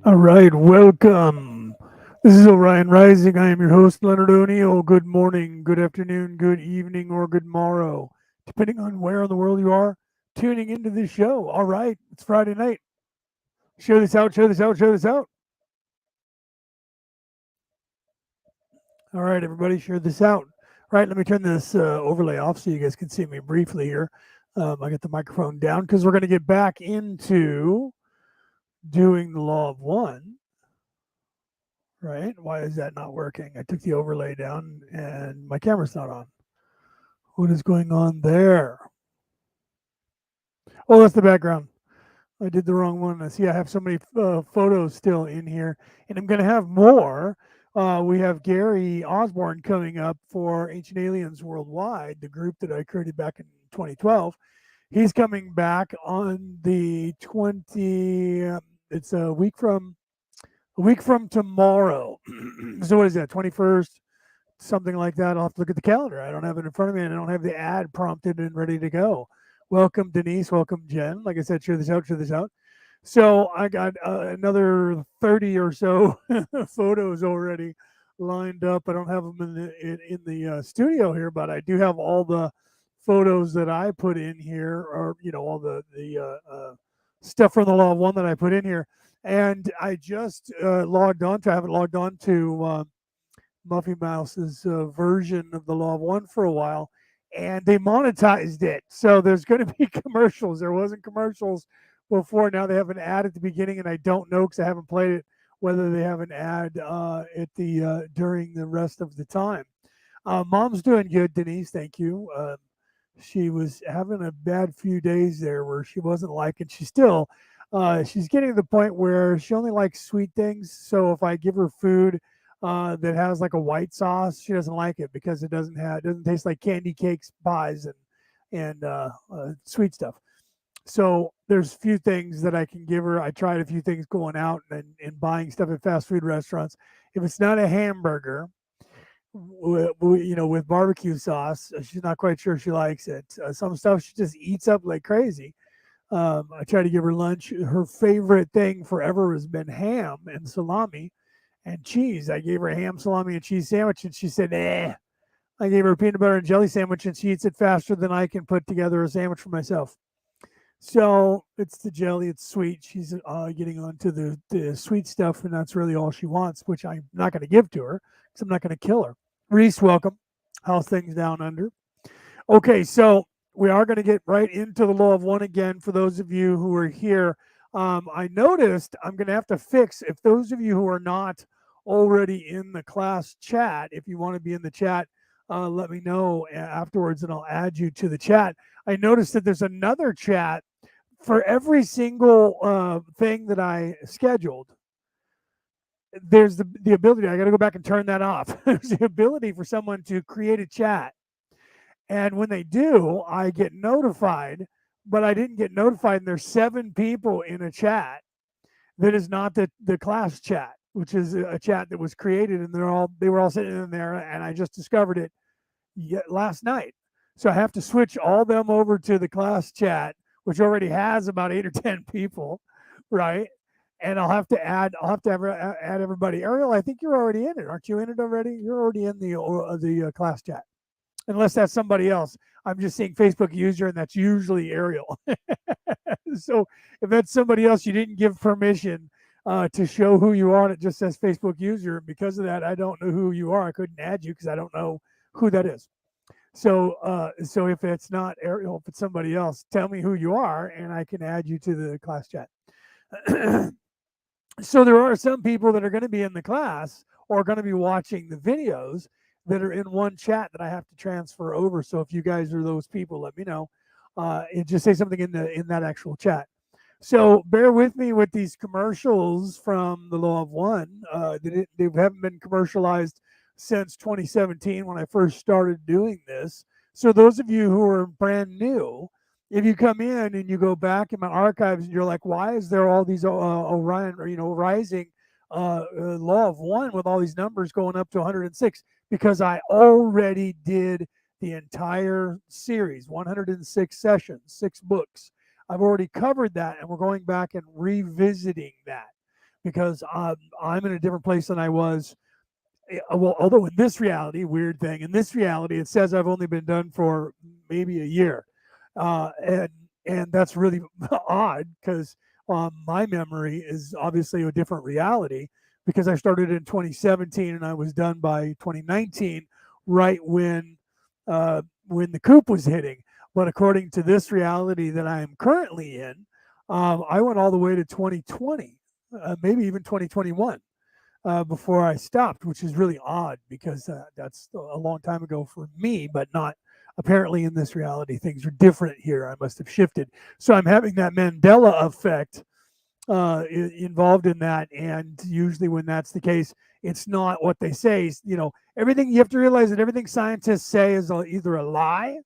All right, welcome. This is Orion Rising. I am your host, Leonard O'Neill. Good morning, good afternoon, good evening, or good morrow, depending on where in the world you are tuning into this show. All right, it's Friday night. Share this out, share this out, share this out. All right, everybody, share this out. All right, let me turn this overlay off so you guys can see me briefly here. I got the microphone down because we're going to get back into doing the law of one. Right? Why is that not working? I took the overlay down and my camera's not on. What is going on there? Oh, that's the background. I did the wrong one. I see I have so many photos still in here, and I'm going to have more. We have Gary Osborne coming up for Ancient Aliens Worldwide, the group that I created back in 2012. He's coming back on the 20. It's a week from tomorrow. So what is that? 21st, something like that. I'll have to look at the calendar. I don't have it in front of me, and I don't have the ad prompted and ready to go. Welcome, Denise. Welcome, Jen. Like I said, share this out, share this out. So I got another 30 or so photos already lined up. I don't have them in the studio here, but I do have all the photos that I put in here, or all the stuff from the Law of One that I put in here. And I just logged on to. I haven't logged on to Muffy Mouse's version of the Law of One for a while, and they monetized it. So there's going to be commercials. There wasn't commercials before. Now they have an ad at the beginning, and I don't know because I haven't played it whether they have an ad at the during the rest of the time. Mom's doing good, Denise. Thank you. She was having a bad few days there where she wasn't liking. She's getting to the point where she only likes sweet things. So if I give her food that has like a white sauce, she doesn't like it because it doesn't taste like candy cakes, pies, and sweet stuff. So there's a few things that I can give her. I tried a few things going out and buying stuff at fast food restaurants. If it's not a hamburger, with barbecue sauce, she's not quite sure she likes it. Some stuff she just eats up like crazy. I try to give her lunch. Her favorite thing forever has been ham and salami and cheese. I gave her a ham, salami, and cheese sandwich, and she said, "Eh." I gave her a peanut butter and jelly sandwich, and she eats it faster than I can put together a sandwich for myself. So it's the jelly, it's sweet. She's getting onto the sweet stuff, and that's really all she wants, which I'm not going to give to her because I'm not going to kill her. Reese, welcome. How's things down under? Okay, so we are going to get right into the Law of One again for those of you who are here. I noticed I'm going to have to fix, if those of you who are not already in the class chat, if you want to be in the chat, let me know afterwards and I'll add you to the chat. I noticed that there's another chat for every single thing that I scheduled. There's the ability, I got to go back and turn that off. There's the ability for someone to create a chat, and when they do, I get notified, but I didn't get notified. And there's 7 people in a chat that is not the class chat, which is a chat that was created, and they were all sitting in there, and I just discovered it last night. So I have to switch all them over to the class chat, which already has about 8 or 10 people, right? And add everybody. Ariel, I think you're already in it, aren't you? In it already? You're already in the class chat, unless that's somebody else. I'm just seeing Facebook user, and that's usually Ariel. So if that's somebody else, you didn't give permission to show who you are, and it just says Facebook user. And because of that, I don't know who you are. I couldn't add you because I don't know who that is. So if it's not Ariel, if it's somebody else, tell me who you are, and I can add you to the class chat. So there are some people that are going to be in the class or going to be watching the videos that are in one chat that I have to transfer over. So if you guys are those people, let me know. And just say something in that actual chat. So bear with me with these commercials from the Law of One. They haven't been commercialized since 2017 when I first started doing this. So those of you who are brand new, if you come in and you go back in my archives and you're like, why is there all these Orion, rising Law of One with all these numbers going up to 106? Because I already did the entire series, 106 sessions, 6 books. I've already covered that, and we're going back and revisiting that because I'm in a different place than I was. Well, although in this reality, weird thing, in this reality, it says I've only been done for maybe a year, uh, and and that's really odd because my memory is obviously a different reality because I started in 2017 and I was done by 2019, right when the coop was hitting. But according to this reality that I am currently in, I went all the way to 2020, maybe even 2021 before I stopped, which is really odd because that's a long time ago for me, but not apparently in this reality. Things are different here. I must have shifted. So I'm having that Mandela effect involved in that. And usually, when that's the case, it's not what they say. Everything you have to realize that everything scientists say is either a lie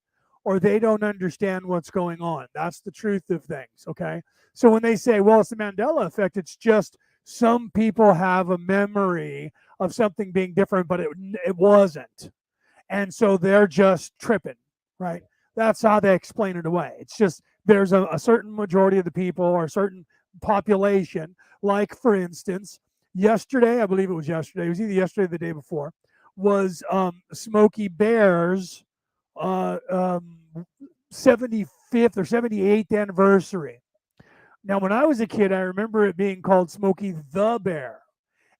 or they don't understand what's going on. That's the truth of things. Okay. So when they say, well, it's the Mandela effect, it's just some people have a memory of something being different, but it wasn't. And so they're just tripping, right? That's how they explain it away. It's just there's a certain majority of the people or a certain population, like for instance, yesterday, I believe it was yesterday, it was either yesterday or the day before, was Smokey Bear's uh, um, 75th or 78th anniversary. Now, when I was a kid, I remember it being called Smokey the Bear.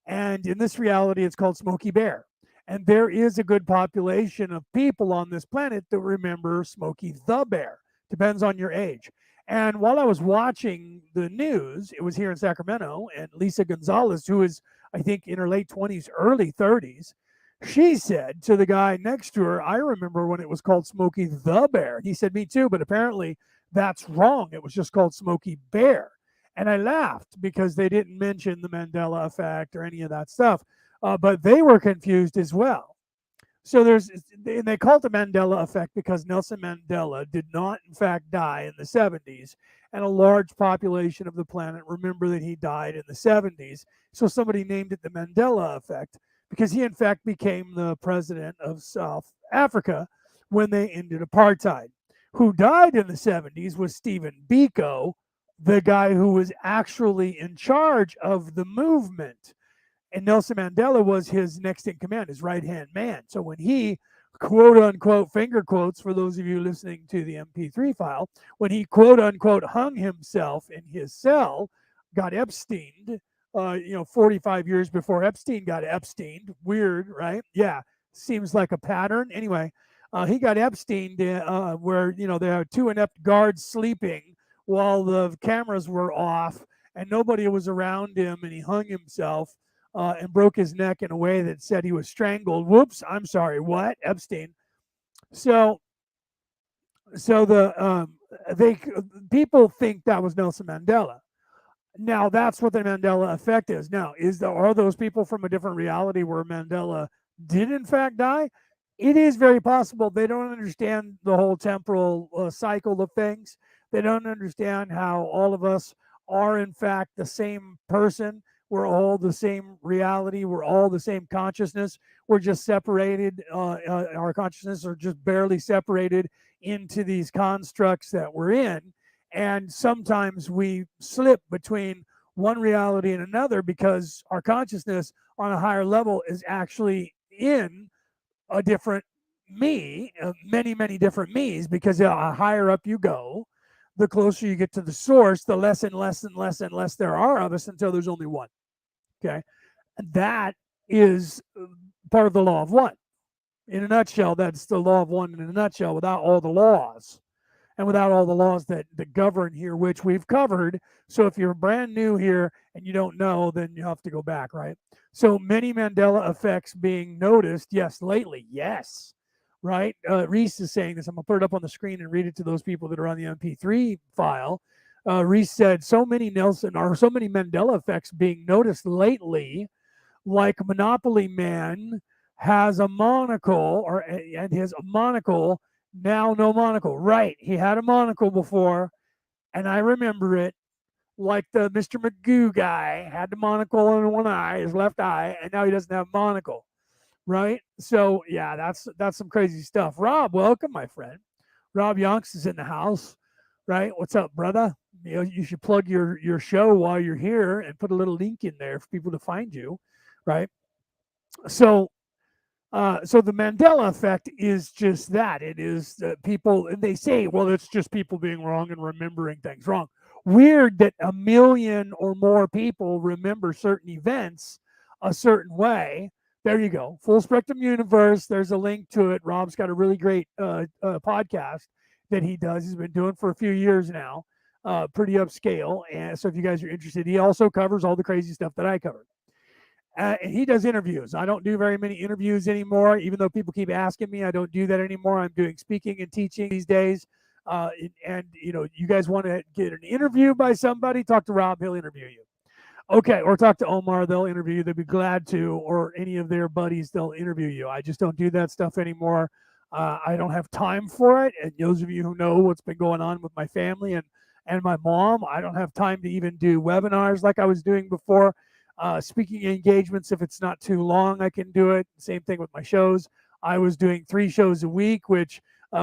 And in this reality, it's called Smokey Bear. And there is a good population of people on this planet that remember Smokey the Bear. Depends on your age. And while I was watching the news, it was here in Sacramento, and Lisa Gonzalez, who is, I think, in her late 20s, early 30s, she said to the guy next to her, I remember when it was called Smokey the Bear. And he said, me too, but apparently that's wrong. It was just called Smokey Bear. And I laughed because they didn't mention the Mandela effect or any of that stuff, but they were confused as well. So and they call it the Mandela effect because Nelson Mandela did not, in fact, die in the 70s, and a large population of the planet remember that he died in the 70s. So somebody named it the Mandela effect because he, in fact, became the president of South Africa when they ended apartheid. Who died in the 70s was Stephen Biko, the guy who was actually in charge of the movement. And Nelson Mandela was his next in command, his right hand man. So when he, quote unquote, finger quotes for those of you listening to the MP3 file, when he, quote unquote, hung himself in his cell, got Epsteined, 45 years before Epstein got Epsteined. Weird, right? Yeah, seems like a pattern. Anyway, he got Epsteined where, there are two inept guards sleeping while the cameras were off and nobody was around him, and he hung himself and broke his neck in a way that said he was strangled. Whoops, I'm sorry. What? Epstein. So, so they people think that was Nelson Mandela. Now that's what the Mandela effect is. Now, are those people from a different reality where Mandela did in fact die? It is very possible. They don't understand the whole temporal cycle of things. They don't understand how all of us are in fact the same person. We're all the same reality. We're all the same consciousness. We're just separated. Our consciousness are just barely separated into these constructs that we're in. And sometimes we slip between one reality and another because our consciousness on a higher level is actually in a different me, many, many different me's, because the higher up you go, the closer you get to the source, the less and less and less and less there are of us until there's only one. Okay. And that is part of the law of one. In a nutshell, that's the law of one in a nutshell without all the laws and without all the laws that govern here, which we've covered. So if you're brand new here and you don't know, then you have to go back, right? So many Mandela effects being noticed, yes, lately, yes, right? Reese is saying this. I'm going to put it up on the screen and read it to those people that are on the MP3 file. Reese said, so many Mandela effects being noticed lately, like Monopoly Man has a monocle, and his monocle now no monocle. Right, he had a monocle before, and I remember it. Like the Mr. Magoo guy had the monocle in one eye, his left eye, and now he doesn't have a monocle. Right? So yeah, that's some crazy stuff. Rob, welcome, my friend. Rob Yonks is in the house. right? What's up, brother? You should plug your show while you're here and put a little link in there for people to find you, right? So so the Mandela effect is just that. It is people, and they say, well, it's just people being wrong and remembering things wrong. Weird that a million or more people remember certain events a certain way. There you go. Full Spectrum Universe. There's a link to it. Rob's got a really great podcast that he does. He's been doing for a few years now, pretty upscale. And so if you guys are interested, he also covers all the crazy stuff that I covered. And he does interviews. I don't do very many interviews anymore, even though people keep asking me. I don't do that anymore. I'm doing speaking and teaching these days. And you guys want to get an interview by somebody, talk to Rob. He'll interview you. Okay, or talk to Omar. They'll interview you. They'll be glad to, or any of their buddies. They'll interview you. I just don't do that stuff anymore. I don't have time for it. And those of you who know what's been going on with my family and my mom, I don't have time to even do webinars like I was doing before. Speaking engagements, if it's not too long, I can do it. Same thing with my shows. I was doing 3 shows a week, which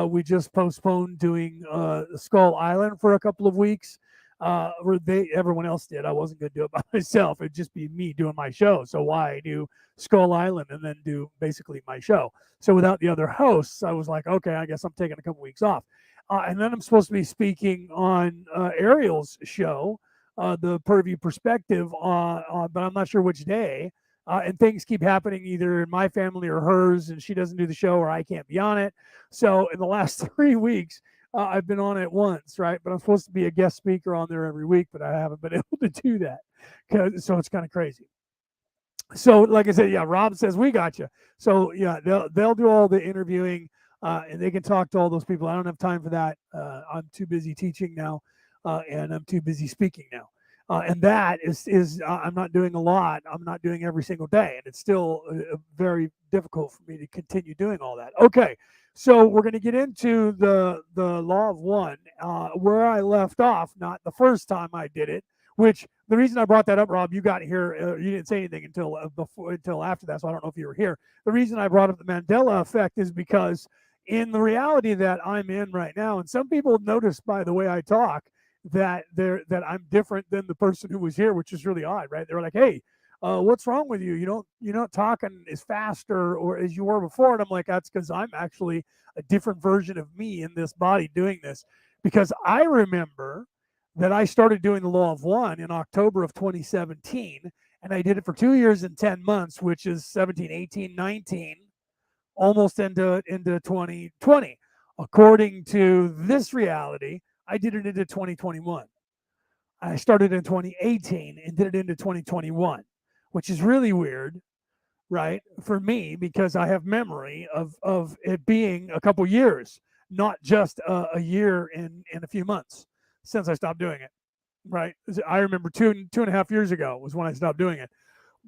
we just postponed doing Skull Island for a couple of weeks. Everyone else did. I wasn't going to do it by myself. It'd just be me doing my show. So why do Skull Island and then do basically my show? So without the other hosts, I was like, okay, I guess I'm taking a couple weeks off. And then I'm supposed to be speaking on Ariel's show, the Purview Perspective, but I'm not sure which day. And things keep happening either in my family or hers, and she doesn't do the show or I can't be on it. So in the last 3 weeks, I've been on it once, right? But I'm supposed to be a guest speaker on there every week, but I haven't been able to do that. So it's kind of crazy. So like I said, yeah, Rob says we got you. So yeah, they'll do all the interviewing, and they can talk to all those people. I don't have time for that. I'm too busy teaching now, and I'm too busy speaking now. And that is I'm not doing a lot. I'm not doing every single day, and it's still very difficult for me to continue doing all that. Okay, so we're going to get into the law of one, where I left off. Not the first time I did it. Which the reason I brought that up, Rob, you got here, you didn't say anything until after that, so I don't know if you were here. The reason I brought up the Mandela effect is because in the reality that I'm in right now, and some people notice by the way I talk that I'm different than the person who was here, which is really odd, right? They're like, "Hey, what's wrong with you? You're not talking as fast or as you were before." And I'm like, "That's because I'm actually a different version of me in this body doing this." Because I remember that I started doing the law of one in October of 2017, and I did it for 2 years and 10 months, which is 17, 18, 19, almost into 2020. According to this reality, I did it into 2021. I started in 2018 and did it into 2021, which is really weird, right, for me, because I have memory of it being a couple years, not just a year and a few months since I stopped doing it, right? I remember two and a half years ago was when I stopped doing it.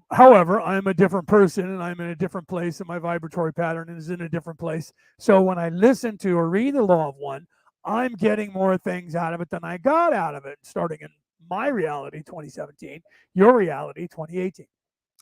However, I'm a different person and I'm in a different place, and my vibratory pattern is in a different place. So when I listen to or read the law of one, I'm getting more things out of it than I got out of it, starting in my reality 2017, your reality 2018.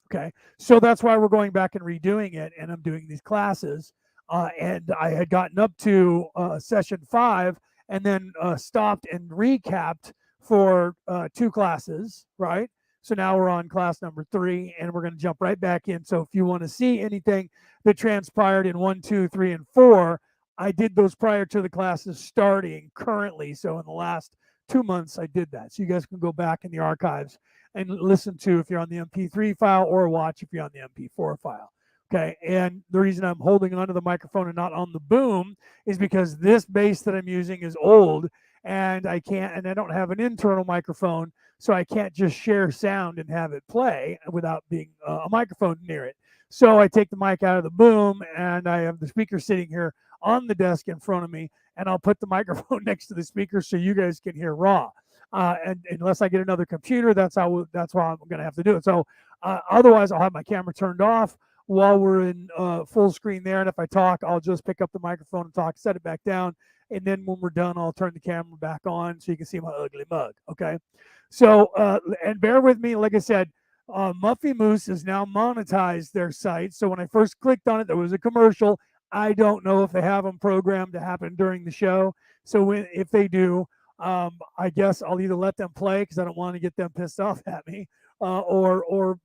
Okay, so that's why we're going back and redoing it, and I'm doing these classes. And I had gotten up to session 5, and then stopped and recapped for 2 classes, right? So now we're on class number 3, and we're going to jump right back in. So if you want to see anything that transpired in 1, 2, 3, and 4, I did those prior to the classes starting currently. So in the last 2 months, I did that. So you guys can go back in the archives and listen to if you're on the MP3 file, or watch if you're on the MP4 file. Okay, and the reason I'm holding onto the microphone and not on the boom is because this bass that I'm using is old, and I don't have an internal microphone, so I can't just share sound and have it play without being a microphone near it. So I take the mic out of the boom, and I have the speaker sitting here on the desk in front of me, and I'll put the microphone next to the speaker so you guys can hear raw. And unless I get another computer, that's why I'm going to have to do it. So otherwise, I'll have my camera turned off while we're in full screen there. And if I talk, I'll just pick up the microphone and talk, set it back down. And then when we're done, I'll turn the camera back on so you can see my ugly mug. Okay. So, and bear with me. Like I said, Muffy Moose has now monetized their site. So when I first clicked on it, there was a commercial. I don't know if they have them programmed to happen during the show. So if they do, I guess I'll either let them play because I don't want to get them pissed off at me, or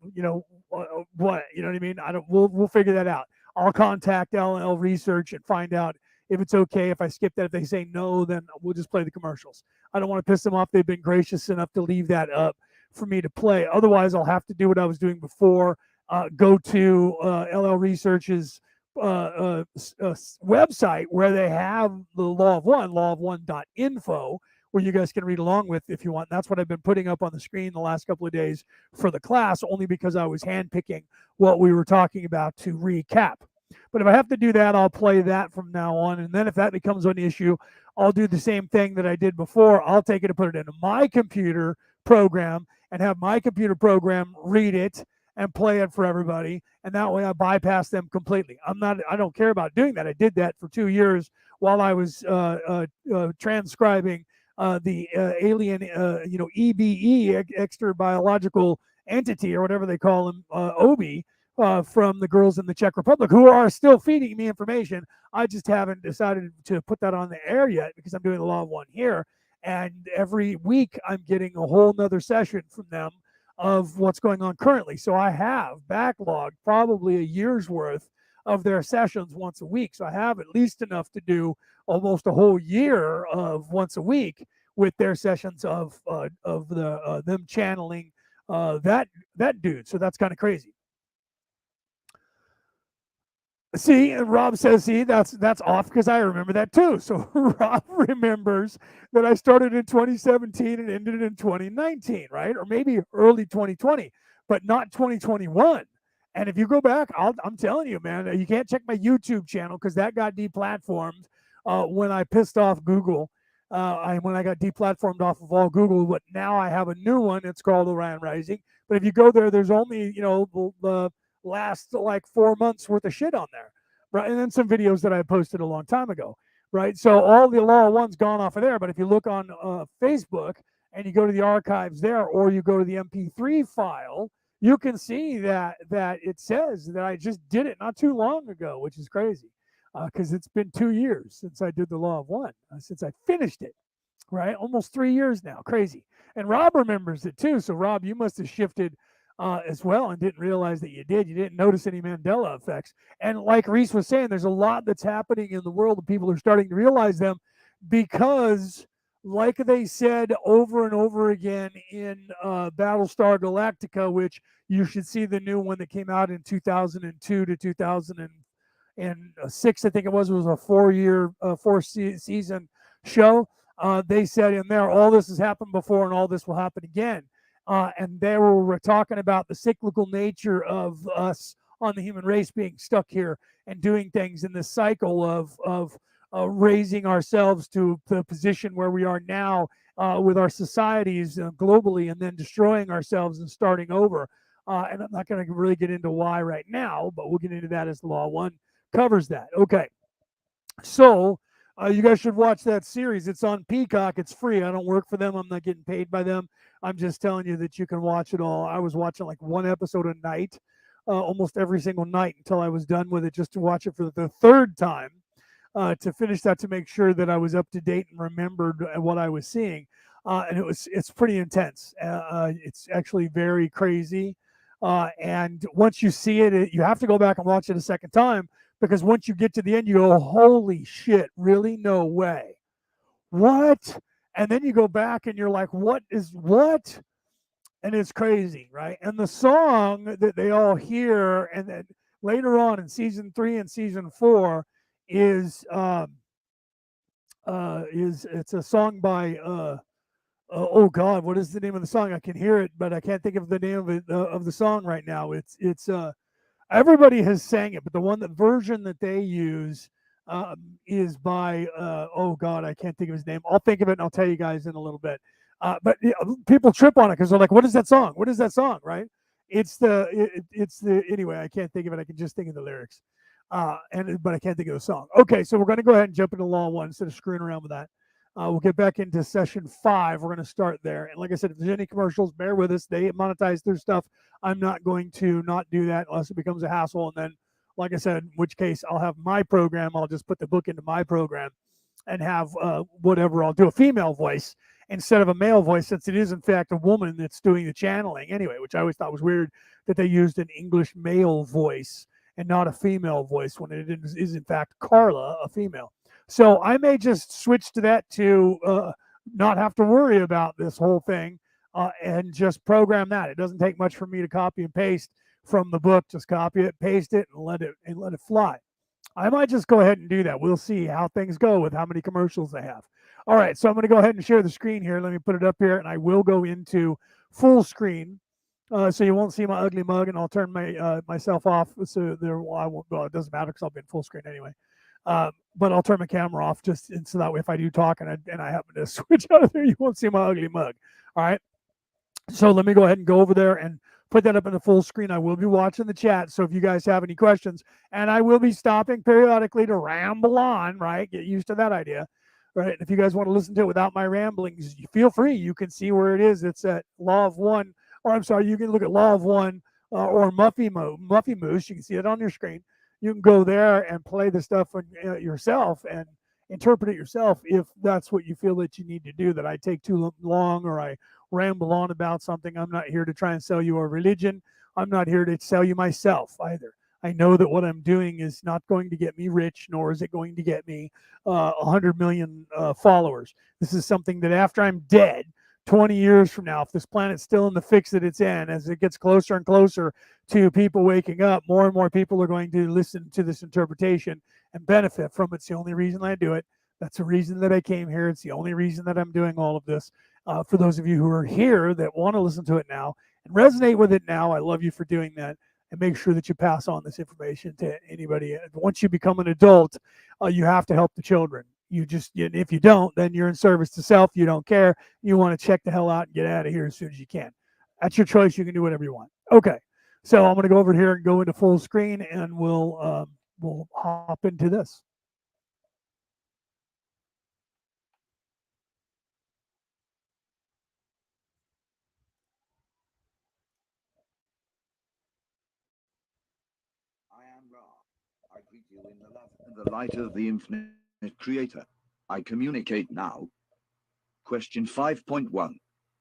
what, you know what I mean? I don't. We'll figure that out. I'll contact LL Research and find out if it's okay if I skip that. If they say no, then we'll just play the commercials. I don't want to piss them off. They've been gracious enough to leave that up for me to play. Otherwise, I'll have to do what I was doing before. Go to LL Research's website where they have the Law of One, lawofone.info, where you guys can read along with if you want. That's what I've been putting up on the screen the last couple of days for the class, only because I was handpicking what we were talking about to recap. But if I have to do that, I'll play that from now on. And then if that becomes an issue, I'll do the same thing that I did before. I'll take it and put it into my computer program and have my computer program read it and play it for everybody. And that way I bypass them completely. I don't care about doing that. I did that for 2 years while I was transcribing the alien, EBE, extra biological entity, or whatever they call them, OBI, from the girls in the Czech Republic, who are still feeding me information. I just haven't decided to put that on the air yet because I'm doing the Law of One here. And every week I'm getting a whole nother session from them of what's going on currently. So I have backlogged probably a year's worth of their sessions once a week. So I have at least enough to do almost a whole year of once a week with their sessions of them channeling that dude. So that's kind of crazy. See, and Rob says, see, that's off because I remember that too. So Rob remembers that I started in 2017 and ended in 2019, right? Or maybe early 2020, but not 2021. And if you go back, I'm telling you, man, you can't check my YouTube channel because that got deplatformed when I pissed off Google. When I got deplatformed off of all Google, but now I have a new one. It's called Orion Rising. But if you go there, there's only, the last like 4 months worth of shit on there, right? And then some videos that I posted a long time ago, right? So all the Law One's gone off of there. But if you look on Facebook and you go to the archives there, or you go to the MP3 file, you can see that it says that I just did it not too long ago, which is crazy because it's been 2 years since I did the Law of One, since I finished it, right? Almost 3 years now. Crazy. And Rob remembers it too. So Rob, you must have shifted as well and didn't realize that you did. You didn't notice any Mandela effects. And like Reese was saying, there's a lot that's happening in the world and people are starting to realize them because, like they said over and over again in Battlestar Galactica, which you should see the new one that came out in 2002 to 2006, I think it was a 4-season show. They said in there, all this has happened before and all this will happen again. And they were talking about the cyclical nature of us on the human race being stuck here and doing things in this cycle of raising ourselves to the position where we are now with our societies globally, and then destroying ourselves and starting over. And I'm not going to really get into why right now, but we'll get into that as the Law One covers that. Okay. So you guys should watch that series. It's on Peacock. It's free. I don't work for them. I'm not getting paid by them. I'm just telling you that you can watch it all. I was watching like one episode a night, almost every single night until I was done with it, just to watch it for the third time, to finish that, to make sure that I was up to date and remembered what I was seeing. And it's pretty intense. It's actually very crazy. And once you see it, you have to go back and watch it a second time, because once you get to the end, you go, holy shit, really? No way. What? And then you go back and you're like, what? And it's crazy, right? And the song that they all hear, and then later on in season 3 and season 4 is it's a song by oh God, what is the name of the song? I can hear it, but I can't think of the name of it of the song right now. It's everybody has sang it, but the version that they use is by oh God, I can't think of his name. I'll think of it and I'll tell you guys in a little bit. But people trip on it because they're like, "What is that song? What is that song?" Right? It's the anyway. I can't think of it. I can just think of the lyrics, but I can't think of the song. Okay, so we're going to go ahead and jump into Law One instead of screwing around with that. We'll get back into session 5. We're going to start there. And like I said, if there's any commercials, bear with us. They monetize their stuff. I'm not going to not do that unless it becomes a hassle. And then, like I said, in which case I'll have my program. I'll just put the book into my program and have whatever. I'll do a female voice instead of a male voice, since it is in fact a woman that's doing the channeling anyway, which I always thought was weird that they used an English male voice and not a female voice when it is in fact Carla, a female. So I may just switch to that to not have to worry about this whole thing and just program that. It doesn't take much for me to copy and paste from the book. Just copy it, paste it, and let it fly. I might just go ahead and do that. We'll see how things go with how many commercials they have. All right, so I'm going to go ahead and share the screen here. Let me put it up here, and I will go into full screen, so you won't see my ugly mug, and I'll turn myself off. So there, well, I won't. Well, it doesn't matter because I'll be in full screen anyway. But I'll turn my camera off just so that way if I do talk and I happen to switch out of there, you won't see my ugly mug. All right. So let me go ahead and go over there and put that up in the full screen. I will be watching the chat. So if you guys have any questions, and I will be stopping periodically to ramble on, right? Get used to that idea, right? If you guys want to listen to it without my ramblings, feel free. You can see where it is. It's at Law of One, or I'm sorry, you can look at Law of One or Muffy Moose. You can see it on your screen. You can go there and play the stuff yourself and interpret it yourself if that's what you feel that you need to do, that I take too long or I ramble on about something. I'm not here to try and sell you a religion. I'm not here to sell you myself either. I know that what I'm doing is not going to get me rich, nor is it going to get me 100 million followers. This is something that after I'm dead, 20 years from now, if this planet's still in the fix that it's in, as it gets closer and closer to people waking up, more and more people are going to listen to this interpretation and benefit from it. It's the only reason I do it. That's the reason that I came here. It's the only reason that I'm doing all of this. For those of you who are here that want to listen to it now and resonate with it now, I love you for doing that. And make sure that you pass on this information to anybody. Once you become an adult, you have to help the children. If you don't, then you're in service to self. You don't care. You want to check the hell out and get out of here as soon as you can. That's your choice. You can do whatever you want. Okay, so I'm going to go over here and go into full screen, and we'll hop into this. I am Ra. I greet you in the love and the light of the infinite creator. I communicate now. Question 5.1.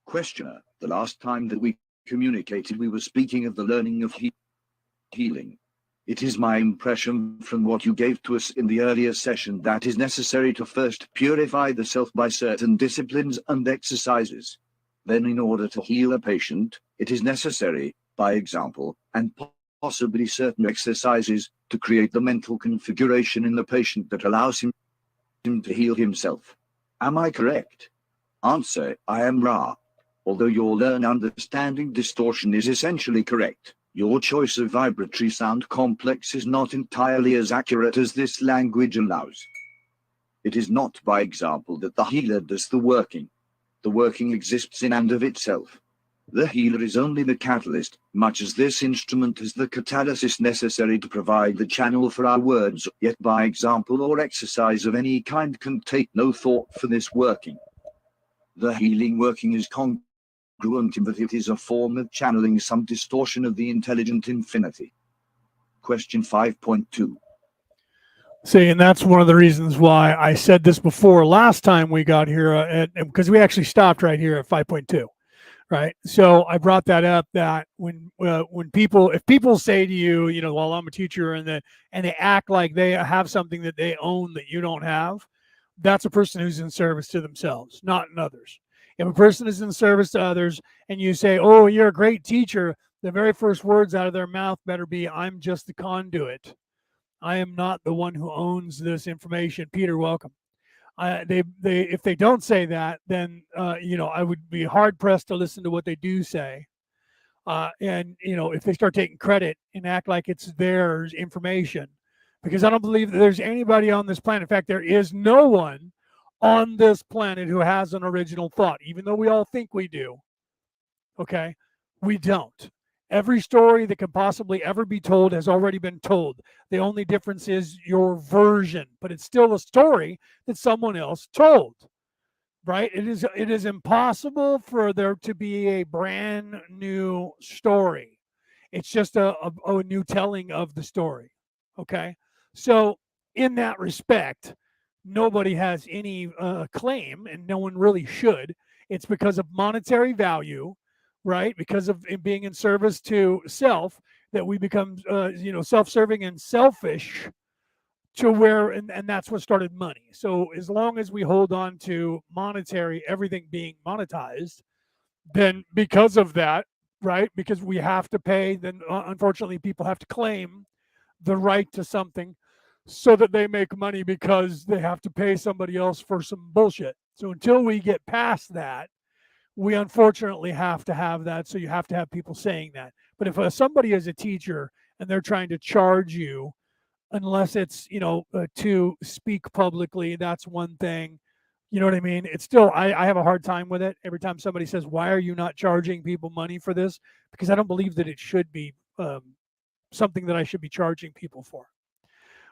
Questioner, the last time that we communicated, we were speaking of the learning of healing. It is my impression from what you gave to us in the earlier session that is necessary to first purify the self by certain disciplines and exercises. Then, in order to heal a patient, it is necessary, by example, and possibly certain exercises, to create the mental configuration in the patient that allows him to heal himself. Am I correct? Answer: I am Ra. Although your learn understanding distortion is essentially correct, your choice of vibratory sound complex is not entirely as accurate as this language allows. It is not by example that the healer does the working. The working exists in and of itself. The healer is only the catalyst, much as this instrument is the catalysis necessary to provide the channel for our words, yet by example or exercise of any kind can take no thought for this working. The healing working is congruent in that it is a form of channeling some distortion of the intelligent infinity. Question 5.2. See, and that's one of the reasons why I said this before last time we got here, because we actually stopped right here at 5.2. Right. So I brought that up that when if people say to you, well, I'm a teacher and they act like they have something that they own that you don't have, that's a person who's in service to themselves, not in others. If a person is in service to others and you say, oh, you're a great teacher, the very first words out of their mouth better be, I'm just the conduit. I am not the one who owns this information. Peter, welcome. They if they don't say that, then I would be hard pressed to listen to what they do say. And if they start taking credit and act like it's theirs information, because I don't believe that there's anybody on this planet. In fact, there is no one on this planet who has an original thought, even though we all think we do. Okay, we don't. Every story that can possibly ever be told has already been told. The only difference is your version, but it's still a story that someone else told, right? It is impossible for there to be a brand new story. It's just a new telling of the story. Okay, so in that respect, nobody has any claim, and no one really should. It's because of monetary value, right? Because of it being in service to self that we become, self-serving and selfish to where, and that's what started money. So as long as we hold on to monetary, everything being monetized, then because of that, right? Because we have to pay, then unfortunately people have to claim the right to something so that they make money because they have to pay somebody else for some bullshit. So until we get past that, we unfortunately have to have that. So you have to have people saying that. But if somebody is a teacher and they're trying to charge you, unless it's to speak publicly, that's one thing. You know what I mean? It's still, I have a hard time with it every time somebody says, why are you not charging people money for this? Because I don't believe that it should be something that I should be charging people for.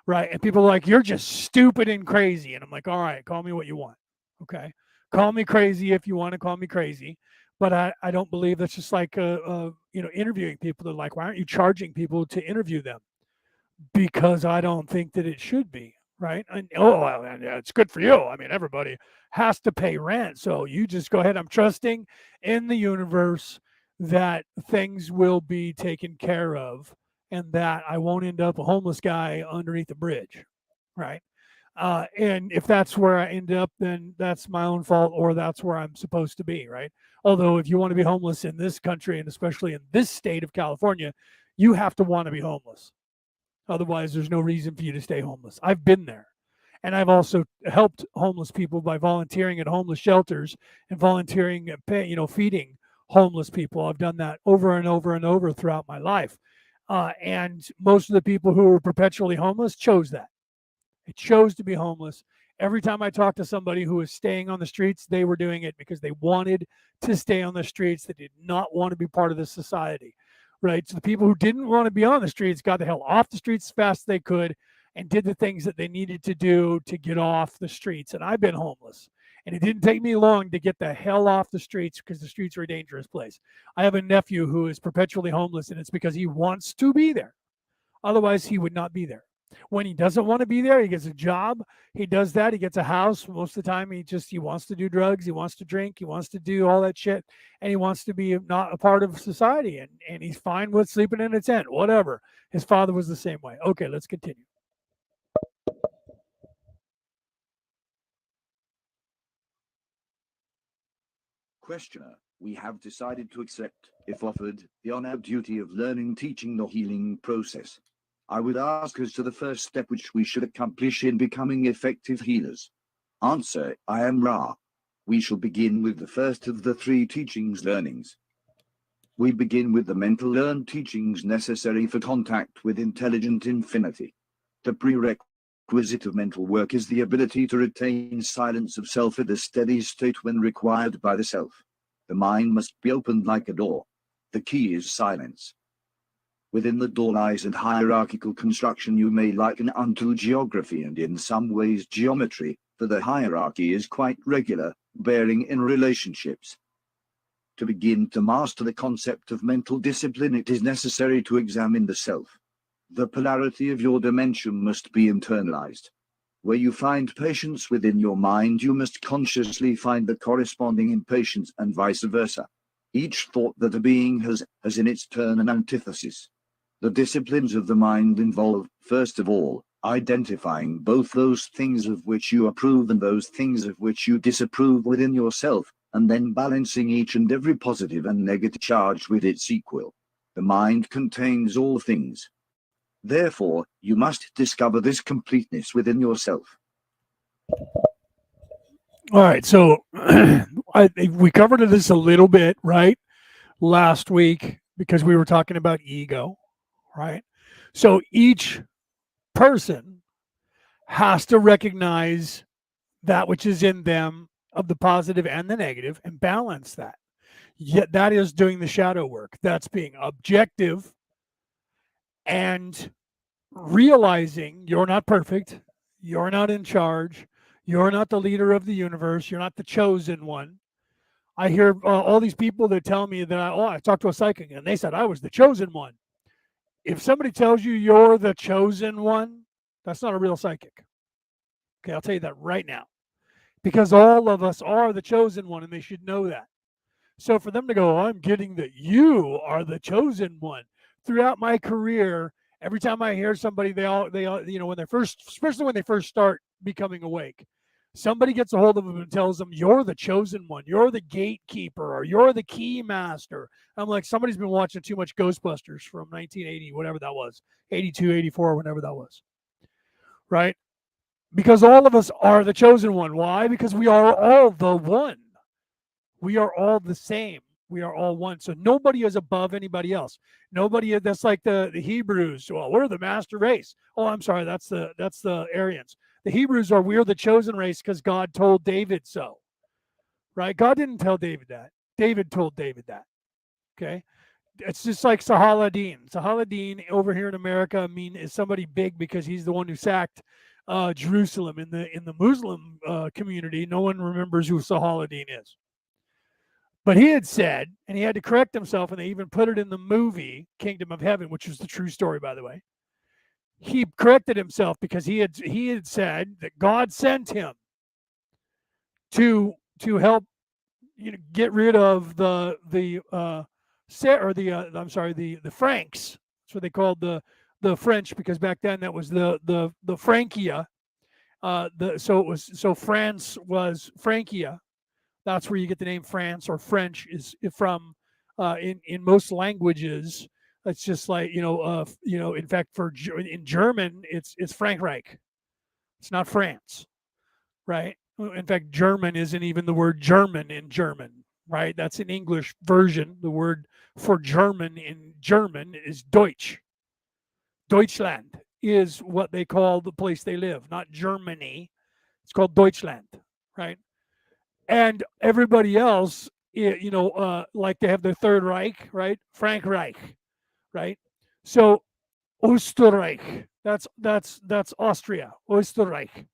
Right. And people are like, you're just stupid and crazy. And I'm like, all right, call me what you want. Okay. Call me crazy if you want to call me crazy. But I don't believe that's just like, interviewing people. They're like, why aren't you charging people to interview them? Because I don't think that it should be. Right. And, well, it's good for you. I mean, everybody has to pay rent. So you just go ahead. I'm trusting in the universe that things will be taken care of and that I won't end up a homeless guy underneath a bridge, right? And if that's where I end up, then that's my own fault, or that's where I'm supposed to be, right? Although, if you want to be homeless in this country, and especially in this state of California, you have to want to be homeless. Otherwise, there's no reason for you to stay homeless. I've been there. And I've also helped homeless people by volunteering at homeless shelters and volunteering, feeding homeless people. I've done that over and over and over throughout my life. And most of the people who were perpetually homeless chose that. They chose to be homeless. Every time I talked to somebody who was staying on the streets, they were doing it because they wanted to stay on the streets. They did not want to be part of the society, right? So the people who didn't want to be on the streets got the hell off the streets as fast as they could and did the things that they needed to do to get off the streets. And I've been homeless. And it didn't take me long to get the hell off the streets because the streets are a dangerous place. I have a nephew who is perpetually homeless, and it's because he wants to be there. Otherwise, he would not be there. When he doesn't want to be there, he gets a job. He does that. He gets a house. Most of the time, he wants to do drugs. He wants to drink. He wants to do all that shit, and he wants to be not a part of society. And he's fine with sleeping in a tent, whatever. His father was the same way. Okay, let's continue. Questioner, we have decided to accept, if offered, the honored duty of learning, teaching the healing process. I would ask as to the first step which we should accomplish in becoming effective healers. Answer, I am Ra. We shall begin with the first of the three teachings learnings. We begin with the mental learned teachings necessary for contact with intelligent infinity. The prerequisite of mental work is the ability to retain silence of self at a steady state when required by the self. The mind must be opened like a door. The key is silence. Within the door lies a hierarchical construction you may liken unto geography and in some ways geometry, for the hierarchy is quite regular, bearing in relationships. To begin to master the concept of mental discipline, it is necessary to examine the self. The polarity of your dimension must be internalized. Where you find patience within your mind, you must consciously find the corresponding impatience and vice versa. Each thought that a being has in its turn an antithesis. The disciplines of the mind involve, first of all, identifying both those things of which you approve and those things of which you disapprove within yourself, and then balancing each and every positive and negative charge with its equal. The mind contains all things. Therefore, you must discover this completeness within yourself. All right, so we covered this a little bit, right, last week because we were talking about ego, right? So each person has to recognize that which is in them of the positive and the negative and balance that. Yet that is doing the shadow work. That's being objective and realizing you're not perfect, you're not in charge, you're not the leader of the universe, you're not the chosen one. I hear all these people that tell me that I talked to a psychic and they said I was the chosen one. If somebody tells you you're the chosen one, that's not a real psychic. Okay, I'll tell you that right now. Because all of us are the chosen one, and they should know that. So for them to go, I'm getting that you are the chosen one. Throughout my career, every time I hear somebody, they all, when they're first, especially when they first start becoming awake, somebody gets a hold of them and tells them, you're the chosen one, you're the gatekeeper, or you're the key master. I'm like, somebody's been watching too much Ghostbusters from 1980, whatever that was, 82, 84, whenever that was, right? Because all of us are the chosen one. Why? Because we are all the one. We are all the same. We are all one. So nobody is above anybody else. Nobody. That's like the Hebrews. Well, we're the master race. Oh, I'm sorry. That's the Aryans. The Hebrews are we're the chosen race because God told David so. Right? God didn't tell David that. David told David that. Okay. It's just like Sahaladin. Sahaladin over here in America, is somebody big because he's the one who sacked Jerusalem in the Muslim community. No one remembers who Sahaladin is. But he had said, and he had to correct himself, and they even put it in the movie Kingdom of Heaven, which was the true story, by the way. He corrected himself because he had said that God sent him to help get rid of the Franks. That's what they called the French, because back then that was the Francia. So France was Francia. That's where you get the name France, or French is from. In most languages, it's just like in fact, in German, it's Frankreich. It's not France, right? In fact, German isn't even the word German in German, right? That's an English version. The word for German in German is Deutsch. Deutschland is what they call the place they live, not Germany. It's called Deutschland, right? And everybody else, like they have the Third Reich, right? Frankreich, right? So Österreich, that's Austria, Österreich,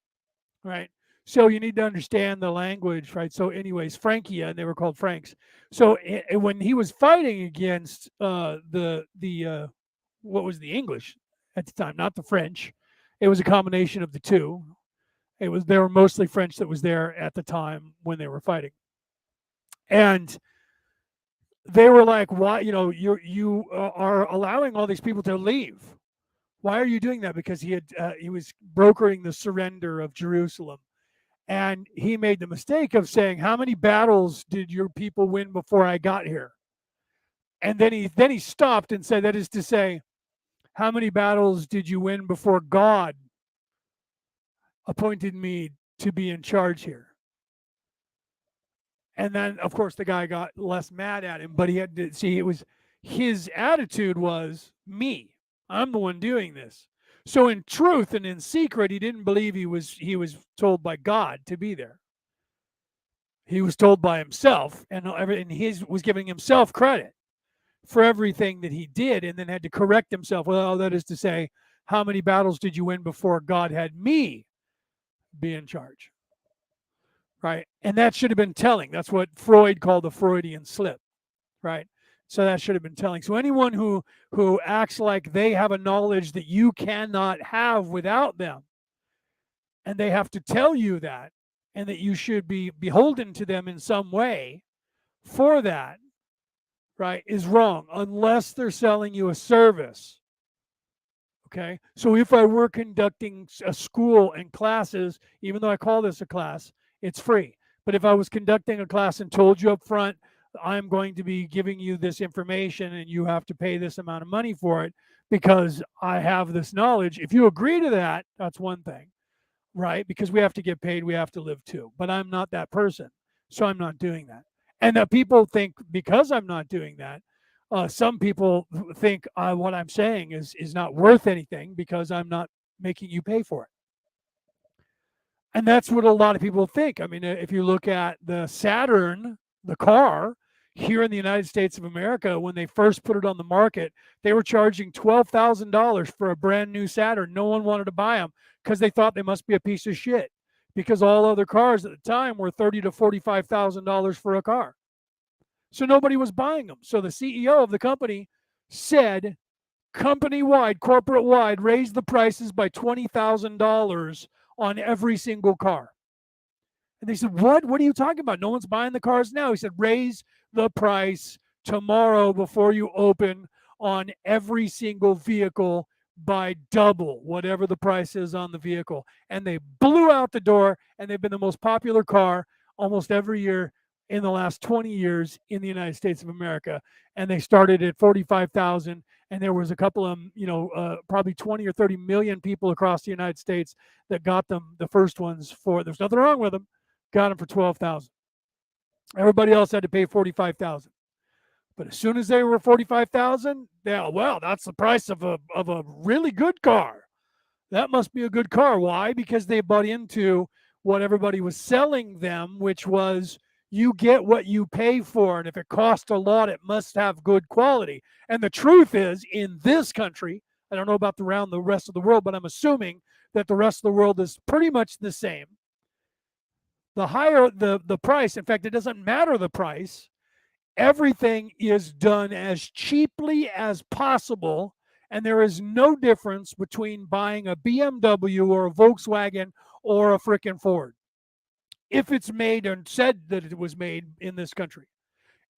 right? So you need to understand the language, right? So, anyways, Frankia, and they were called Franks. So when he was fighting against the what was the English at the time, not the French, it was a combination of the two. They were mostly French that was there at the time when they were fighting, and they were like, "Why? You are allowing all these people to leave. Why are you doing that?" Because he was brokering the surrender of Jerusalem, and he made the mistake of saying, "How many battles did your people win before I got here?" And then he stopped and said, "That is to say, how many battles did you win before God appointed me to be in charge here?" And then, of course, the guy got less mad at him, but he had to see, it was his attitude was me. I'm the one doing this. So in truth and in secret, he didn't believe he was told by God to be there. He was told by himself, and he was giving himself credit for everything that he did, and then had to correct himself. Well, that is to say, how many battles did you win before God had me be in charge? Right? And that should have been telling. That's what Freud called the Freudian slip, right? So that should have been telling. So anyone who acts like they have a knowledge that you cannot have without them, and they have to tell you that, and that you should be beholden to them in some way for that, right, is wrong, unless they're selling you a service. Okay? So if I were conducting a school and classes, even though I call this a class, it's free. But if I was conducting a class and told you up front, I'm going to be giving you this information and you have to pay this amount of money for it because I have this knowledge, if you agree to that, that's one thing, right? Because we have to get paid, we have to live too. But I'm not that person, so I'm not doing that. And that people think because I'm not doing that, some people think what I'm saying is not worth anything because I'm not making you pay for it. And that's what a lot of people think. I mean, if you look at the Saturn, the car here in the United States of America, when they first put it on the market, they were charging $12,000 for a brand new Saturn. No one wanted to buy them because they thought they must be a piece of shit. Because all other cars at the time were $30,000 to $45,000 for a car. So nobody was buying them. So the CEO of the company said, company-wide, corporate-wide, raise the prices by $20,000 on every single car. And they said, what? What are you talking about? No one's buying the cars now. He said, raise the price tomorrow before you open on every single vehicle by double whatever the price is on the vehicle. And they blew out the door, and they've been the most popular car almost every year in the last 20 years in the United States of America. And they started at 45,000, and there was a couple of, probably 20 or 30 million people across the United States that got them, the first ones, for, there's nothing wrong with them, got them for 12,000. Everybody else had to pay 45,000. But as soon as they were 45,000, yeah, well, that's the price of a really good car. That must be a good car. Why? Because they bought into what everybody was selling them, which was you get what you pay for, and if it costs a lot, it must have good quality. And the truth is, in this country, I don't know about around the rest of the world, but I'm assuming that the rest of the world is pretty much the same. The higher the price, in fact, it doesn't matter the price. Everything is done as cheaply as possible, and there is no difference between buying a BMW or a Volkswagen or a frickin' Ford. If it's made and said that it was made in this country,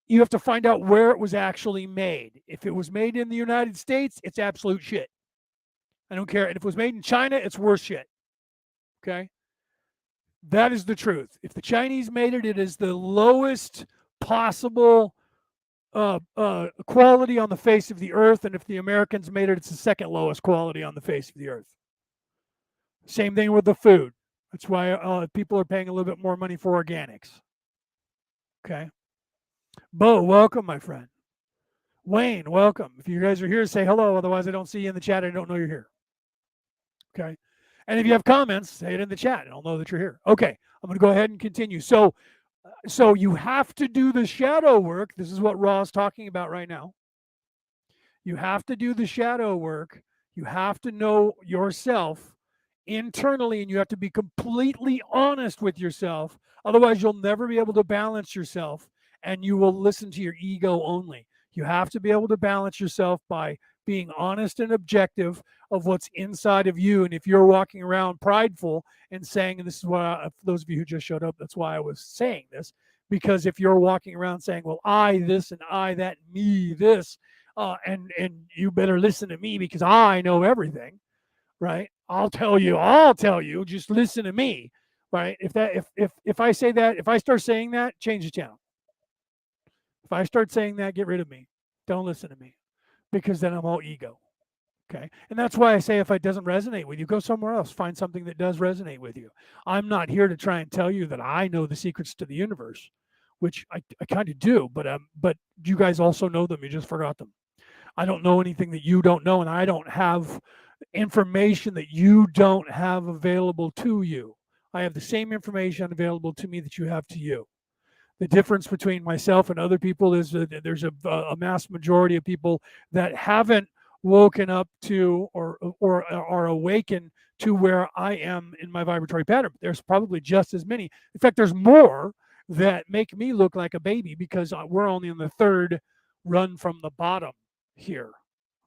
you have to find out where it was actually made. If it was made in the United States, it's absolute shit. I don't care. And if it was made in China, it's worse shit. Okay? That is the truth. If the Chinese made it, it is the lowest possible quality on the face of the earth, and if the Americans made it, it's the second lowest quality on the face of the earth. Same thing with the food. That's why people are paying a little bit more money for organics. Okay. Bo, welcome, my friend. Wayne, welcome. If you guys are here, say hello. Otherwise, I don't see you in the chat. I don't know you're here. Okay. And if you have comments, say it in the chat, and I'll know that you're here. Okay. I'm going to go ahead and continue. So you have to do the shadow work. This is what Ra's talking about right now. You have to do the shadow work. You have to know yourself internally, and you have to be completely honest with yourself. Otherwise, you'll never be able to balance yourself, and you will listen to your ego only. You have to be able to balance yourself by being honest and objective of what's inside of you. And if you're walking around prideful and saying, and this is what for those of you who just showed up, that's why I was saying this, because if you're walking around saying, well, I this and I that, me this, and you better listen to me because I know everything, right? I'll tell you, just listen to me, right? If I say that, if I start saying that, change the channel. If I start saying that, get rid of me. Don't listen to me, because then I'm all ego. Okay. And that's why I say if it doesn't resonate with you, go somewhere else. Find something that does resonate with you. I'm not here to try and tell you that I know the secrets to the universe, which I kind of do, but you guys also know them. You just forgot them. I don't know anything that you don't know, and I don't have information that you don't have available to you. I have the same information available to me that you have to you. The difference between myself and other people is that there's a mass majority of people that haven't woken up to or are awakened to where I am in my vibratory pattern. There's probably just as many. In fact, there's more that make me look like a baby because we're only in the third run from the bottom here.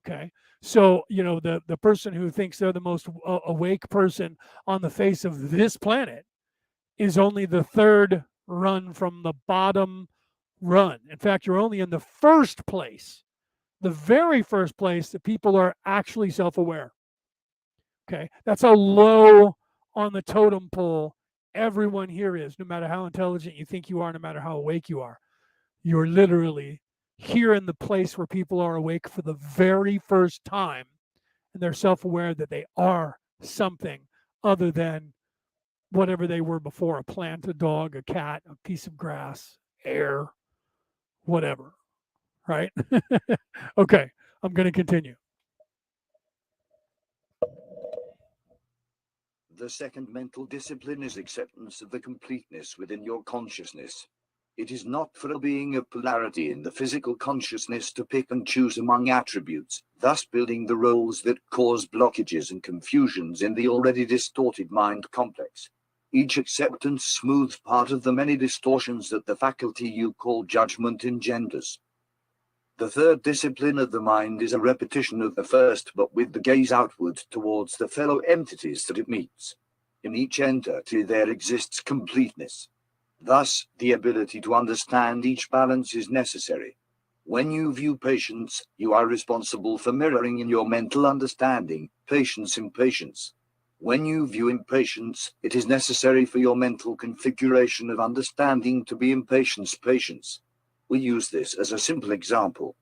Okay. So, the person who thinks they're the most awake person on the face of this planet is only the third run from the bottom run. In fact, you're only in the first place, the very first place that people are actually self-aware. Okay. That's how low on the totem pole everyone here is, no matter how intelligent you think you are, no matter how awake you are. You're literally here in the place where people are awake for the very first time, and they're self-aware that they are something other than whatever they were before: a plant, a dog, a cat, a piece of grass, air, whatever. Right? Okay, I'm going to continue. The second mental discipline is acceptance of the completeness within your consciousness. It is not for a being of polarity in the physical consciousness to pick and choose among attributes, thus building the roles that cause blockages and confusions in the already distorted mind complex. Each acceptance smooths part of the many distortions that the faculty you call judgment engenders. The third discipline of the mind is a repetition of the first, but with the gaze outward towards the fellow entities that it meets. In each entity there exists completeness. Thus, the ability to understand each balance is necessary. When you view patience, you are responsible for mirroring in your mental understanding patience impatience. When you view impatience, it is necessary for your mental configuration of understanding to be impatience patience. We use this as a simple example.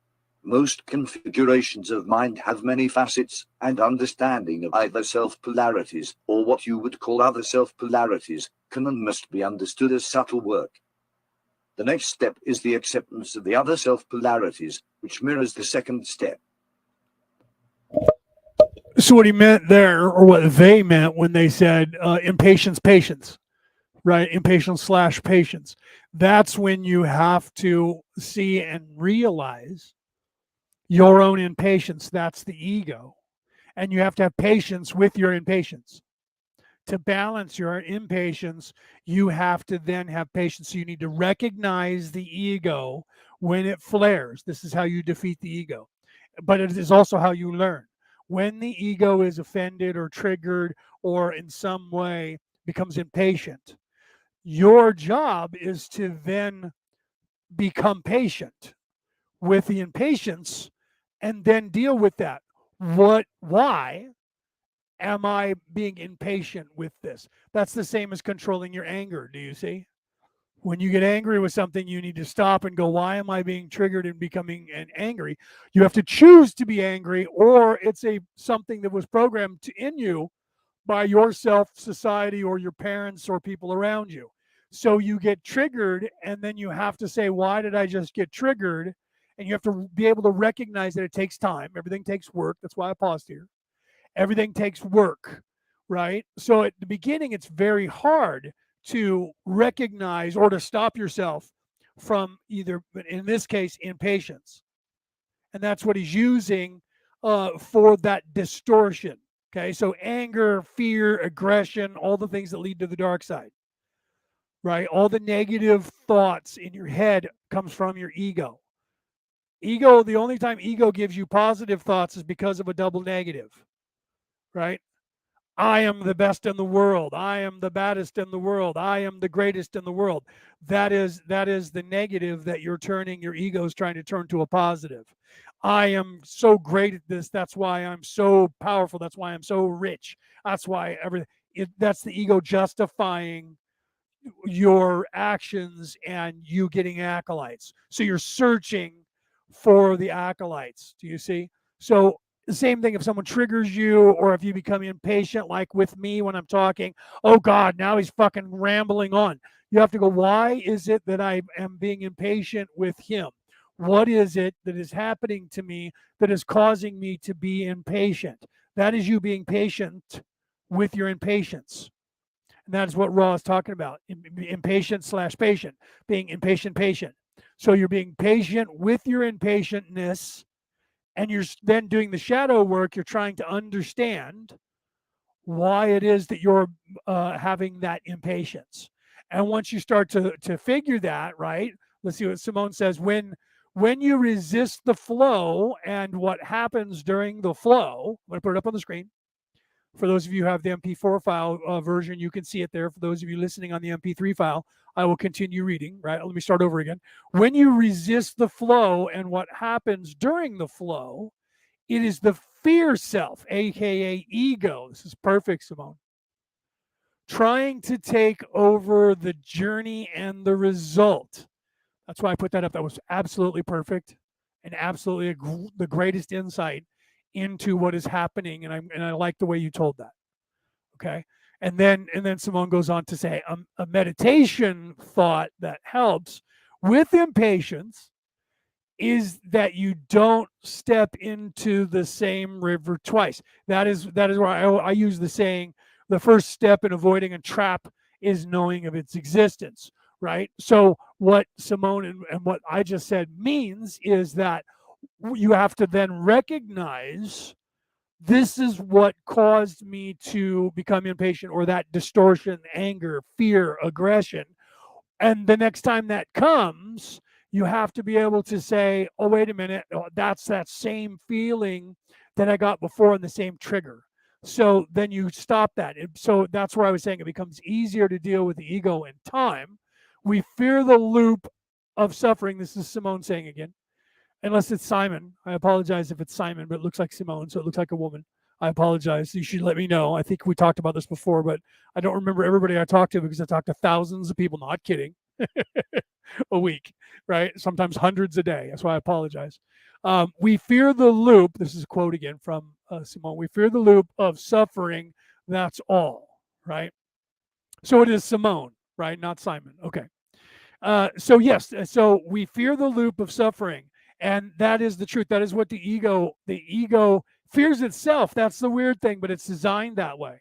Most configurations of mind have many facets, and understanding of either self-polarities, or what you would call other self-polarities, can and must be understood as subtle work. The next step is the acceptance of the other self-polarities, which mirrors the second step. So what he meant there, or what they meant when they said impatience, patience, right? Impatience slash patience. That's when you have to see and realize your own impatience. That's the ego. And you have to have patience with your impatience. To balance your impatience, you have to then have patience. So you need to recognize the ego when it flares. This is how you defeat the ego. But it is also how you learn. When the ego is offended or triggered or in some way becomes impatient, your job is to then become patient with the impatience and then deal with that. Why am I being impatient with this? That's the same as controlling your anger. Do you see? When you get angry with something, you need to stop and go, why am I being triggered and becoming angry? You have to choose to be angry, or it's a something that was programmed in you by yourself, society, or your parents or people around you. So you get triggered, and then you have to say, why did I just get triggered? And you have to be able to recognize that it takes time. Everything takes work. That's why I paused here. Everything takes work, right? So at the beginning, it's very hard to recognize or to stop yourself from either, in this case, impatience. And that's what he's using for that distortion. Okay, so anger, fear, aggression, all the things that lead to the dark side, right? All the negative thoughts in your head comes from your ego. Ego, the only time ego gives you positive thoughts is because of a double negative, right? I am the best in the world. I am the baddest in the world. I am the greatest in the world. That is the negative that you're turning, your ego is trying to turn to a positive. I am so great at this. That's why I'm so powerful. That's why I'm so rich. That's why everything. That's the ego justifying your actions and you getting acolytes. So you're searching for the acolytes. Do you see? So the same thing if someone triggers you or if you become impatient, like with me when I'm talking, oh God, now he's fucking rambling on. You have to go, why is it that I am being impatient with him? What is it that is happening to me that is causing me to be impatient? That is you being patient with your impatience. And that is what Raw is talking about. Impatient slash patient, being impatient, patient. So you're being patient with your impatientness, and you're then doing the shadow work. You're trying to understand why it is that you're having that impatience. And once you start to figure that, right? Let's see what Simone says. When you resist the flow and what happens during the flow, I'm going to put it up on the screen. For those of you who have the MP4 file version, you can see it there. For those of you listening on the MP3 file, I will continue reading, right? Let me start over again. When you resist the flow and what happens during the flow, it is the fear self, aka ego. This is perfect, Simone. Trying to take over the journey and the result. That's why I put that up. That was absolutely perfect and absolutely the greatest insight into what is happening. And I like the way you told that. Okay. And then Simone goes on to say a meditation thought that helps with impatience is that you don't step into the same river twice. That is where I use the saying, the first step in avoiding a trap is knowing of its existence, right? So what Simone and what I just said means is that you have to then recognize this is what caused me to become impatient, or that distortion, anger, fear, aggression. And the next time that comes, you have to be able to say, oh, wait a minute, that's that same feeling that I got before and the same trigger. So then you stop that. So that's where I was saying it becomes easier to deal with the ego in time. We fear the loop of suffering. This is Simone saying again. Unless it's Simon. I apologize if it's Simon, but it looks like Simone, so it looks like a woman. I apologize. You should let me know. I think we talked about this before, but I don't remember everybody I talked to because I talked to thousands of people, not kidding, a week, right? Sometimes hundreds a day. That's why I apologize. We fear the loop. This is a quote again from Simone. We fear the loop of suffering. That's all, right? So it is Simone, right? Not Simon. Okay. So yes, so we fear the loop of suffering, and that is the truth. That is what the ego fears itself. That's the weird thing, but it's designed that way,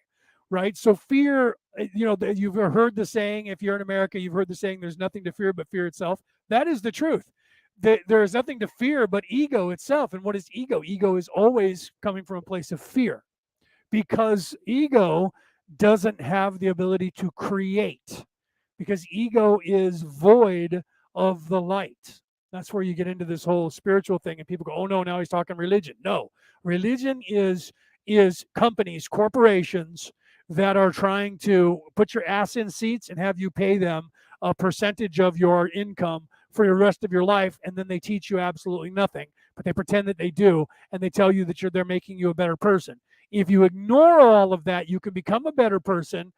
right? So fear, you've heard the saying. If you're in America, you've heard the saying, "There's nothing to fear but fear itself." That is the truth. There is nothing to fear but ego itself. And what is ego? Ego is always coming from a place of fear, because ego doesn't have the ability to create, because ego is void of the light. That's where you get into this whole spiritual thing, and people go, "Oh no, now he's talking religion." No, religion is companies, corporations that are trying to put your ass in seats and have you pay them a percentage of your income for the rest of your life, and then they teach you absolutely nothing, but they pretend that they do, and they tell you that they're making you a better person. If you ignore all of that, you can become a better person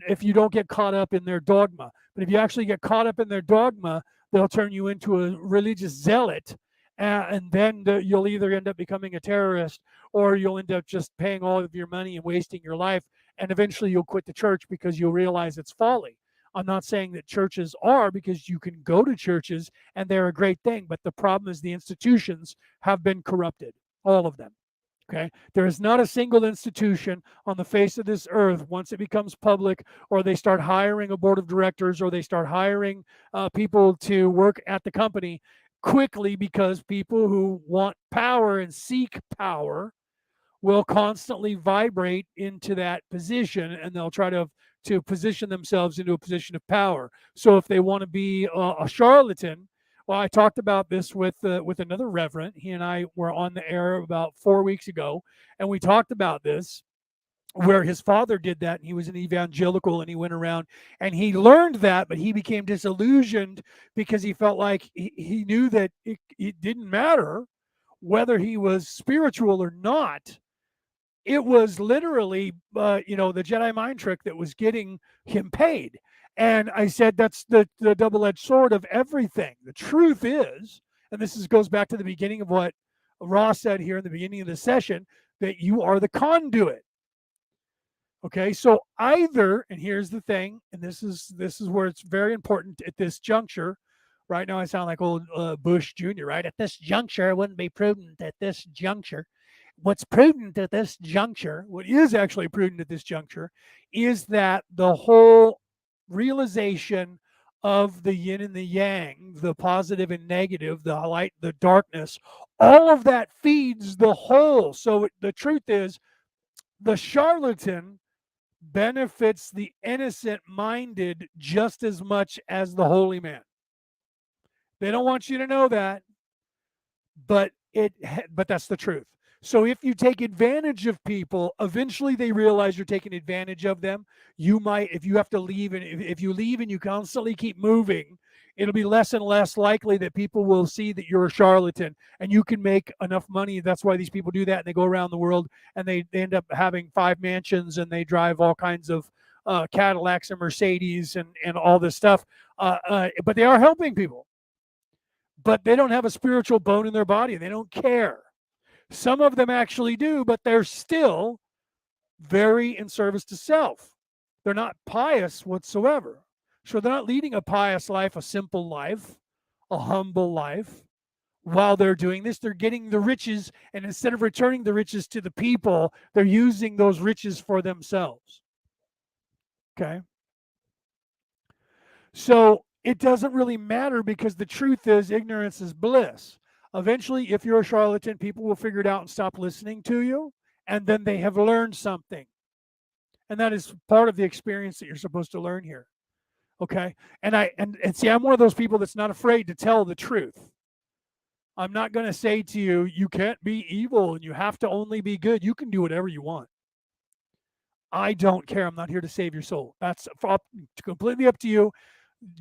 if you don't get caught up in their dogma. But if you actually get caught up in their dogma, they'll turn you into a religious zealot, and then you'll either end up becoming a terrorist, or you'll end up just paying all of your money and wasting your life, and eventually you'll quit the church because you'll realize it's folly. I'm not saying that churches are, because you can go to churches and they're a great thing, but the problem is the institutions have been corrupted, all of them. Okay. There is not a single institution on the face of this earth, once it becomes public, or they start hiring a board of directors, or they start hiring people to work at the company quickly, because people who want power and seek power will constantly vibrate into that position, and they'll try to position themselves into a position of power. So if they want to be a charlatan, well, I talked about this with another reverend. He and I were on the air about 4 weeks ago, and we talked about this, where his father did that, and he was an evangelical, and he went around and he learned that, but he became disillusioned because he felt like he knew that it didn't matter whether he was spiritual or not. It was literally, the Jedi mind trick that was getting him paid. And I said, that's the double-edged sword of everything. The truth is, and goes back to the beginning of what Ross said here in the beginning of the session, that you are the conduit. Okay, so either, and here's the thing, and this is where it's very important at this juncture. Right now, I sound like old Bush Jr., right? At this juncture, it wouldn't be prudent at this juncture. What's prudent at this juncture, what is actually prudent at this juncture, is that the whole realization of the yin and the yang, the positive and negative, the light, the darkness, all of that feeds the whole. So the truth is, the charlatan benefits the innocent minded just as much as the holy man. They don't want you to know that, but that's the truth. So if you take advantage of people, eventually they realize you're taking advantage of them. You might, if you have to leave, and if you leave and you constantly keep moving, it'll be less and less likely that people will see that you're a charlatan and you can make enough money. That's why these people do that, and they go around the world and they end up having 5 mansions, and they drive all kinds of Cadillacs and Mercedes and all this stuff. But they are helping people, but they don't have a spiritual bone in their body. They don't care. Some of them actually do, but they're still very in service to self. They're not pious whatsoever. So they're not leading a pious life, a simple life, a humble life. While they're doing this, they're getting the riches, and instead of returning the riches to the people, they're using those riches for themselves. Okay? So it doesn't really matter, because the truth is, ignorance is bliss. Eventually, if you're a charlatan, people will figure it out and stop listening to you, and then they have learned something. And that is part of the experience that you're supposed to learn here. Okay? And see, I'm one of those people that's not afraid to tell the truth. I'm not going to say to you, you can't be evil and you have to only be good. You can do whatever you want. I don't care. I'm not here to save your soul. That's completely up to you.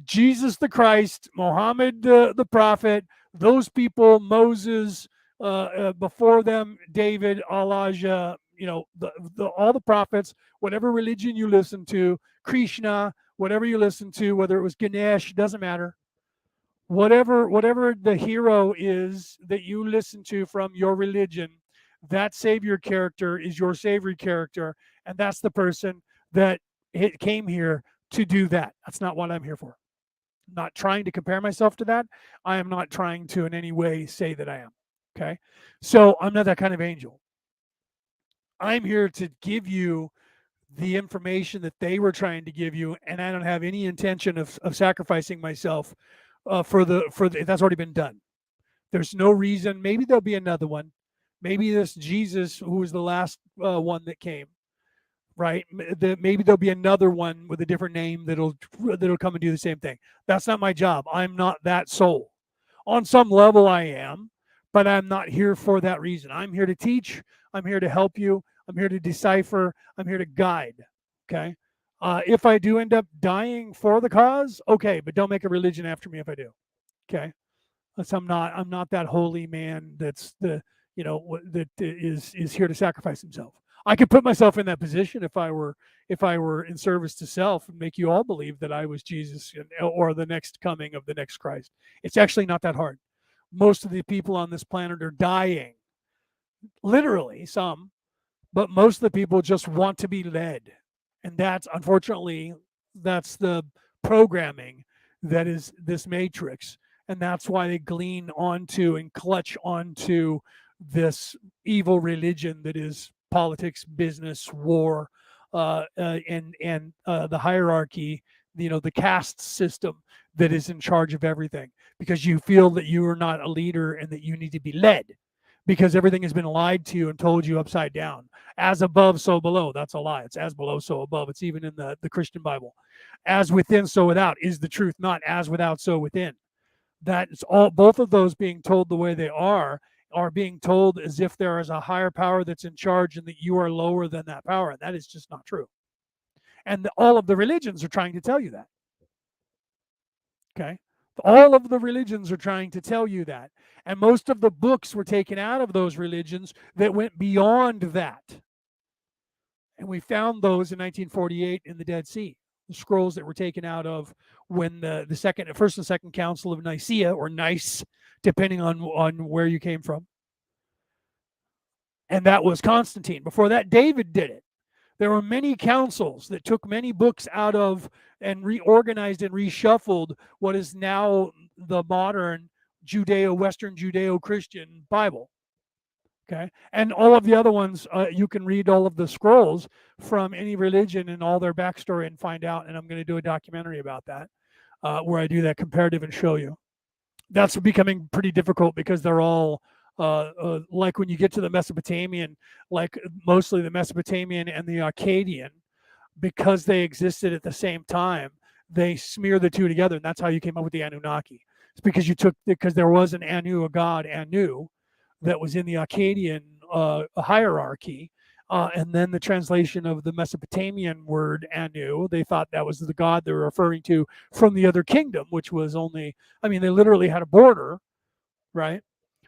Jesus the Christ, Muhammad the prophet, those people, Moses, before them, David, Elijah, all the prophets, whatever religion you listen to, Krishna, whatever you listen to, whether it was Ganesh, doesn't matter. Whatever the hero is that you listen to from your religion, that savior character is your savior character, and that's the person that came here to do that. That's not what I'm here for. I'm not trying to compare myself to that. I am not trying to in any way say that I am. Okay. So I'm not that kind of angel. I'm here to give you the information that they were trying to give you, and I don't have any intention of sacrificing myself for the that's already been done. There's no reason. Maybe there'll be another one. Maybe this Jesus, who was the last one that came, right? Maybe there'll be another one with a different name that'll come and do the same thing. That's not my job. I'm not that soul. On some level, I am, but I'm not here for that reason. I'm here to teach. I'm here to help you. I'm here to decipher. I'm here to guide. Okay. If I do end up dying for the cause, okay, but don't make a religion after me if I do. Okay. I'm not that holy man that's that is here to sacrifice himself. I could put myself in that position if I were in service to self and make you all believe that I was Jesus or the next coming of the next Christ. It's actually not that hard. Most of the people on this planet are dying, literally some, but most of the people just want to be led, and that's unfortunately that's the programming that is this matrix, and that's why they glean onto and clutch onto this evil religion that is politics, business, war, and the hierarchy, the caste system that is in charge of everything, because you feel that you are not a leader and that you need to be led because everything has been lied to you and told you upside down. As above, so below. That's a lie. It's as below, so above. It's even in the Christian Bible. As within, so without is the truth, not as without, so within. That's all. Both of those being told the way they are being told as if there is a higher power that's in charge and that you are lower than that power. And that is just not true. And all of the religions are trying to tell you that. Okay. All of the religions are trying to tell you that. And most of the books were taken out of those religions that went beyond that. And we found those in 1948 in the Dead Sea, the scrolls that were taken out of when the first and second council of Nicaea, or Nice, depending on where you came from. And that was Constantine. Before that, David did it. There were many councils that took many books out of and reorganized and reshuffled what is now the modern Western Judeo-Christian Bible. Okay, and all of the other ones, you can read all of the scrolls from any religion and all their backstory and find out. And I'm going to do a documentary about that, where I do that comparative and show you. That's becoming pretty difficult because they're all like when you get to the Mesopotamian, like mostly the Mesopotamian and the Akkadian, because they existed at the same time, they smear the two together, and that's how you came up with the Anunnaki. It's because there was an Anu, a god Anu, that was in the Akkadian hierarchy, and then the translation of the Mesopotamian word Anu, they thought that was the god they were referring to from the other kingdom, which was only, they literally had a border, right?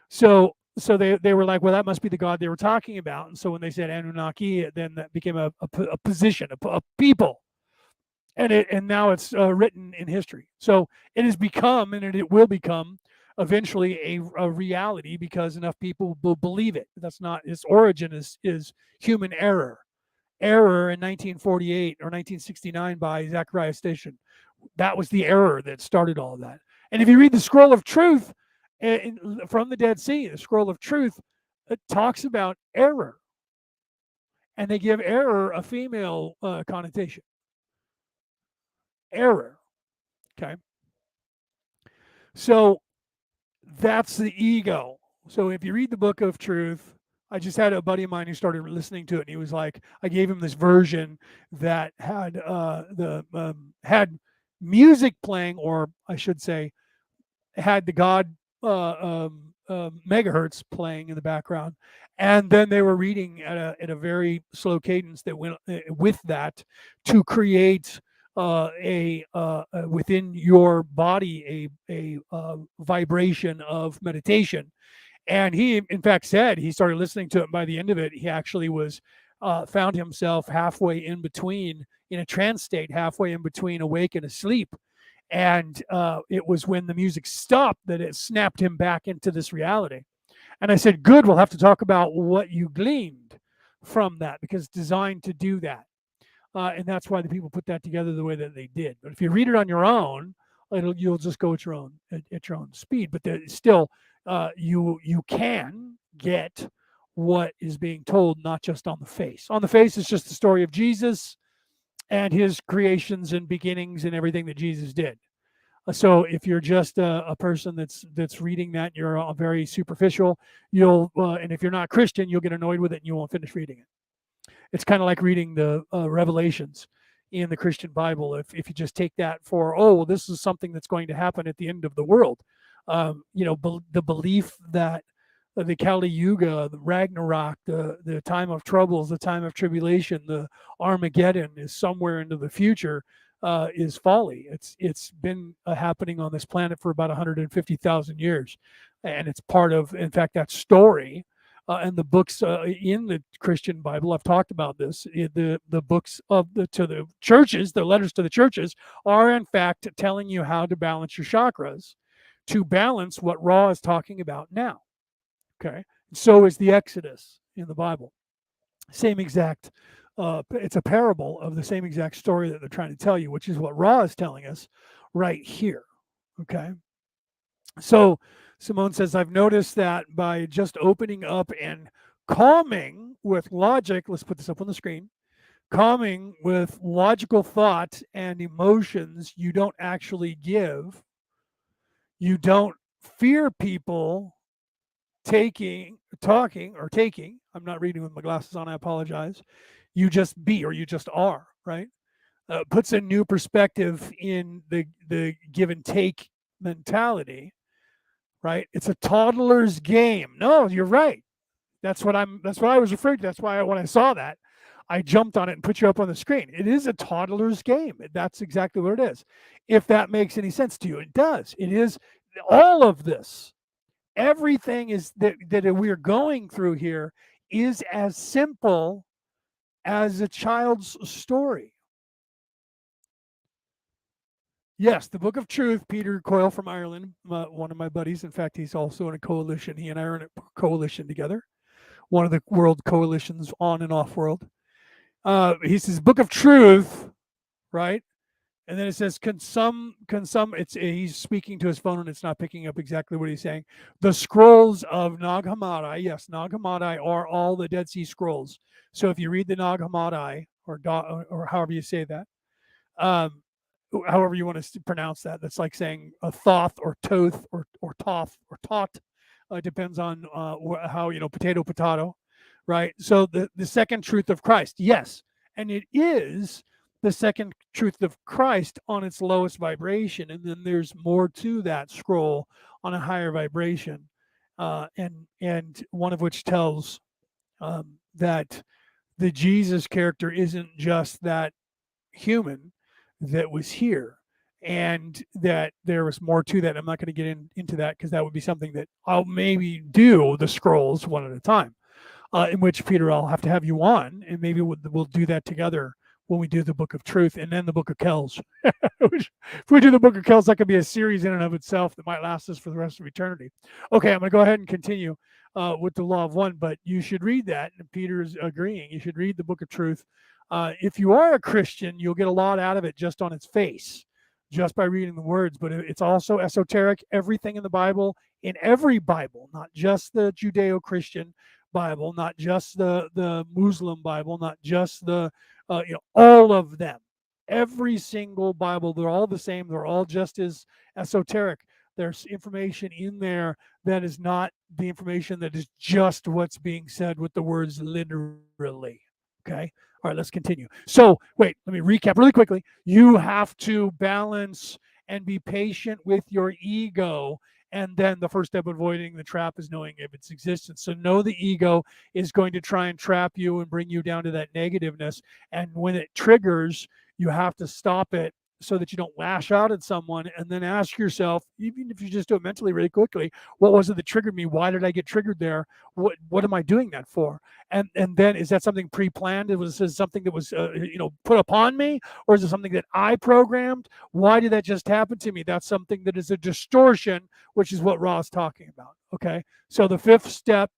So they were like, well, that must be the god they were talking about. And so when they said Anunnaki, then that became a position, a people. And now it's written in history. So it has become, and it will become eventually a reality because enough people will believe it. That's not, its origin is human error. Error in 1948 or 1969 by Zechariah Station. That was the error that started all of that. And if you read the Scroll of Truth from the Dead Sea, the Scroll of Truth, it talks about error. And they give error a female connotation. Error. Okay. So that's the ego. So if you read the Book of Truth, I just had a buddy of mine who started listening to it, and he was like, I gave him this version that had had music playing, or I should say, had the God megahertz playing in the background, and then they were reading at a very slow cadence that went with that to create within your body a vibration of meditation. And he, in fact, said he started listening to it. And by the end of it, he actually was found himself halfway in between, in a trance state, halfway in between awake and asleep. And it was when the music stopped that it snapped him back into this reality. And I said, good, we'll have to talk about what you gleaned from that, because it's designed to do that. And that's why the people put that together the way that they did. But if you read it on your own, you'll just go at your own speed. But still, you can get what is being told, not just on the face. On the face, it's just the story of Jesus and his creations and beginnings and everything that Jesus did. So if you're just a person that's reading that, and you're very superficial, you'll and if you're not Christian, you'll get annoyed with it and you won't finish reading it. It's kind of like reading the Revelations in the Christian Bible. If you just take that for, oh, well, this is something that's going to happen at the end of the world, the belief that the Kali Yuga, the Ragnarok, the time of troubles, the time of tribulation, the Armageddon is somewhere into the future, is folly. It's been happening on this planet for about 150,000 years, and it's part of, in fact, that story. And the books in the Christian Bible, I've talked about this. The books to the churches, the letters to the churches, are in fact telling you how to balance your chakras, to balance what Ra is talking about now. Okay, so is the Exodus in the Bible. Same exact. It's a parable of the same exact story that they're trying to tell you, which is what Ra is telling us right here. Okay. So Simone says, I've noticed that by just opening up and calming with logic, let's put this up on the screen, calming with logical thought and emotions, you don't actually give. You don't fear people taking. I'm not reading with my glasses on, I apologize. You just be, or you just are, right? Puts a new perspective in the give and take mentality. Right? It's a toddler's game. No, you're right. That's what I was referring to. That's why when I saw that, I jumped on it and put you up on the screen. It is a toddler's game. That's exactly what it is. If that makes any sense to you, it does. It is all of this. Everything is that we're going through here is as simple as a child's story. Yes, the Book of Truth, Peter Coyle from Ireland, one of my buddies. In fact, he's also in a coalition. He and I are in a coalition together, one of the world coalitions on and off world. He says, Book of Truth, right? And then it says, he's speaking to his phone and it's not picking up exactly what he's saying. The scrolls of Nag Hammadi, yes, Nag Hammadi are all the Dead Sea Scrolls. So if you read the Nag Hammadi, or however you say that, however you want to pronounce that. That's like saying a Thoth or Toth or Toth or Tot. Depends on how, potato, right? So the second truth of Christ, yes. And it is the second truth of Christ on its lowest vibration. And then there's more to that scroll on a higher vibration. And one of which tells that the Jesus character isn't just that human that was here, and that there was more to that. I'm not going to get into that because that would be something that I'll maybe do the scrolls one at a time, in which, Peter, I'll have to have you on, and maybe we'll do that together when we do the Book of Truth and then the Book of Kells. If we do the Book of Kells, that could be a series in and of itself that might last us for the rest of eternity. Okay, I'm going to go ahead and continue with the Law of One, but you should read that, and Peter's agreeing. You should read the Book of Truth. If you are a Christian, you'll get a lot out of it just on its face, just by reading the words. But it's also esoteric. Everything in the Bible, in every Bible, not just the Judeo-Christian Bible, not just the Muslim Bible, not just the all of them. Every single Bible, they're all the same. They're all just as esoteric. There's information in there that is not the information that is just what's being said with the words literally. Okay. All right, let's continue. So, wait, let me recap really quickly. You have to balance and be patient with your ego And then the first step of avoiding the trap is knowing of its existence. So know the ego is going to try and trap you and bring you down to that negativeness. And when it triggers, you have to stop it so that you don't lash out at someone, and then ask yourself, even if you just do it mentally really quickly, what was it that triggered me? Why did I get triggered there? What am I doing that for? And then, is that something pre-planned? It was something that was put upon me, or is it something that I programmed? Why did that just happen to me? That's something that is a distortion, which is what Ra's talking about. Okay, so the fifth step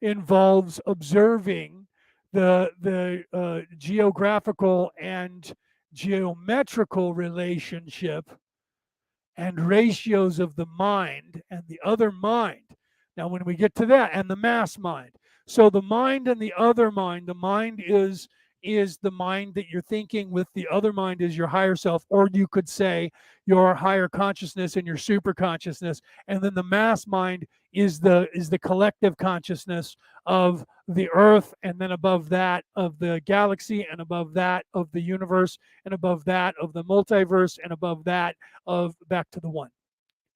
involves observing the geographical and geometrical relationship and ratios of the mind and the other mind. Now, when we get to that, and the mass mind. So the mind and the other mind, the mind is the mind that you're thinking with, the other mind is your higher self, or you could say your higher consciousness and your super consciousness. And then the mass mind is the collective consciousness of the earth, and then above that of the galaxy, and above that of the universe, and above that of the multiverse, and above that of back to the one.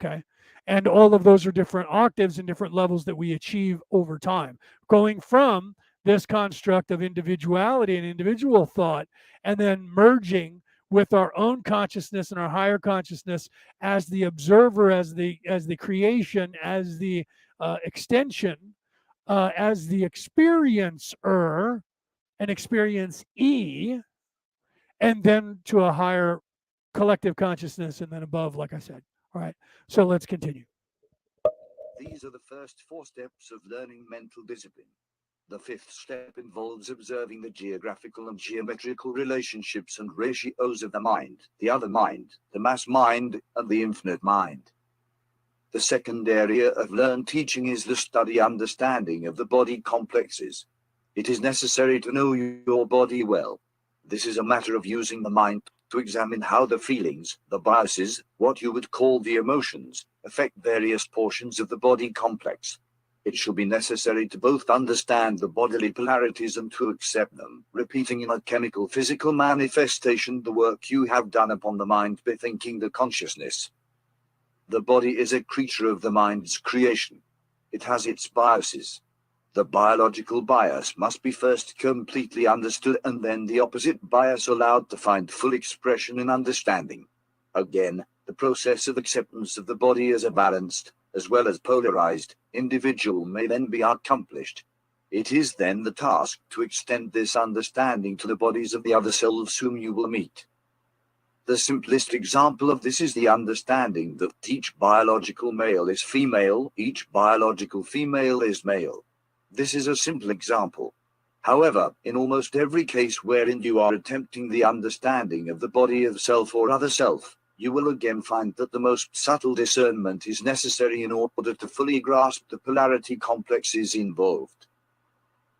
Okay, and all of those are different octaves and different levels that we achieve over time, going from this construct of individuality and individual thought, and then merging with our own consciousness and our higher consciousness as the observer, as the creation, as the extension, as the experiencer, an experience and then to a higher collective consciousness, and then above, like I said. All right, so let's continue. These are the first 4 steps of learning mental discipline. The 5th step involves observing the geographical and geometrical relationships and ratios of the mind, the other mind, the mass mind, and the infinite mind. The second area of learned teaching is the study understanding of the body complexes. It is necessary to know your body well. This is a matter of using the mind to examine how the feelings, the biases, what you would call the emotions, affect various portions of the body complex. It shall be necessary to both understand the bodily polarities and to accept them, repeating in a chemical physical manifestation the work you have done upon the mind bethinking the consciousness. The body is a creature of the mind's creation. It has its biases. The biological bias must be first completely understood, and then the opposite bias allowed to find full expression in understanding. Again, the process of acceptance of the body as a balanced, as well as polarized, individual may then be accomplished. It is then the task to extend this understanding to the bodies of the other selves whom you will meet. The simplest example of this is the understanding that each biological male is female, each biological female is male. This is a simple example. However, in almost every case wherein you are attempting the understanding of the body of self or other self, you will again find that the most subtle discernment is necessary in order to fully grasp the polarity complexes involved.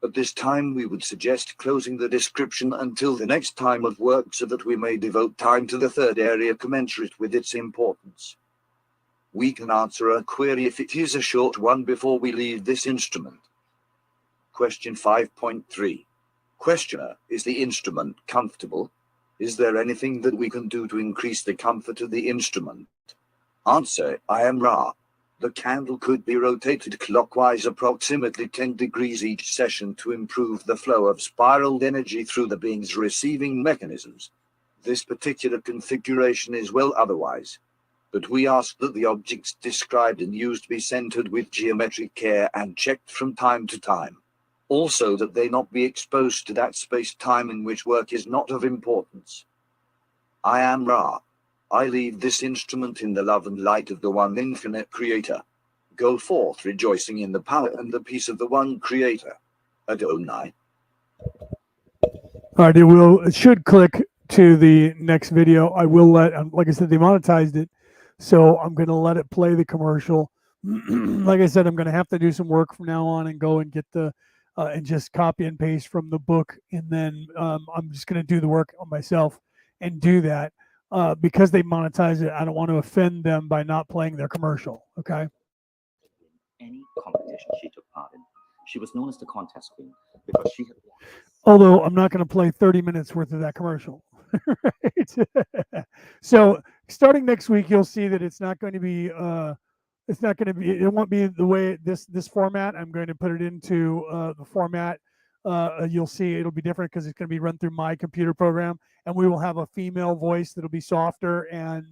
At this time we would suggest closing the description until the next time of work, so that we may devote time to the third area commensurate with its importance. We can answer a query if it is a short one before we leave this instrument. Question 5.3. Questioner, is the instrument comfortable? Is there anything that we can do to increase the comfort of the instrument? Answer, I am Ra. The candle could be rotated clockwise approximately 10 degrees each session to improve the flow of spiraled energy through the being's receiving mechanisms. This particular configuration is well otherwise, but we ask that the objects described and used be centered with geometric care and checked from time to time. Also that they not be exposed to that space-time in which work is not of importance. I am Ra. I leave this instrument in the love and light of the one infinite creator. Go forth rejoicing in the power and the peace of the one creator. Adonai. All right, it should click to the next video. I will let, like I said, they monetized it, so I'm going to let it play the commercial. Like I said, I'm going to have to do some work from now on and go and get the and just copy and paste from the book, and then I'm just going to do the work on myself and do that because they monetize it. I don't want to offend them by not playing their commercial. Okay. Any competition she took part in, she was known as the contest queen because she had won. Although I'm not going to play 30 minutes worth of that commercial. Right? So starting next week, you'll see that it's not going to be It's not going to be. It won't be the way this format. I'm going to put it into the format. You'll see it'll be different because it's going to be run through my computer program, and we will have a female voice that'll be softer and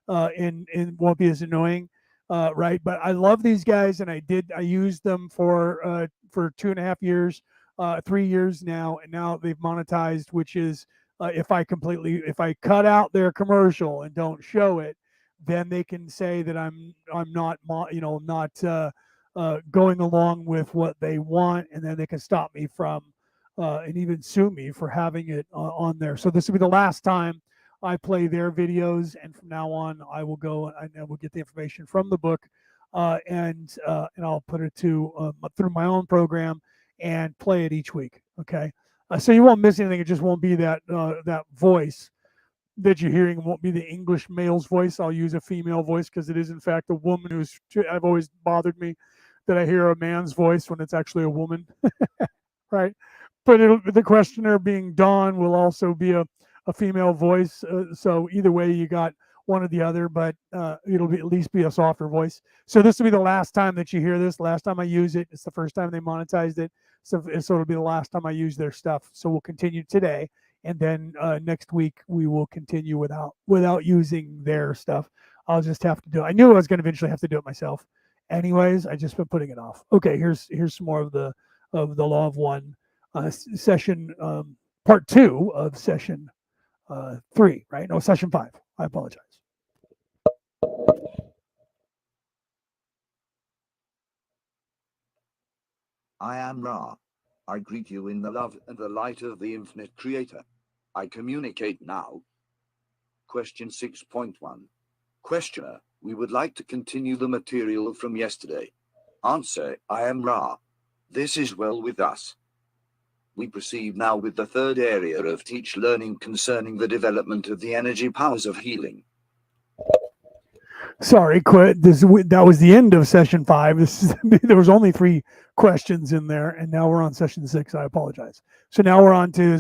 won't be as annoying, right? But I love these guys, and I used them for 2.5 years, 3 years now, and now they've monetized, which is if I cut out their commercial and don't show it, then they can say that I'm not not going along with what they want, and then they can stop me from and even sue me for having it on there. So this will be the last time I play their videos, and from now on I will go and I will get the information from the book, and I'll put it to through my own program and play it each week. Okay, so you won't miss anything. It just won't be that voice that you're hearing. Won't be the English male's voice. I'll use a female voice because it is in fact a woman who's. I've always bothered me that I hear a man's voice when it's actually a woman, right? But the questioner being Dawn will also be a female voice. So either way, you got one or the other, but it'll be at least be a softer voice. So this will be the last time that you hear this. Last time I use it. It's the first time they monetized it. So it'll be the last time I use their stuff. So we'll continue today, and then next week we will continue without using their stuff. I'll just have to do it. I knew I was going to eventually have to do it myself. Anyways, I just been putting it off. Okay, here's some more of the Law of One session part 2 of session 3. Right? No, session 5. I apologize. I am Ra. I greet you in the love and the light of the infinite creator. I communicate now. Question 6.1. Questioner, we would like to continue the material from yesterday. Answer, I am Ra. This is well with us. We proceed now with the third area of teach learning concerning the development of the energy powers of healing. Sorry, quit. That was the end of session 5. There was only 3 questions in there, and now we're on session 6. I apologize. So now we're on to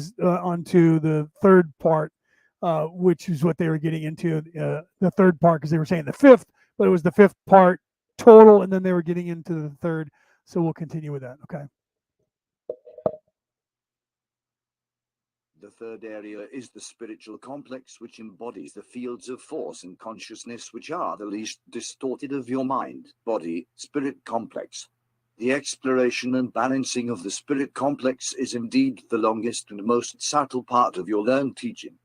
the third part, which is what they were getting into. The third part, because they were saying the 5th, but it was the 5th part total, and then they were getting into the 3rd. So we'll continue with that. Okay. The third area is the spiritual complex, which embodies the fields of force and consciousness which are the least distorted of your mind, body, spirit complex. The exploration and balancing of the spirit complex is indeed the longest and most subtle part of your learned teaching.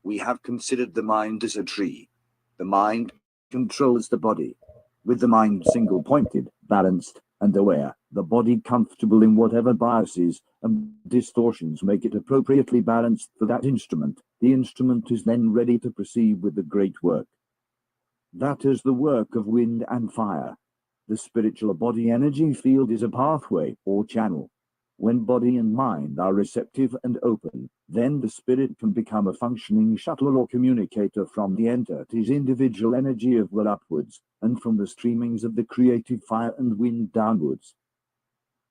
We have considered the mind as a tree. The mind controls the body. With the mind single-pointed, balanced, and aware, the body comfortable in whatever biases and distortions make it appropriately balanced for that instrument, the instrument is then ready to proceed with the great work. That is the work of wind and fire. The spiritual body energy field is a pathway or channel. When body and mind are receptive and open, then the spirit can become a functioning shuttle or communicator from the entity's individual energy of will upwards, and from the streamings of the creative fire and wind downwards.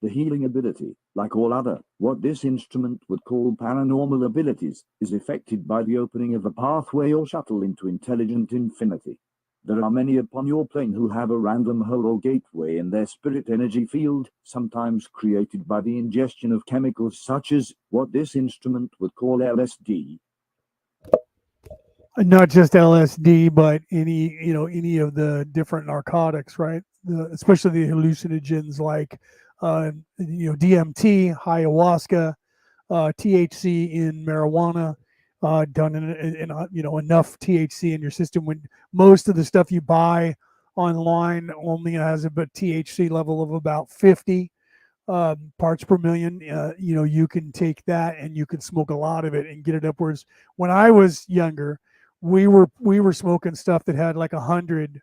The healing ability, like all other, what this instrument would call paranormal abilities, is effected by the opening of a pathway or shuttle into intelligent infinity. There are many upon your plane who have a random hole or gateway in their spirit energy field, sometimes created by the ingestion of chemicals such as what this instrument would call LSD. Not just LSD, but any of the different narcotics, right? Especially the hallucinogens like DMT, ayahuasca, THC in marijuana, done in enough THC in your system. When most of the stuff you buy online only has a THC level of about 50 parts per million, you can take that and you can smoke a lot of it and get it upwards. When I was younger, we were smoking stuff that had like 100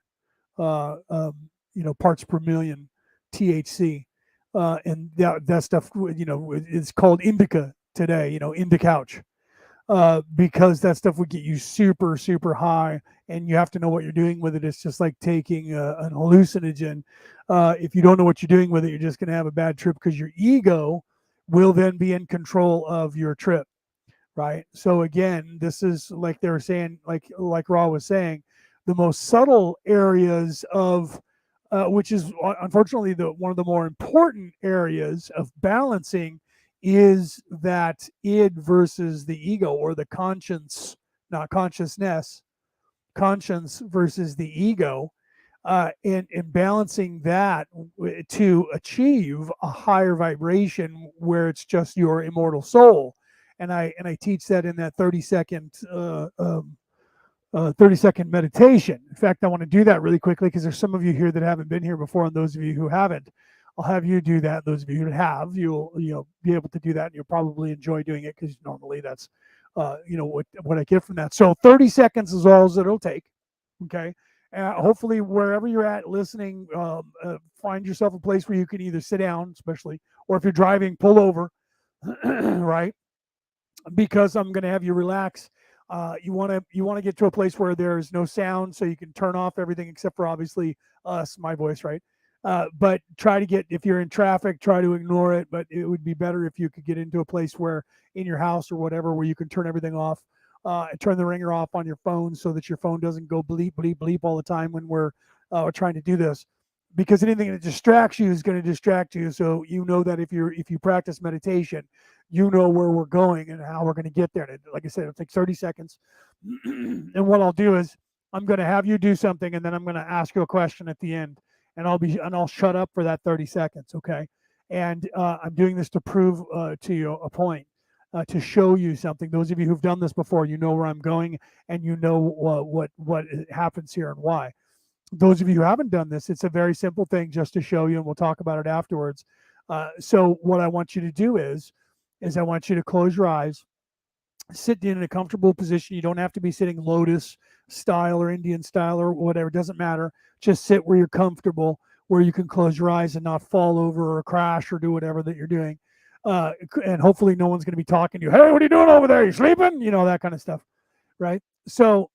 parts per million THC, and that stuff is called indica today, indica couch, because that stuff would get you super super high, and you have to know what you're doing with it. It's just like taking an hallucinogen. If you don't know what you're doing with it, you're just going to have a bad trip, because your ego will then be in control of your trip, right? So again, this is like they were saying, like Ra was saying, the most subtle areas of which is unfortunately one of the more important areas of balancing, is that id versus the ego, or the conscience, not consciousness, conscience versus the ego, and balancing that to achieve a higher vibration where it's just your immortal soul. And I teach that in that 30-second meditation. In fact, I want to do that really quickly because there's some of you here that haven't been here before, and those of you who haven't, I'll have you do that. Those of you who have, you'll be able to do that, and you'll probably enjoy doing it because normally that's what I get from that. So 30 seconds is all that it'll take. Okay. Hopefully, wherever you're at listening, find yourself a place where you can either sit down, especially, or if you're driving, pull over, right? Because I'm going to have you relax. You want to get to a place where there's no sound, so you can turn off everything except for obviously us, my voice, right? But try to get, if you're in traffic, try to ignore it. But it would be better if you could get into a place where, in your house or whatever, where you can turn everything off, and turn the ringer off on your phone so that your phone doesn't go bleep bleep bleep all the time when we're trying to do this. Because anything that distracts you is going to distract you. So you know that if you practice meditation, you know where we're going and how we're going to get there. And like I said, it'll take 30 seconds. And what I'll do is I'm going to have you do something, and then I'm going to ask you a question at the end, and I'll shut up for that 30 seconds. Okay. And I'm doing this to prove to you a point, to show you something. Those of you who've done this before, you know where I'm going, and you know what happens here and why. Those of you who haven't done this, it's a very simple thing just to show you, and we'll talk about it afterwards. So what I want you to do is I want you to close your eyes, sit in a comfortable position. You don't have to be sitting lotus style or Indian style or whatever. It doesn't matter. Just sit where you're comfortable, where you can close your eyes and not fall over or crash or do whatever that you're doing. And hopefully no one's going to be talking to you. Hey, what are you doing over there? You sleeping? You know, that kind of stuff, right? So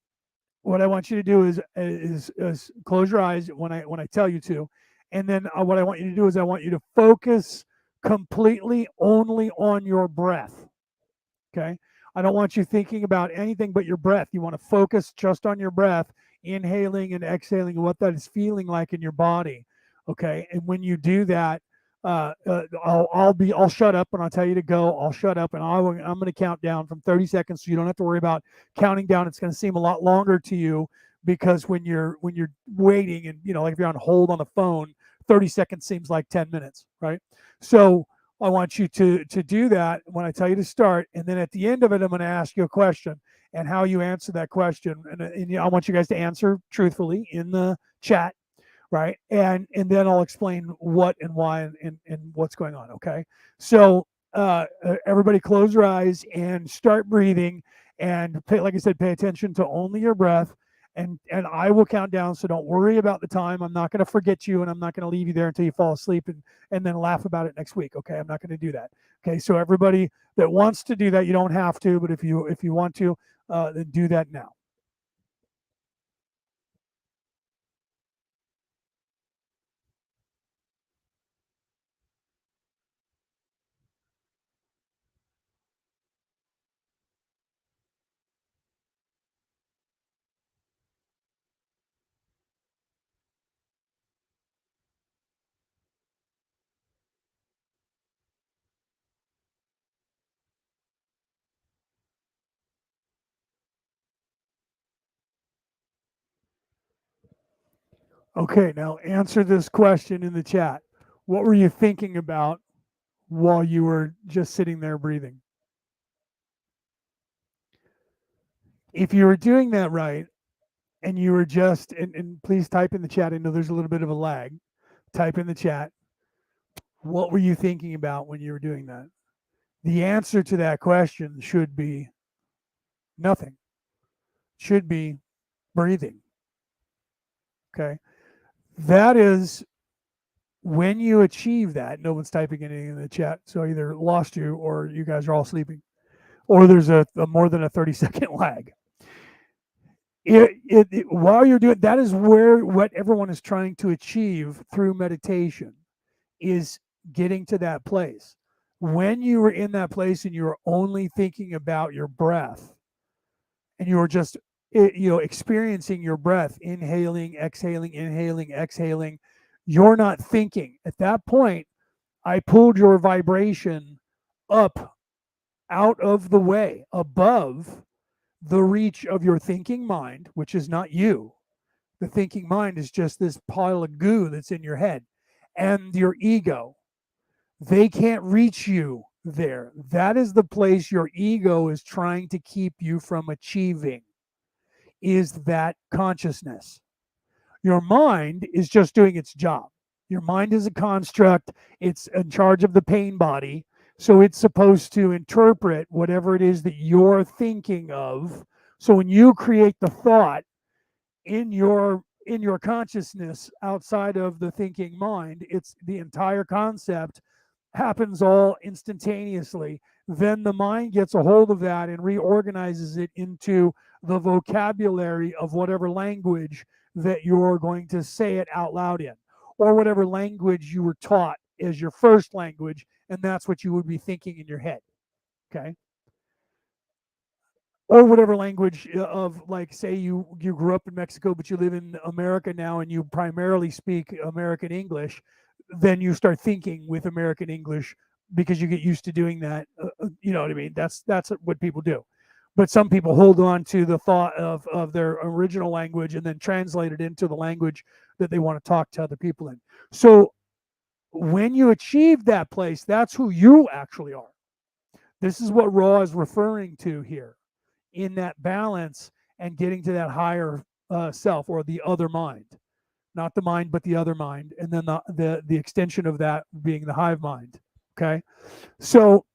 what I want you to do is close your eyes when I tell you to, and then what I want you to do is I want you to focus completely only on your breath. Okay, I don't want you thinking about anything but your breath. You want to focus just on your breath, inhaling and exhaling, and what that is feeling like in your body. Okay, and when you do that, I'll shut up and I'll tell you to go. I'll shut up and I'm going to count down from 30 seconds, so you don't have to worry about counting down. It's going to seem a lot longer to you because when you're waiting, and like if you're on hold on the phone, 30 seconds seems like 10 minutes, right? So I want you to do that when I tell you to start, and then at the end of it, I'm going to ask you a question, and how you answer that question, and I want you guys to answer truthfully in the chat, right? And then I'll explain what and why and what's going on. Okay, so everybody close your eyes and start breathing, and like I said, pay attention to only your breath. And I will count down, so don't worry about the time. I'm not going to forget you, and I'm not going to leave you there until you fall asleep and then laugh about it next week. Okay, I'm not going to do that. Okay, so everybody that wants to do that, you don't have to, but if you want to, then do that now. Okay, now answer this question in the chat. What were you thinking about while you were just sitting there breathing? If you were doing that right, and you were just, and please type in the chat. I know there's a little bit of a lag. Type in the chat. What were you thinking about when you were doing that? The answer to that question should be nothing. Should be breathing. Okay. That is when you achieve that. No one's typing anything in the chat, so I either lost you or you guys are all sleeping, or there's a more than a 30-second lag. While you're doing that, is where what everyone is trying to achieve through meditation is getting to that place. When you were in that place and you were only thinking about your breath, and you were just experiencing your breath, inhaling, exhaling, You're not thinking. At that point, I pulled your vibration up out of the way, above the reach of your thinking mind, which is not you. The thinking mind is just this pile of goo that's in your head, and your ego. They can't reach you there. That is the place your ego is trying to keep you from achieving, is that consciousness. Your mind is just doing its job. Your mind is a construct, it's in charge of the pain body. So it's supposed to interpret whatever it is that you're thinking of. So when you create the thought in your consciousness outside of the thinking mind, it's the entire concept happens all instantaneously. Then the mind gets a hold of that and reorganizes it into the vocabulary of whatever language that you're going to say it out loud in, or whatever language you were taught as your first language, and that's what you would be thinking in your head. Okay. Or whatever language of, like, say you grew up in Mexico but you live in America now and you primarily speak American English, then you start thinking with American English because you get used to doing that. You know what I mean? That's what people do. But some people hold on to the thought of their original language and then translate it into the language that they want to talk to other people in. So when you achieve that place, that's who you actually are. This is what Ra is referring to here, in that balance and getting to that higher self, or the other mind, not the mind but the other mind, and then the extension of that being the hive mind. Okay, so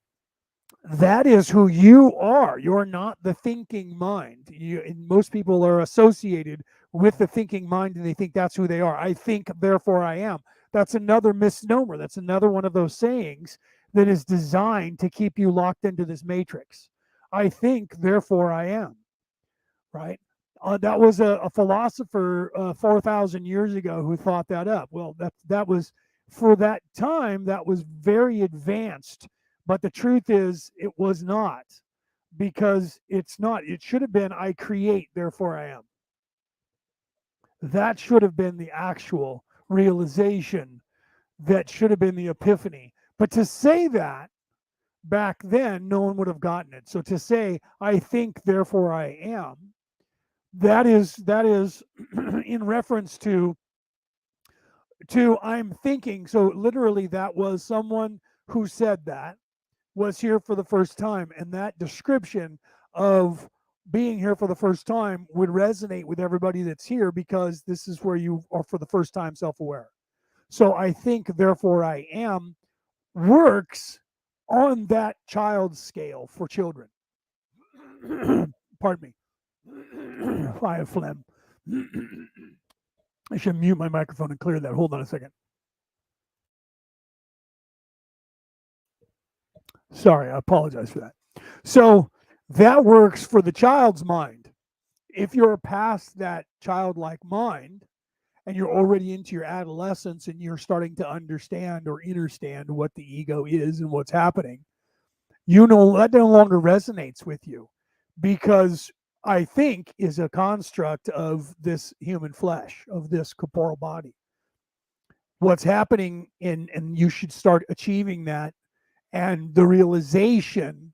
that is who you are. You're not the thinking mind. And most people are associated with the thinking mind and they think that's who they are. I think, therefore I am. That's another misnomer. That's another one of those sayings that is designed to keep you locked into this matrix. I think, therefore I am. Right? That was a philosopher 4,000 years ago who thought that up. Well, that was, for that time, that was very advanced. But the truth is, it was not, because it's not. It should have been, I create, therefore I am. That should have been the actual realization. That should have been the epiphany. But to say that back then, no one would have gotten it. So to say, I think, therefore I am, that is in reference to I'm thinking. So literally, that was someone who said that was here for the first time, and that description of being here for the first time would resonate with everybody that's here, because this is where you are for the first time self-aware. So I think, therefore I am, works on that child scale for children. Pardon me. I have phlegm. I should mute my microphone and clear that. Hold on a second. Sorry, I apologize for that. So that works for the child's mind. If you're past that childlike mind and you're already into your adolescence and you're starting to understand or understand what the ego is and what's happening, you know that no longer resonates with you, because I think is a construct of this human flesh, of this corporeal body. What's happening and you should start achieving that, and the realization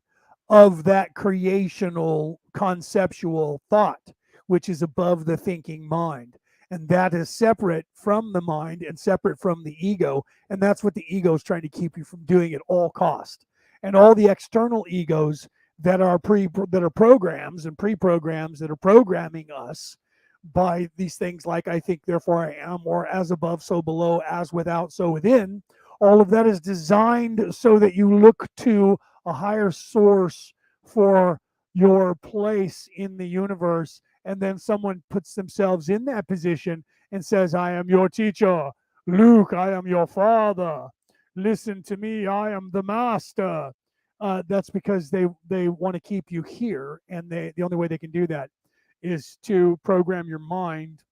of that creational conceptual thought, which is above the thinking mind. And that is separate from the mind and separate from the ego. And that's what the ego is trying to keep you from doing at all cost. And all the external egos that are programs and pre-programs that are programming us by these things like I think, therefore I am, or as above, so below, as without, so within. All of that is designed so that you look to a higher source for your place in the universe. And then someone puts themselves in that position and says, I am your teacher. Luke, I am your father. Listen to me, I am the master. That's because they want to keep you here. And the only way they can do that is to program your mind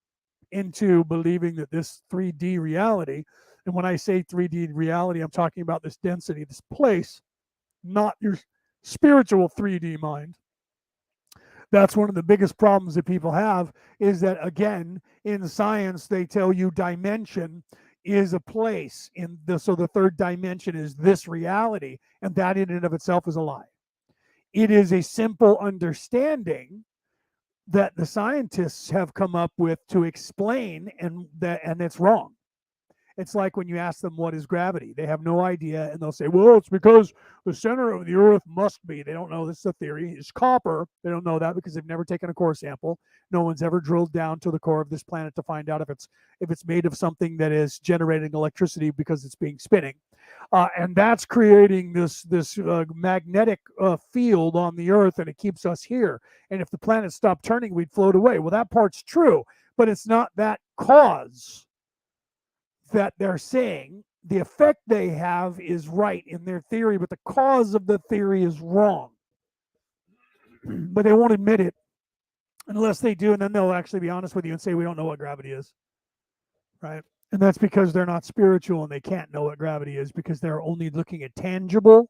into believing that this 3D reality, and when I say 3D reality, I'm talking about this density, this place, not your spiritual 3D mind. That's one of the biggest problems that people have, is that, again, in science, they tell you dimension is a place in the, so the third dimension is this reality, and that in and of itself is a lie. It is a simple understanding that the scientists have come up with to explain, and it's wrong. It's like when you ask them what is gravity, they have no idea, and they'll say, well, it's because the center of the earth must be. They don't know. This is a theory. It's copper. They don't know that because they've never taken a core sample. No one's ever drilled down to the core of this planet to find out if it's made of something that is generating electricity because it's being spinning, and that's creating this magnetic field on the earth, and it keeps us here. And if the planet stopped turning, we'd float away. Well, that part's true, but it's not that cause that they're saying. The effect they have is right in their theory, but the cause of the theory is wrong. But they won't admit it unless they do, and then they'll actually be honest with you and say, we don't know what gravity is, right? And that's because they're not spiritual and they can't know what gravity is because they're only looking at tangible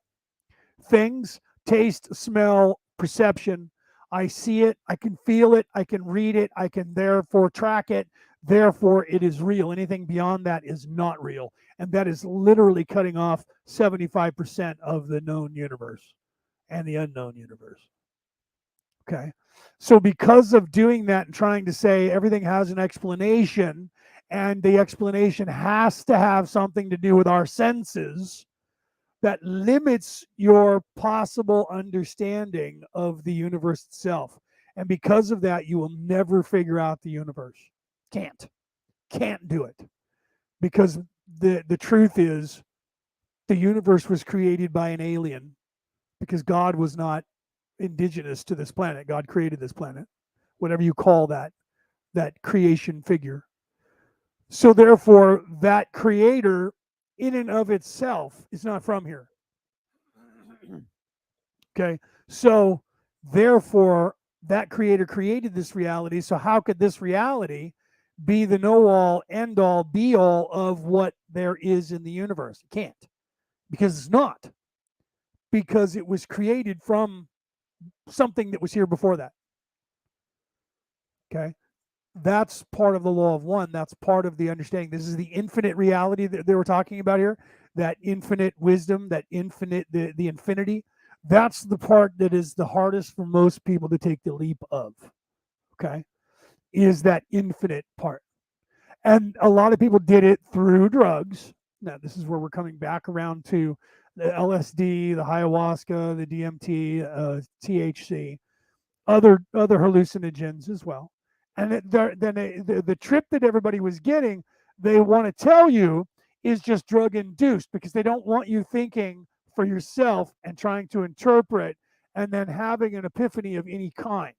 things, taste, smell, perception. I see it, I can feel it, I can read it, I can therefore track it. Therefore, it is real. Anything beyond that is not real. And that is literally cutting off 75% of the known universe and the unknown universe. Okay. So because of doing that and trying to say everything has an explanation, and the explanation has to have something to do with our senses, that limits your possible understanding of the universe itself. And because of that, you will never figure out the universe. Can't do it. Because the truth is, the universe was created by an alien, because God was not indigenous to this planet. God created this planet, whatever you call that creation figure. So therefore, that creator in and of itself is not from here. Okay, so therefore, that creator created this reality. So how could this reality be the know-all, end-all, be-all of what there is in the universe? It can't, because it's not. Because it was created from something that was here before that. Okay, that's part of the law of one. That's part of the understanding. This is the infinite reality that they were talking about here. That infinite wisdom, that infinite, the infinity. That's the part that is the hardest for most people to take the leap of. Okay, is that infinite part. And a lot of people did it through drugs. Now, this is where we're coming back around to the LSD, the ayahuasca, the DMT, THC, other hallucinogens as well. And the trip that everybody was getting, they want to tell you, is just drug induced, because they don't want you thinking for yourself and trying to interpret and then having an epiphany of any kind.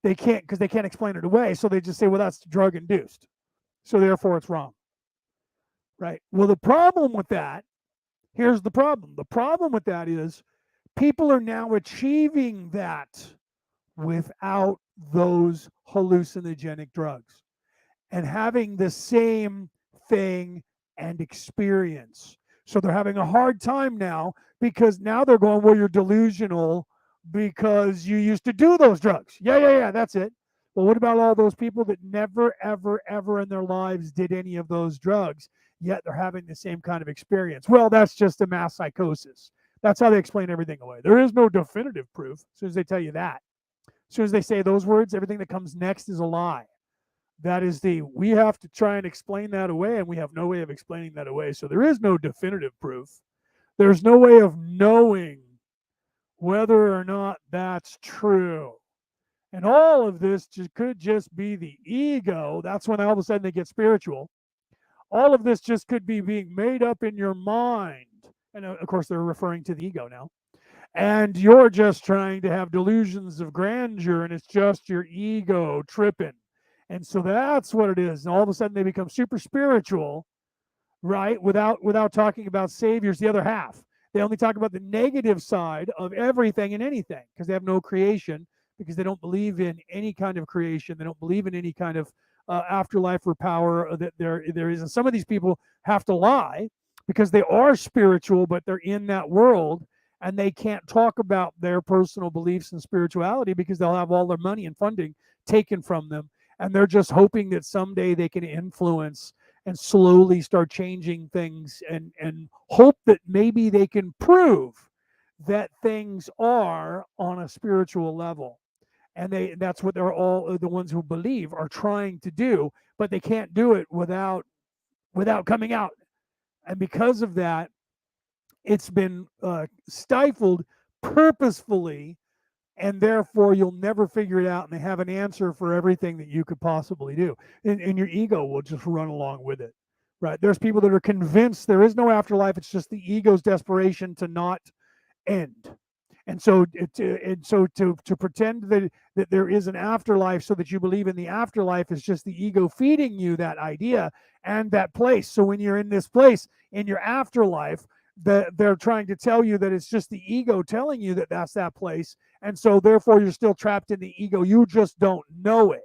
They can't, because they can't explain it away. So they just say, well, that's drug induced, so therefore it's wrong. Right? Well, the problem with that, here's the problem. The problem with that is people are now achieving that without those hallucinogenic drugs and having the same thing and experience. So they're having a hard time now, because now they're going, well, you're delusional because you used to do those drugs. Yeah, that's it. Well, what about all those people that never, ever, ever in their lives did any of those drugs, yet they're having the same kind of experience? Well, that's just a mass psychosis. That's how they explain everything away. There is no definitive proof. As soon as they tell you that, as soon as they say those words, everything that comes next is a lie. That is we have to try and explain that away, and we have no way of explaining that away. So there is no definitive proof. There's no way of knowing whether or not that's true. And all of this could just be the ego. That's when all of a sudden they get spiritual. All of this just could be being made up in your mind. And of course, they're referring to the ego now. And you're just trying to have delusions of grandeur, and it's just your ego tripping. And so that's what it is. And all of a sudden they become super spiritual, right? Without talking about saviors, the other half. They only talk about the negative side of everything and anything, because they have no creation, because they don't believe in any kind of creation. They don't believe in any kind of afterlife or power that there is. And some of these people have to lie because they are spiritual, but they're in that world, and they can't talk about their personal beliefs and spirituality because they'll have all their money and funding taken from them. And they're just hoping that someday they can influence and slowly start changing things and hope that maybe they can prove that things are on a spiritual level. And that's what they're all the ones who believe are trying to do, but they can't do it without coming out. And because of that, it's been stifled purposefully, and therefore you'll never figure it out, and they have an answer for everything that you could possibly do, and your ego will just run along with it. Right, there's people that are convinced there is no afterlife. It's just the ego's desperation to not end. And so to pretend that there is an afterlife so that you believe in the afterlife is just the ego feeding you that idea and that place. So when you're in this place in your afterlife, they're trying to tell you that it's just the ego telling you that that's that place, and so therefore you're still trapped in the ego. You just don't know it.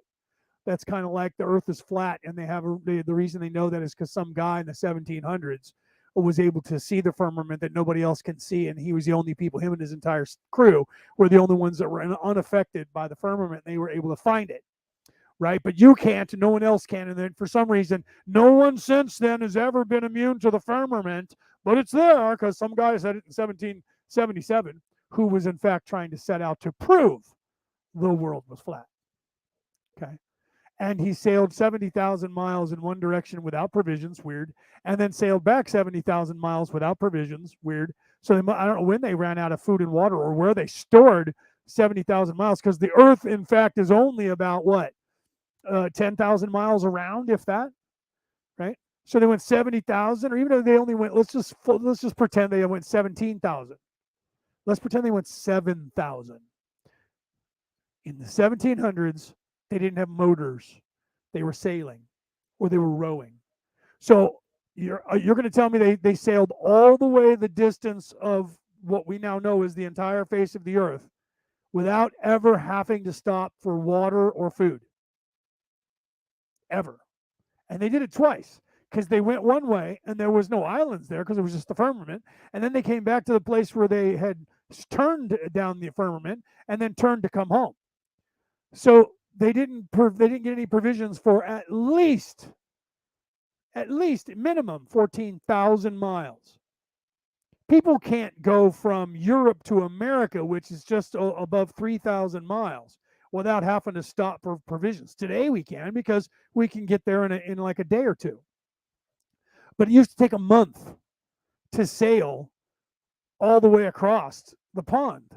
That's kind of like the earth is flat, and the reason they know that is because some guy in the 1700s was able to see the firmament that nobody else can see, and he was the only people, him and his entire crew were the only ones that were unaffected by the firmament. They were able to find it, right? But you can't, and no one else can, and then for some reason no one since then has ever been immune to the firmament, but it's there because some guy said it in 1777 who was in fact trying to set out to prove the world was flat. Okay, and he sailed 70,000 miles in one direction without provisions, weird, and then sailed back 70,000 miles without provisions, weird. So I don't know when they ran out of food and water or where they stored 70,000 miles, because the earth in fact is only about what, 10,000 miles around, if that, right? So they went 70,000, or even though they only went, let's just pretend they went 17,000. Let's pretend they went 7,000. In the 1700s, they didn't have motors. They were sailing or they were rowing. So you're going to tell me they sailed all the way the distance of what we now know is the entire face of the earth without ever having to stop for water or food. Ever. And they did it twice, because they went one way and there was no islands there because it was just the firmament. And then they came back to the place where they had turned down the firmament and then turned to come home. So they didn't get any provisions for at least minimum 14,000 miles. People can't go from Europe to America, which is just above 3,000 miles, without having to stop for provisions. Today we can, because we can get there in like a day or two. But it used to take a month to sail all the way across the pond.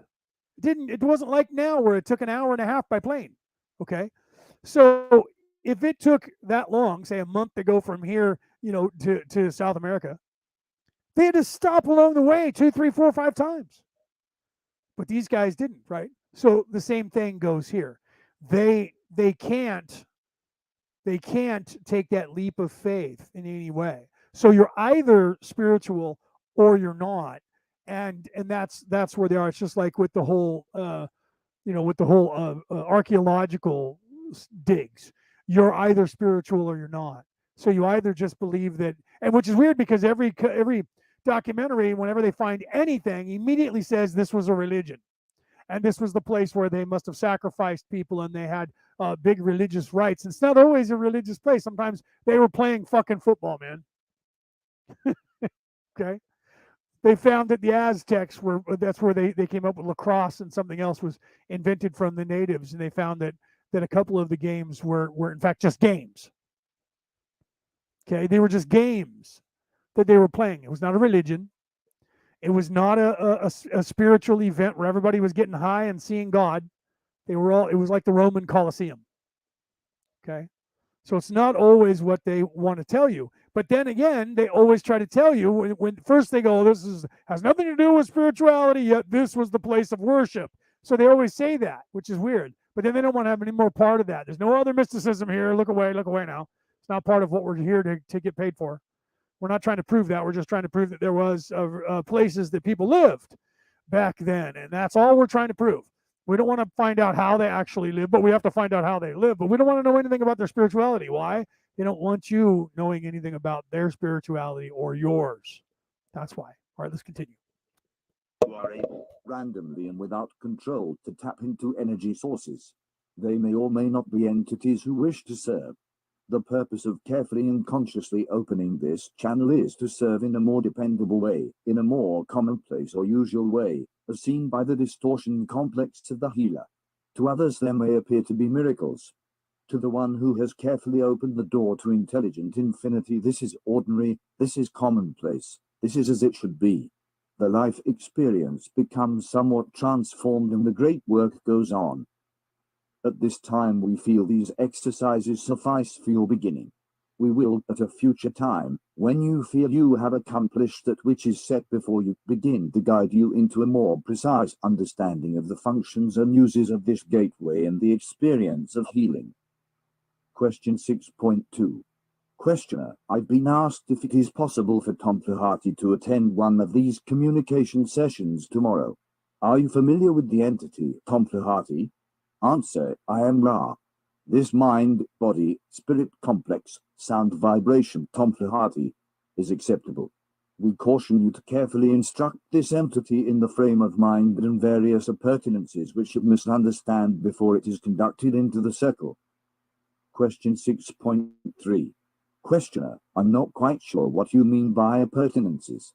It wasn't like now where it took an hour and a half by plane. Okay, so if it took that long, say a month to go from here, to South America, they had to stop along the way 2, 3, 4, 5 times. But these guys didn't, right? So the same thing goes here. They can't take that leap of faith in any way. So you're either spiritual or you're not, and that's where they are. It's just like with the whole archaeological digs. You're either spiritual or you're not. So you either just believe that, and which is weird because every documentary, whenever they find anything, immediately says this was a religion, and this was the place where they must have sacrificed people, and they had big religious rites. It's not always a religious place. Sometimes they were playing fucking football, man. Okay. They found that the Aztecs that's where they came up with lacrosse, and something else was invented from the natives, and they found that a couple of the games were in fact just games. Okay, they were just games that they were playing. It was not a religion. It was not a spiritual event where everybody was getting high and seeing God. It was like the Roman Colosseum. Okay, so it's not always what they want to tell you. But then again, they always try to tell you when first they go, this has nothing to do with spirituality, yet this was the place of worship. So they always say that, which is weird. But then they don't want to have any more part of that. There's no other mysticism here. Look away now. It's not part of what we're here to get paid for. We're not trying to prove that. We're just trying to prove that there was places that people lived back then. And that's all we're trying to prove. We don't want to find out how they actually live, but we have to find out how they live. But we don't want to know anything about their spirituality. Why? They don't want you knowing anything about their spirituality or yours. That's why. All right, let's continue. You are able, randomly and without control, to tap into energy sources. They may or may not be entities who wish to serve. The purpose of carefully and consciously opening this channel is to serve in a more dependable way, in a more commonplace or usual way, as seen by the distortion complex of the healer. To others there may appear to be miracles. To the one who has carefully opened the door to intelligent infinity, this is ordinary, this is commonplace, this is as it should be. The life experience becomes somewhat transformed and the great work goes on. At this time we feel these exercises suffice for your beginning. We will, at a future time, when you feel you have accomplished that which is set before you, begin to guide you into a more precise understanding of the functions and uses of this gateway and the experience of healing. Question 6.2. Questioner, I've been asked if it is possible for Tomplahati to attend one of these communication sessions tomorrow. Are you familiar with the entity Tomplahati? Answer, I am Ra. This mind, body, spirit complex, sound vibration Tomplahati is acceptable. We caution you to carefully instruct this entity in the frame of mind and various appurtenances which it must understand before it is conducted into the circle. Question 6.3. Questioner, I'm not quite sure what you mean by appurtenances.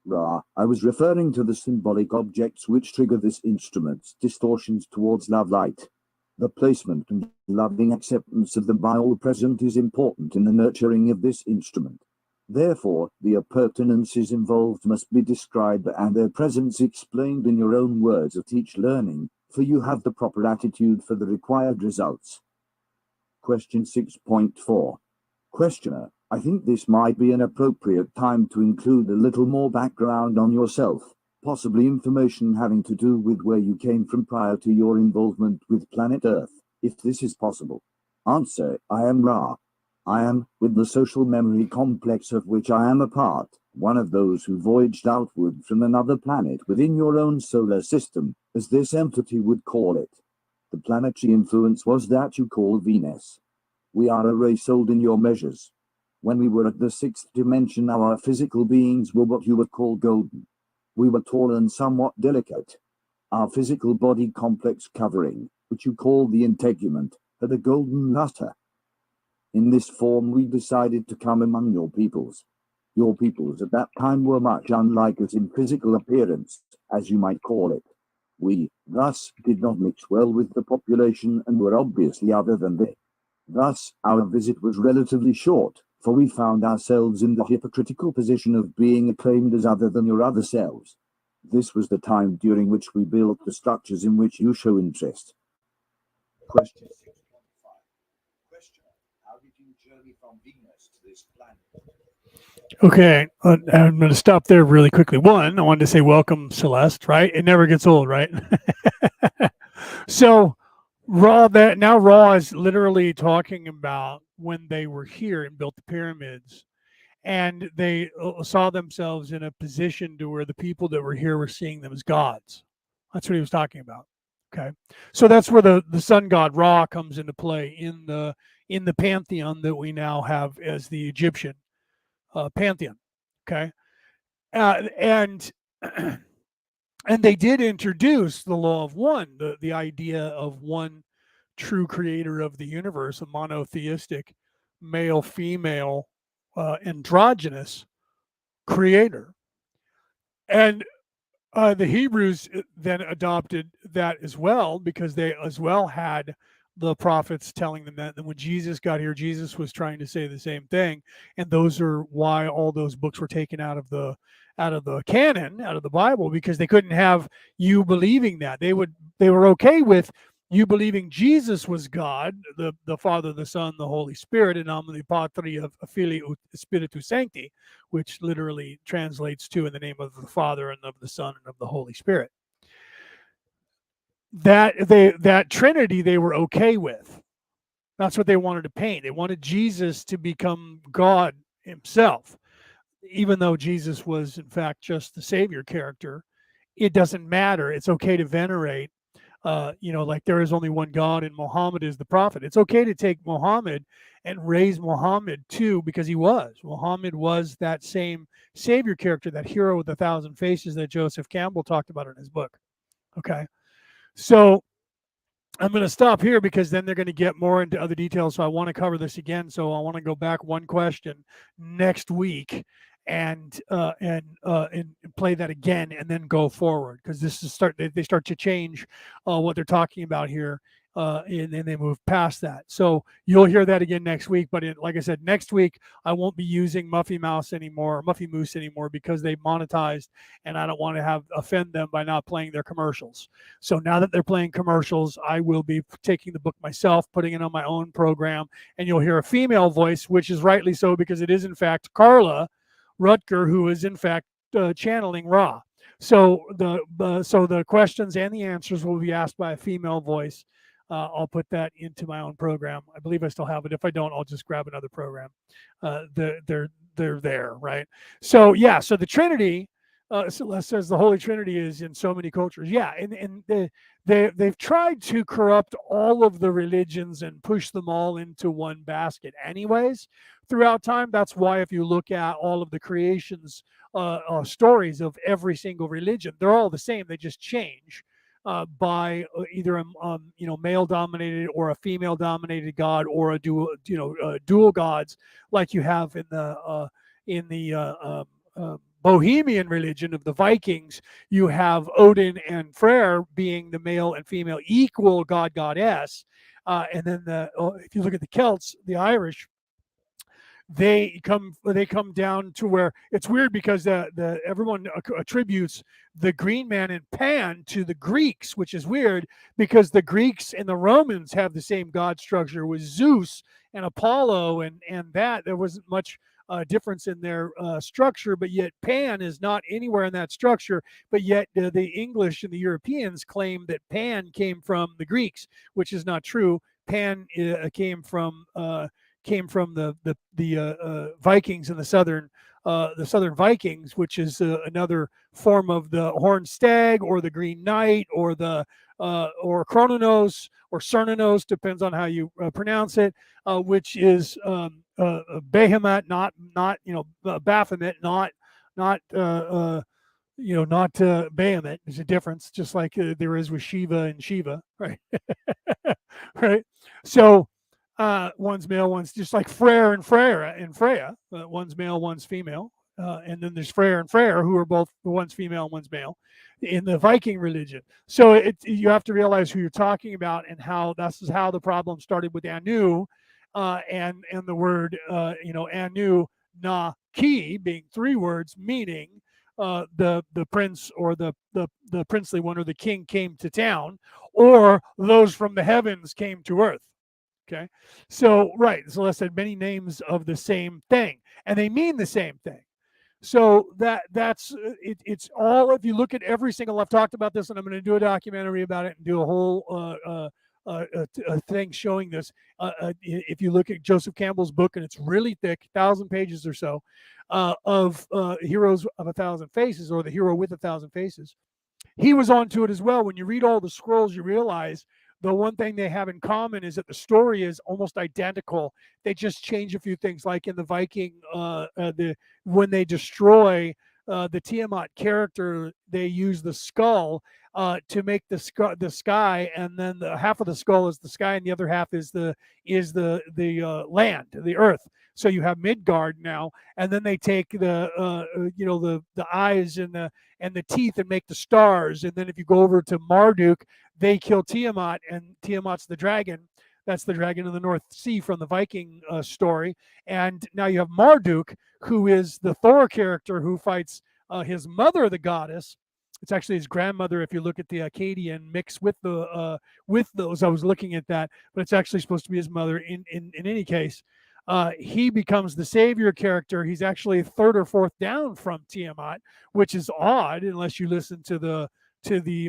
Ra, I was referring to the symbolic objects which trigger this instrument's distortions towards love light. The placement and loving acceptance of the bile present is important in the nurturing of this instrument. Therefore, the appurtenances involved must be described and their presence explained in your own words at each learning, for you have the proper attitude for the required results. Question 6.4. Questioner, I think this might be an appropriate time to include a little more background on yourself, possibly information having to do with where you came from prior to your involvement with planet Earth, if this is possible. Answer, I am Ra. I am, with the social memory complex of which I am a part, one of those who voyaged outward from another planet within your own solar system, as this entity would call it. The planetary influence was that you call Venus. We are a race old in your measures. When we were at the sixth dimension, our physical beings were what you would call golden. We were tall and somewhat delicate. Our physical body complex covering, which you call the integument, had a golden luster. In this form we decided to come among your peoples. Your peoples at that time were much unlike us in physical appearance, as you might call it. We, thus, did not mix well with the population and were obviously other than they. Thus, our visit was relatively short, for we found ourselves in the hypocritical position of being acclaimed as other than your other selves. This was the time during which we built the structures in which you show interest. Question 6.5. Question, how did you journey from Venus to this planet? Okay, I'm going to stop there really quickly. One, I wanted to say welcome, Celeste, right? It never gets old, right? So, Ra is literally talking about when they were here and built the pyramids, and they saw themselves in a position to where the people that were here were seeing them as gods. That's what he was talking about. Okay, so that's where the sun god Ra comes into play in the pantheon that we now have as the Egyptian pantheon. Okay, and and they did introduce the law of one, the idea of one true creator of the universe, a monotheistic, male, female, androgynous creator. And the Hebrews then adopted that as well, because they as well had the prophets telling them that. And when Jesus got here, Jesus was trying to say the same thing. And those are why all those books were taken out of the canon, out of the Bible, because they couldn't have you believing that. They were okay with you believing Jesus was God, the Father, the Son, the Holy Spirit, in nomine Patri of Filii Spiritus Sancti, which literally translates to in the name of the Father and of the Son and of the Holy Spirit. That Trinity they were okay with. That's what they wanted to paint. They wanted Jesus to become God himself, even though Jesus was in fact just the Savior character. It doesn't matter. It's okay to venerate. Like there is only one God and Muhammad is the prophet. It's okay to take Muhammad and raise Muhammad too, because Muhammad was that same Savior character, that hero with 1,000 faces that Joseph Campbell talked about in his book. Okay, so I'm going to stop here because then they're going to get more into other details. So I want to cover this again. So I want to go back one question next week and play that again and then go forward, because this is they start to change what they're talking about here, and then they move past that. So you'll hear that again next week. But like I said, next week I won't be using Muffy Mouse anymore, or Muffy Moose anymore, because they monetized, and I don't want to offend them by not playing their commercials. So now that they're playing commercials, I will be taking the book myself, putting it on my own program, and you'll hear a female voice, which is rightly so, because it is in fact Carla Rutger, who is in fact channeling Ra. So the questions and the answers will be asked by a female voice. I'll put that into my own program. I believe I still have it. If I don't, I'll just grab another program. They're there, right? So yeah. So the Trinity, Celeste says the Holy Trinity is in so many cultures. Yeah, and they've tried to corrupt all of the religions and push them all into one basket. Anyways, throughout time, that's why if you look at all of the creations stories of every single religion, they're all the same. They just change by either a male dominated or a female dominated god, or a dual gods, like you have in the Bohemian religion of the Vikings. You have Odin and Freyr being the male and female equal god goddess, and then if you look at the Celts, the Irish, they come down to where it's weird, because the everyone attributes the Green Man and Pan to the Greeks, which is weird, because the Greeks and the Romans have the same god structure with Zeus and Apollo, and that there wasn't much difference in their structure, but yet Pan is not anywhere in that structure. But yet the English and the Europeans claim that Pan came from the Greeks, which is not true. Pan came from the Vikings and the southern Vikings, which is another form of the horned stag, or the Green Knight, or the or Chrononos, or Cernanos, depends on how you pronounce it, which is Behemoth, not Baphomet, not Behemoth. There's a difference, just like there is with Shiva and Shiva, right? Right. So one's male, one's just like Freyr and Freya. One's male, one's female. And then there's Freyr and Freyr, who are both, one's female and one's male, in the Viking religion. So you have to realize who you're talking about, and how this is how the problem started with Anu, and the word Anu na ki being three words, meaning the prince, or the princely one, or the king came to town, or those from the heavens came to earth. Okay, so right, Celeste said many names of the same thing, and they mean the same thing. So that's it. It's all, if you look at every single, I've talked about this, and I'm going to do a documentary about it and do a whole thing showing this. If you look at Joseph Campbell's book, and it's really thick, 1,000 pages or so, of Heroes of a Thousand Faces, or the Hero with a Thousand Faces. He was onto it as well. When you read all the scrolls, you realize the one thing they have in common is that the story is almost identical. They just change a few things, like in the Viking, when they destroy the Tiamat character, they use the skull to make the sky, and then half of the skull is the sky, and the other half is the land, the earth. So you have Midgard now, and then they take the eyes and the teeth and make the stars. And then if you go over to Marduk, they kill Tiamat, and Tiamat's the dragon. That's the dragon of the North Sea from the Viking story. And now you have Marduk, who is the Thor character who fights his mother, the goddess. It's actually his grandmother if you look at the Akkadian mix with those. I was looking at that, but it's actually supposed to be his mother. In any case, he becomes the savior character. He's actually third or fourth down from Tiamat, which is odd unless you listen to the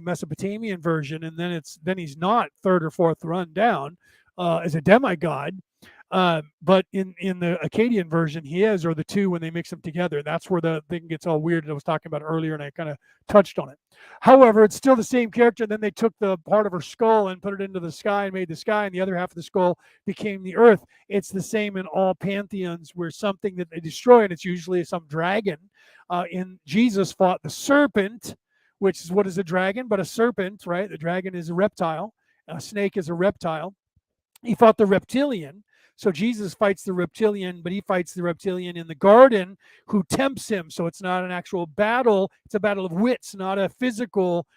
Mesopotamian version, and then he's not third or fourth run down as a demigod. But in the Akkadian version, he is, or the two when they mix them together. That's where the thing gets all weird that I was talking about earlier, and I kind of touched on it. However, it's still the same character. Then they took the part of her skull and put it into the sky and made the sky, and the other half of the skull became the earth. It's the same in all pantheons, where something that they destroy, and it's usually some dragon. In Jesus fought the serpent, which is, what is a dragon but a serpent, right? The dragon is a reptile, A snake is a reptile. He fought the reptilian. So Jesus fights the reptilian, but he fights the reptilian in the garden who tempts him. So it's not an actual battle. It's a battle of wits, not a physical,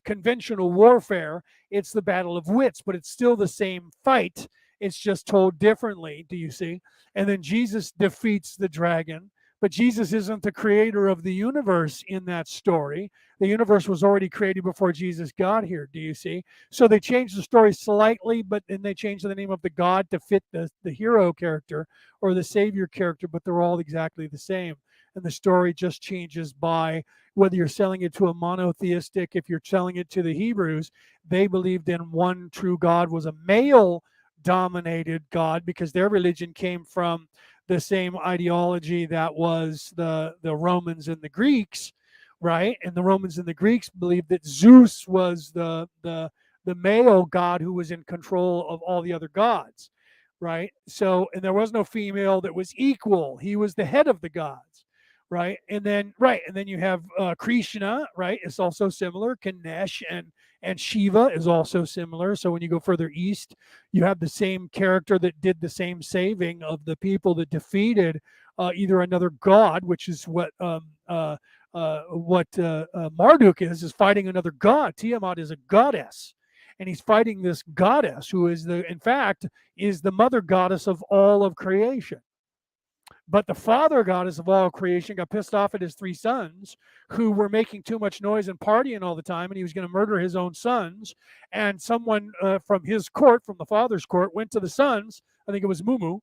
conventional warfare. It's the battle of wits, but it's still the same fight. It's just told differently. Do you see? And then Jesus defeats the dragon. But Jesus isn't the creator of the universe in that story. The universe was already created before Jesus got here. Do you see? So they changed the story slightly, but then they changed the name of the god to fit the hero character or the savior character, but they're all exactly the same. And the story just changes by whether you're selling it to a monotheistic, if you're selling it to the Hebrews, they believed in one true God was a male dominated God because their religion came from the same ideology that was the Romans and the Greeks, right? And the Romans and the Greeks believed that Zeus was the male god who was in control of all the other gods, right? So, and there was no female that was equal. He was the head of the gods, right? And then you have Krishna, right? It's also similar. Ganesh and Shiva is also similar. So when you go further east, you have the same character that did the same saving of the people that defeated either another god, which is what Marduk is fighting another god. Tiamat is a goddess, and he's fighting this goddess who is in fact, is the mother goddess of all of creation. But the father goddess of all creation got pissed off at his three sons who were making too much noise and partying all the time, and he was going to murder his own sons. And someone from his court, from the father's court, went to the sons, I think it was Mumu,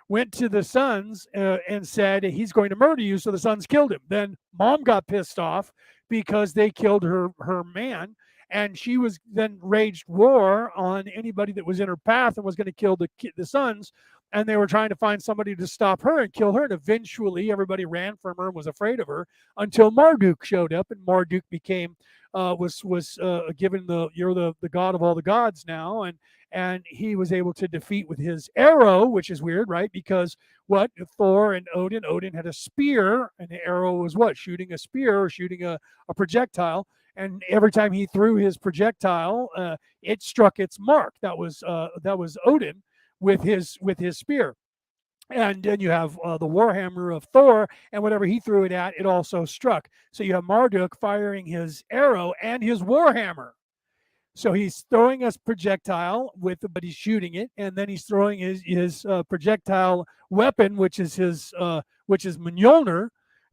went to the sons and said, he's going to murder you. So the sons killed him. Then mom got pissed off because they killed her man. And she was then raged war on anybody that was in her path and was going to kill the sons. And they were trying to find somebody to stop her and kill her. And eventually everybody ran from her and was afraid of her until Marduk showed up. And Marduk became, was given you're the god of all the gods now. And he was able to defeat with his arrow, which is weird, right? Because what? Thor and Odin had a spear, and the arrow was what? Shooting a spear or shooting a projectile. And every time he threw his projectile, it struck its mark. That was Odin with his spear. And then you have the warhammer of Thor, and whatever he threw it at, it also struck. So you have Marduk firing his arrow and his warhammer. So he's throwing a projectile but he's shooting it, and then he's throwing his projectile weapon, which is Mjolnir,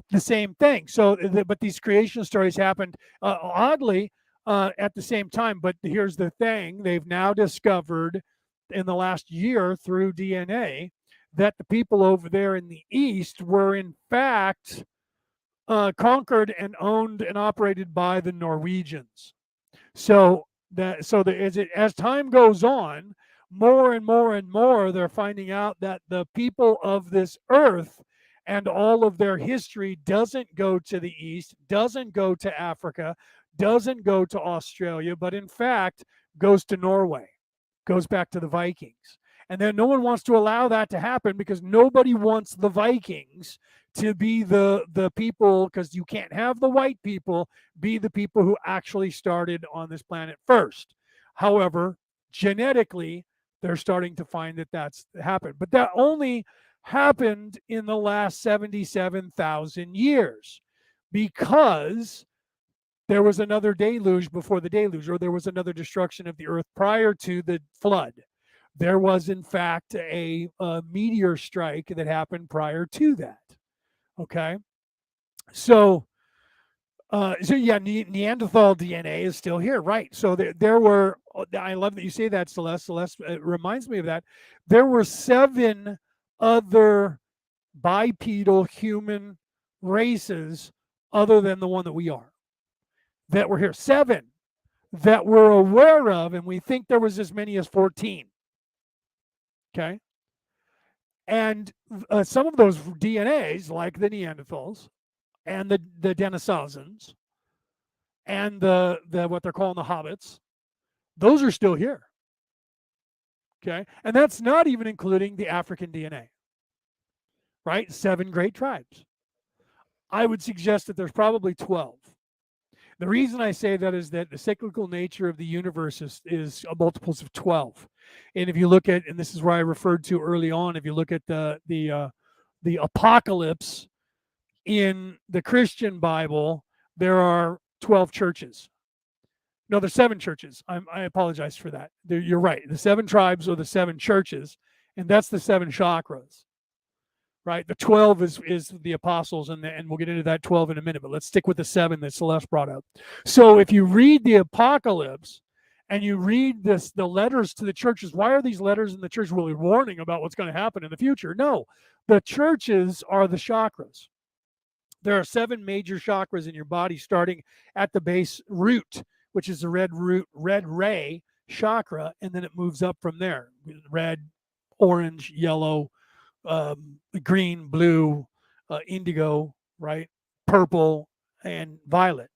the same thing. So, but these creation stories happened oddly at the same time. But here's the thing: they've now discovered in the last year through DNA that the people over there in the east were in fact conquered and owned and operated by the Norwegians. So as time goes on, more and more and more, they're finding out that the people of this earth and all of their history doesn't go to the east, doesn't go to Africa, doesn't go to Australia, but in fact goes to Norway, goes back to the Vikings. And then no one wants to allow that to happen because nobody wants the Vikings to be the people, because you can't have the white people be the people who actually started on this planet first. However, genetically, they're starting to find that that's happened. But that only happened in the last 77,000 years because there was another deluge before the deluge, or there was another destruction of the earth prior to the flood. There was, in fact, a meteor strike that happened prior to that. Okay, so yeah, Neanderthal DNA is still here, right? So there were. I love that you say that, Celeste. Celeste, it reminds me of that. There were 7 other bipedal human races other than the one that we are that were here. 7 that we're aware of, and we think there was as many as 14. Okay. And some of those DNAs, like the Neanderthals and the Denisovans and the what they're calling the hobbits, those are still here. Okay. And that's not even including the African DNA, right? 7 great tribes. I would suggest that there's probably 12. The reason I say that is that the cyclical nature of the universe is multiples of 12. And if you look at, and this is where I referred to early on, if you look at the apocalypse in the Christian Bible, there are 12 churches. No, there's 7 churches. I apologize for that. You're right. The 7 tribes are the 7 churches, and that's the 7 chakras. Right, the 12 is the apostles, and we'll get into that 12 in a minute. But let's stick with the 7 that Celeste brought up. So if you read the Apocalypse and you read the letters to the churches, why are these letters in the church really warning about what's going to happen in the future? No, the churches are the chakras. There are 7 major chakras in your body, starting at the base root, which is the red ray chakra, and then it moves up from there: red, orange, yellow, green, blue, indigo, right? Purple and violet,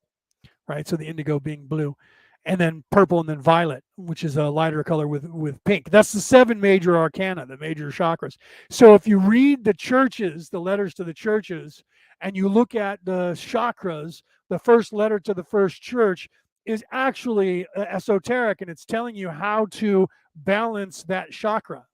right? So the indigo being blue, and then purple, and then violet, which is a lighter color with pink. That's the 7 major arcana, the major chakras. So if you read the churches, the letters to the churches, and you look at the chakras, the first letter to the first church is actually esoteric, and it's telling you how to balance that chakra.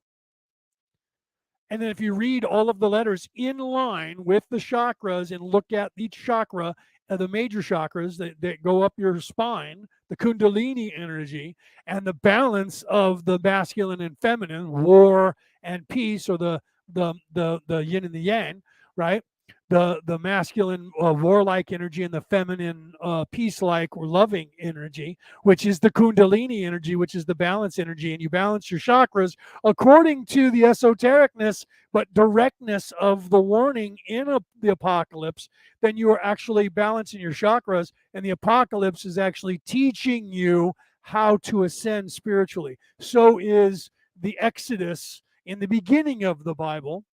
And then if you read all of the letters in line with the chakras and look at each chakra, the major chakras that go up your spine, the kundalini energy, and the balance of the masculine and feminine, war and peace, or the yin and the yang, right? The masculine warlike energy and the feminine peace-like or loving energy, which is the kundalini energy, which is the balance energy. And you balance your chakras according to the esotericness but directness of the warning in the apocalypse. Then you are actually balancing your chakras, and the apocalypse is actually teaching you how to ascend spiritually. So is the Exodus in the beginning of the Bible.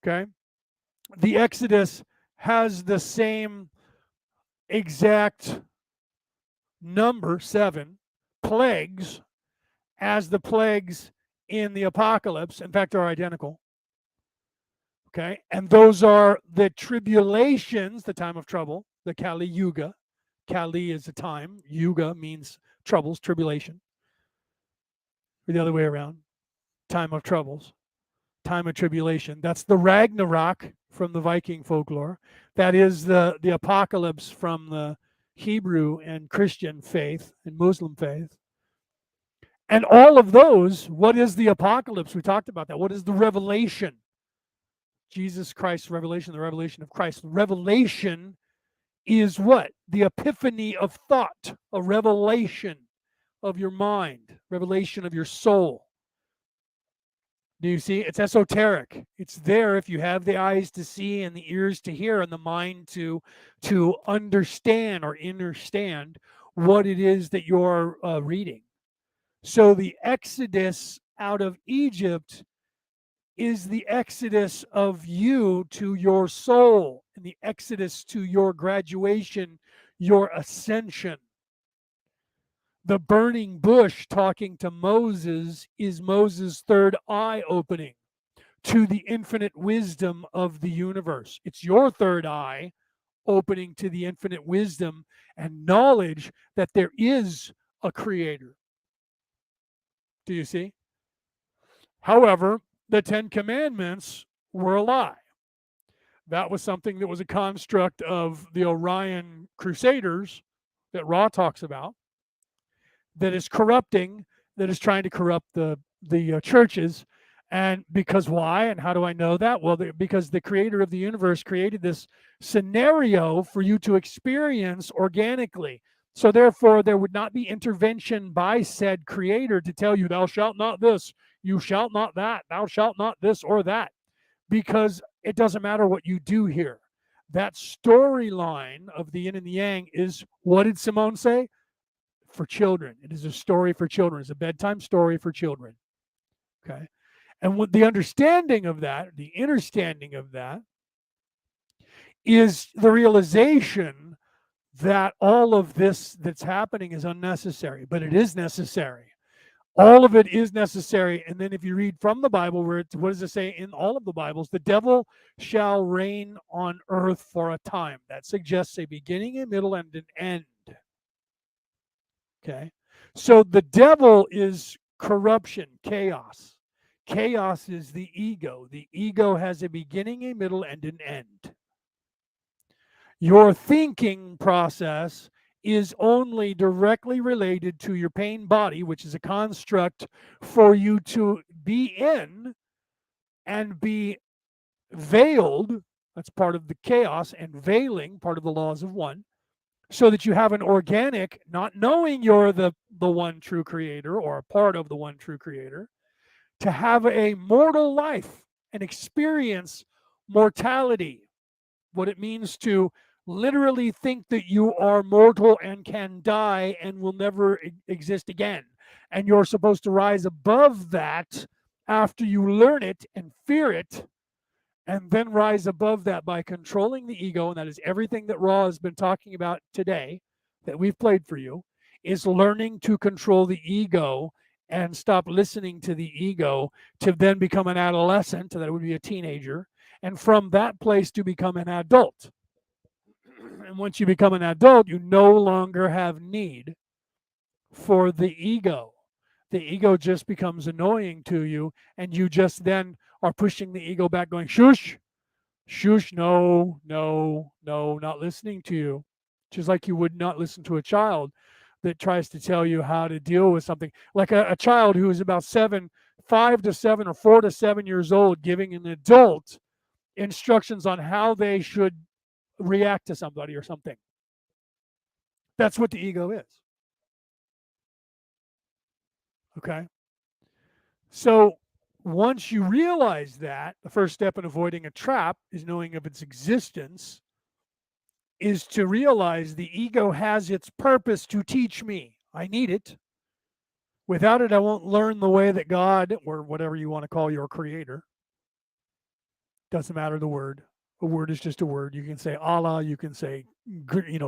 Okay, the Exodus has the same exact number, 7 plagues, as the plagues in the apocalypse. In fact, they're identical. Okay, and those are the tribulations, the time of trouble, the Kali Yuga. Kali is a time, Yuga means troubles, tribulation. Or the other way around, time of troubles, time of tribulation. That's the Ragnarok from the Viking folklore. That is the apocalypse from the Hebrew and Christian faith and Muslim faith. And all of those, what is the apocalypse? We talked about that. What is the revelation? Jesus Christ's revelation, the revelation of Christ. Revelation is what? The epiphany of thought, a revelation of your mind, revelation of your soul. Do you see? It's esoteric. It's there if you have the eyes to see and the ears to hear and the mind to understand or understand what it is that you're reading. So the Exodus out of Egypt is the exodus of you to your soul, and the exodus to your graduation, your ascension. The burning bush talking to Moses is Moses' third eye opening to the infinite wisdom of the universe. It's your third eye opening to the infinite wisdom and knowledge that there is a creator. Do you see? However, the 10 Commandments were a lie. That was something that was a construct of the Orion Crusaders that Ra talks about, that is corrupting, that is trying to corrupt the churches. And because why? And how do I know that? Well, because the creator of the universe created this scenario for you to experience organically. So therefore, there would not be intervention by said creator to tell you, thou shalt not this, you shalt not that, thou shalt not this or that, because it doesn't matter what you do here. That storyline of the yin and the yang is, what did Simone say? For children. It is a story for children. It's a bedtime story for children. Okay. And with the understanding of that, the understanding of that, is the realization that all of this that's happening is unnecessary, but it is necessary. All of it is necessary. And then if you read from the Bible, what does it say in all of the Bibles? The devil shall reign on earth for a time. That suggests a beginning, a middle, and an end. Okay. So the devil is corruption, chaos. Chaos is the ego. The ego has a beginning, a middle, and an end. Your thinking process is only directly related to your pain body, which is a construct for you to be in and be veiled. That's part of the chaos, and veiling, part of the laws of one, so that you have an organic, not knowing you're the one true creator or a part of the one true creator, to have a mortal life and experience mortality, what it means to literally think that you are mortal and can die and will never exist again. And you're supposed to rise above that after you learn it and fear it, and then rise above that by controlling the ego. And that is everything that Ra has been talking about today that we've played for you, is learning to control the ego and stop listening to the ego, to then become an adolescent, so that would be a teenager, and from that place to become an adult. And once you become an adult, you no longer have need for the ego. The ego just becomes annoying to you, and you just then are pushing the ego back, going, shush, shush, no, no, no, not listening to you. Just like you would not listen to a child that tries to tell you how to deal with something. Like a child who is about 5 to 7 or 4 to 7 years old, giving an adult instructions on how they should react to somebody or something. That's what the ego is. Okay? So once you realize that, the first step in avoiding a trap is knowing of its existence, is to realize the ego has its purpose to teach me. I need it. Without it, I won't learn the way that God, or whatever you want to call your creator, doesn't matter the word. A word is just a word. You can say Allah, you can say,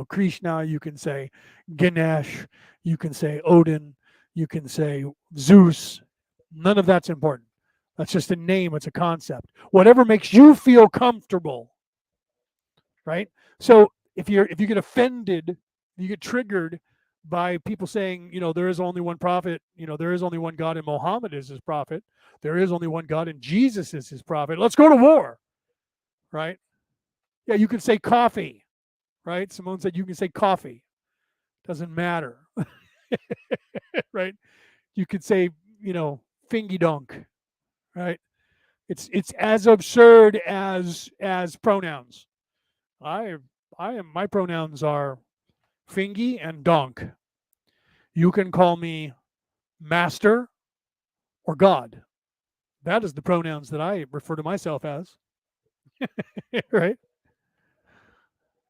Krishna, you can say Ganesh, you can say Odin, you can say Zeus. None of that's important. That's just a name, it's a concept. Whatever makes you feel comfortable, right? So if you get offended, you get triggered by people saying, there is only one prophet, there is only one God and Muhammad is his prophet. There is only one God and Jesus is his prophet. Let's go to war, right? Yeah, you can say coffee, right? Simone said you can say coffee. Doesn't matter, right? You could say, fingy donk, right? It's as absurd as pronouns. I am, my pronouns are fingy and donk. You can call me master or God. That is the pronouns that I refer to myself as. Right?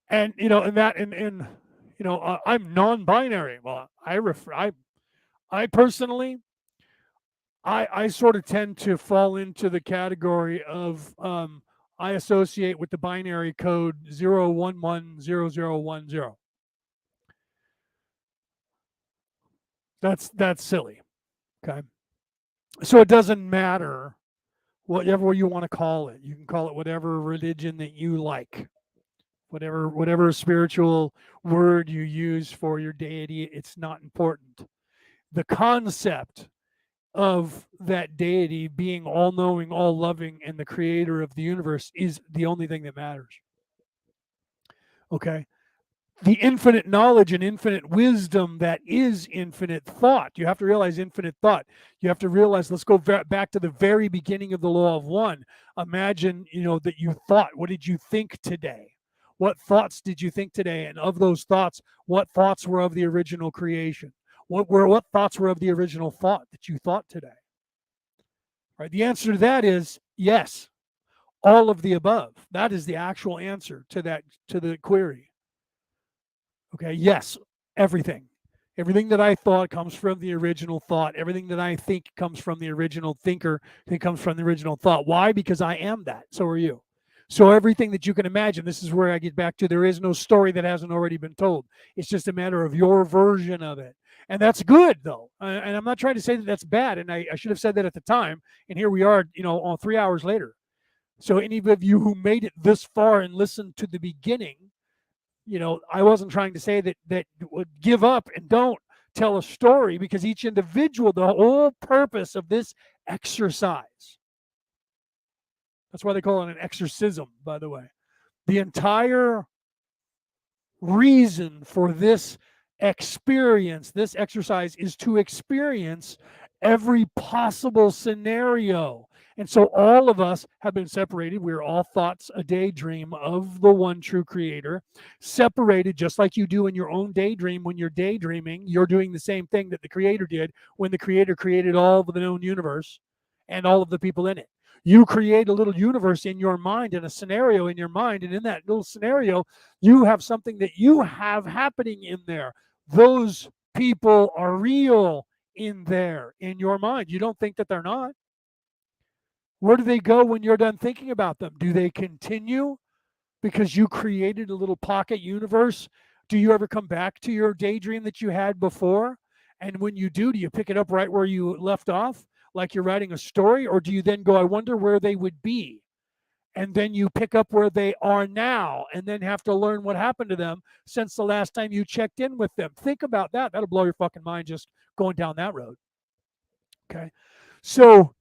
And I'm non-binary. Well, I personally, I sort of tend to fall into the category of I associate with the binary code 0110010. That's silly. Okay. So it doesn't matter whatever you want to call it. You can call it whatever religion that you like. Whatever spiritual word you use for your deity, it's not important. The concept of that deity being all-knowing, all-loving, and the creator of the universe is the only thing that matters. Okay? The infinite knowledge and infinite wisdom that is infinite thought. You have to realize infinite thought. You have to realize, let's go back to the very beginning of the law of one. Imagine, that you thought. What did you think today? What thoughts did you think today? And of those thoughts, what thoughts were of the original creation? What thoughts were of the original thought that you thought today? Right? The answer to that is yes. All of the above. That is the actual answer to the query. Okay, yes, everything. Everything that I thought comes from the original thought. Everything that I think comes from the original thinker. It comes from the original thought. Why? Because I am that. So are you. So everything that you can imagine, this is where I get back to, there is no story that hasn't already been told. It's just a matter of your version of it. And that's good, though. And I'm not trying to say that that's bad. And I should have said that at the time. And here we are, all 3 hours later. So any of you who made it this far and listened to the beginning, I wasn't trying to say that would give up and don't tell a story, because each individual, the whole purpose of this exercise, that's why they call it an exorcism, by the way. The entire reason for this experience, this exercise, is to experience every possible scenario. And so all of us have been separated. We're all thoughts, a daydream of the one true creator, separated just like you do in your own daydream. When you're daydreaming, you're doing the same thing that the creator did when the creator created all of the known universe and all of the people in it. You create a little universe in your mind and a scenario in your mind. And in that little scenario, you have something that you have happening in there. Those people are real in there, in your mind. You don't think that they're not. Where do they go when you're done thinking about them? Do they continue because you created a little pocket universe? Do you ever come back to your daydream that you had before? And when you do you pick it up right where you left off, like you're writing a story? Or do you then go, I wonder where they would be? And then you pick up where they are now and then have to learn what happened to them since the last time you checked in with them. Think about that. That'll blow your fucking mind just going down that road. Okay. So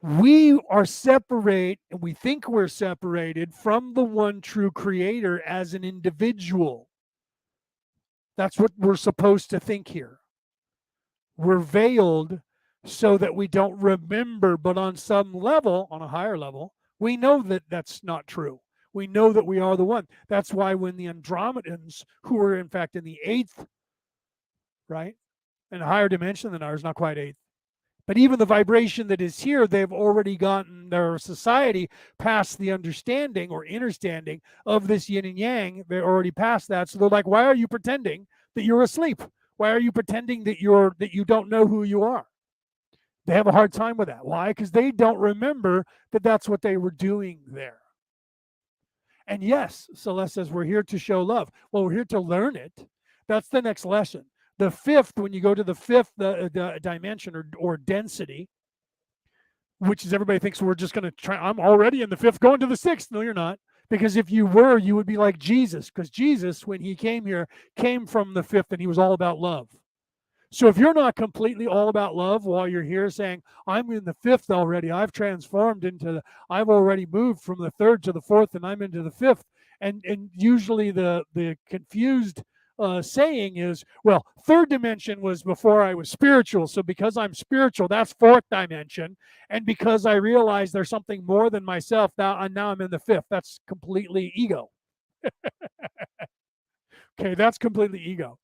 we are separate, and we think we're separated from the one true creator as an individual. That's what we're supposed to think here. We're veiled so that we don't remember, but on some level, on a higher level, we know that that's not true. We know that we are the one. That's why when the Andromedans, who are in fact in the 8th, right, in a higher dimension than ours, not quite 8th, but even the vibration that is here, they've already gotten their society past the understanding or understanding of this yin and yang. They're already past that. So they're like, why are you pretending that you're asleep? Why are you pretending that you don't know who you are? They have a hard time with that. Why? Because they don't remember that that's what they were doing there. And yes, Celeste says, we're here to show love. Well, we're here to learn it. That's the next lesson. The 5th, when you go to the 5th the dimension or density, which is everybody thinks we're just going to try. I'm already in the 5th, going to the 6th. No, you're not. Because if you were, you would be like Jesus. Because Jesus, when he came here, came from the 5th, and he was all about love. So if you're not completely all about love while you're here saying, I'm in the 5th already, I've transformed I've already moved from the 3rd to the 4th, and I'm into the 5th. And usually the confused saying is, well, 3rd dimension was before I was spiritual. So because I'm spiritual, that's 4th dimension. And because I realize there's something more than myself, now I'm in the 5th. That's completely ego. Okay, that's completely ego.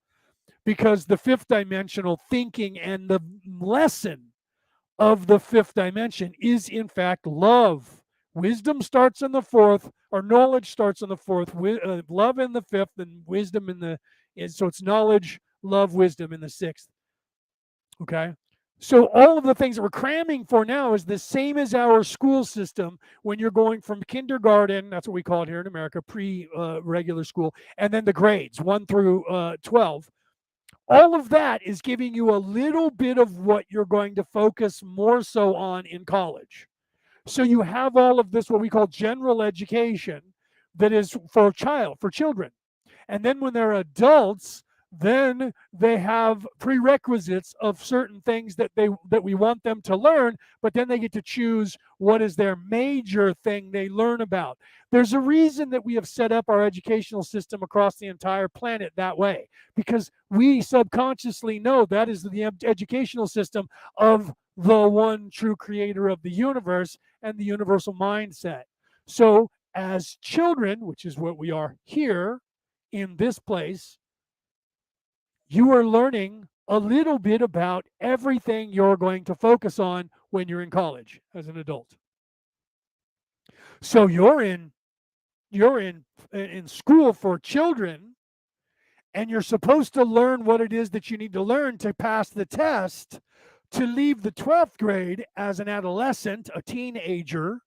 Because the 5th dimensional thinking and the lesson of the 5th dimension is in fact love. Wisdom starts in the 4th, or knowledge starts in the 4th, love in the 5th, and wisdom so it's knowledge, love, wisdom in the 6th. Okay? So all of the things that we're cramming for now is the same as our school system when you're going from kindergarten, that's what we call it here in America, pre-regular school, and then the grades, 1 through 12. All of that is giving you a little bit of what you're going to focus more so on in college. So you have all of this, what we call general education, that is for children. And then when they're adults, then they have prerequisites of certain things that we want them to learn, but then they get to choose what is their major thing they learn about. There's a reason that we have set up our educational system across the entire planet that way, because we subconsciously know that is the educational system of the one true creator of the universe and the universal mindset. So as children, which is what we are here in this place, you are learning a little bit about everything you're going to focus on when you're in college as an adult. So you're in school for children, and you're supposed to learn what it is that you need to learn to pass the test to leave the 12th grade as an adolescent, a teenager,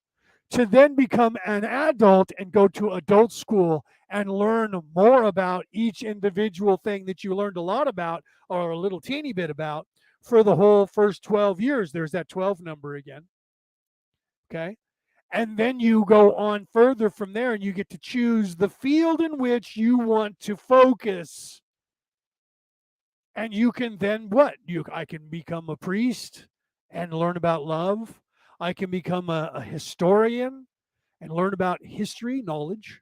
to then become an adult and go to adult school and learn more about each individual thing that you learned a lot about or a little teeny bit about for the whole first 12 years. There's that 12 number again. Okay. And then you go on further from there and you get to choose the field in which you want to focus. And you can then what? I can become a priest and learn about love. I can become a historian and learn about history, knowledge.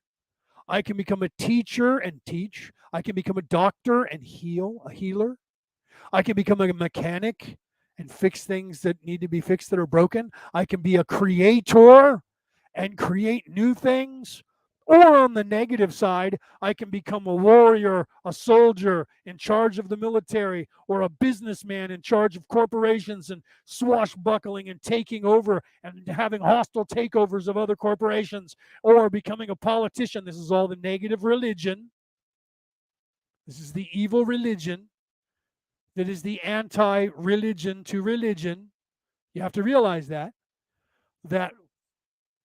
I can become a teacher and teach. I can become a doctor and heal, a healer. I can become a mechanic and fix things that need to be fixed that are broken. I can be a creator and create new things. Or on the negative side, I can become a warrior, a soldier in charge of the military, or a businessman in charge of corporations and swashbuckling and taking over and having hostile takeovers of other corporations, or becoming a politician. This is all the negative religion. This is the evil religion that is the anti-religion to religion. You have to realize that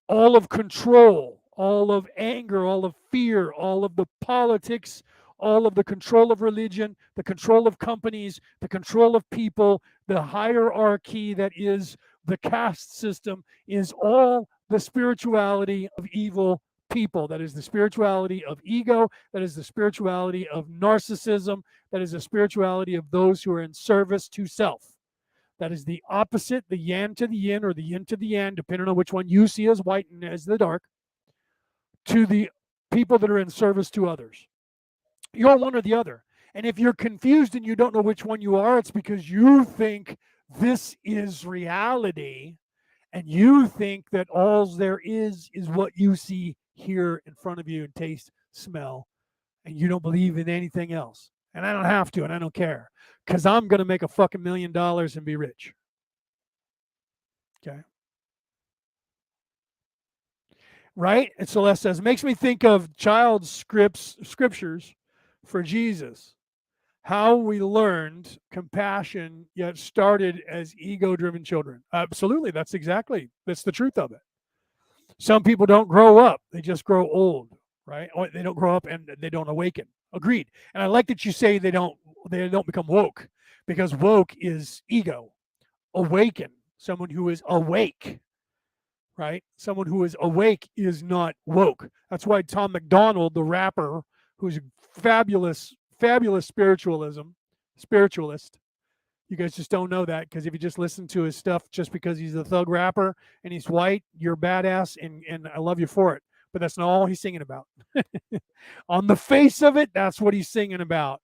all of control, all of anger, all of fear, all of the politics, all of the control of religion, the control of companies, the control of people, the hierarchy that is the caste system is all the spirituality of evil people. That is the spirituality of ego. That is the spirituality of narcissism. That is the spirituality of those who are in service to self. That is the opposite, the yang to the yin or the yin to the yang, depending on which one you see as white and as the dark, to the people that are in service to others. You're one or the other. And if you're confused and you don't know which one you are, it's because you think this is reality and you think that all there is what you see here in front of you and taste, smell, and you don't believe in anything else. And I don't have to, and I don't care, because I'm going to make a fucking $1 million and be rich. Okay. Right? And Celeste says, makes me think of child scriptures for Jesus. How we learned compassion, yet started as ego-driven children. Absolutely. That's the truth of it. Some people don't grow up. They just grow old, right? Or they don't grow up and they don't awaken. Agreed. And I like that you say they don't become woke, because woke is ego. Awaken, someone who is awake, right? Someone who is awake is not woke. That's why Tom McDonald, the rapper, who's a fabulous spiritualist. You guys just don't know that, because if you just listen to his stuff just because he's a thug rapper and he's white, you're badass and I love you for it. But that's not all he's singing about. On the face of it, that's what he's singing about.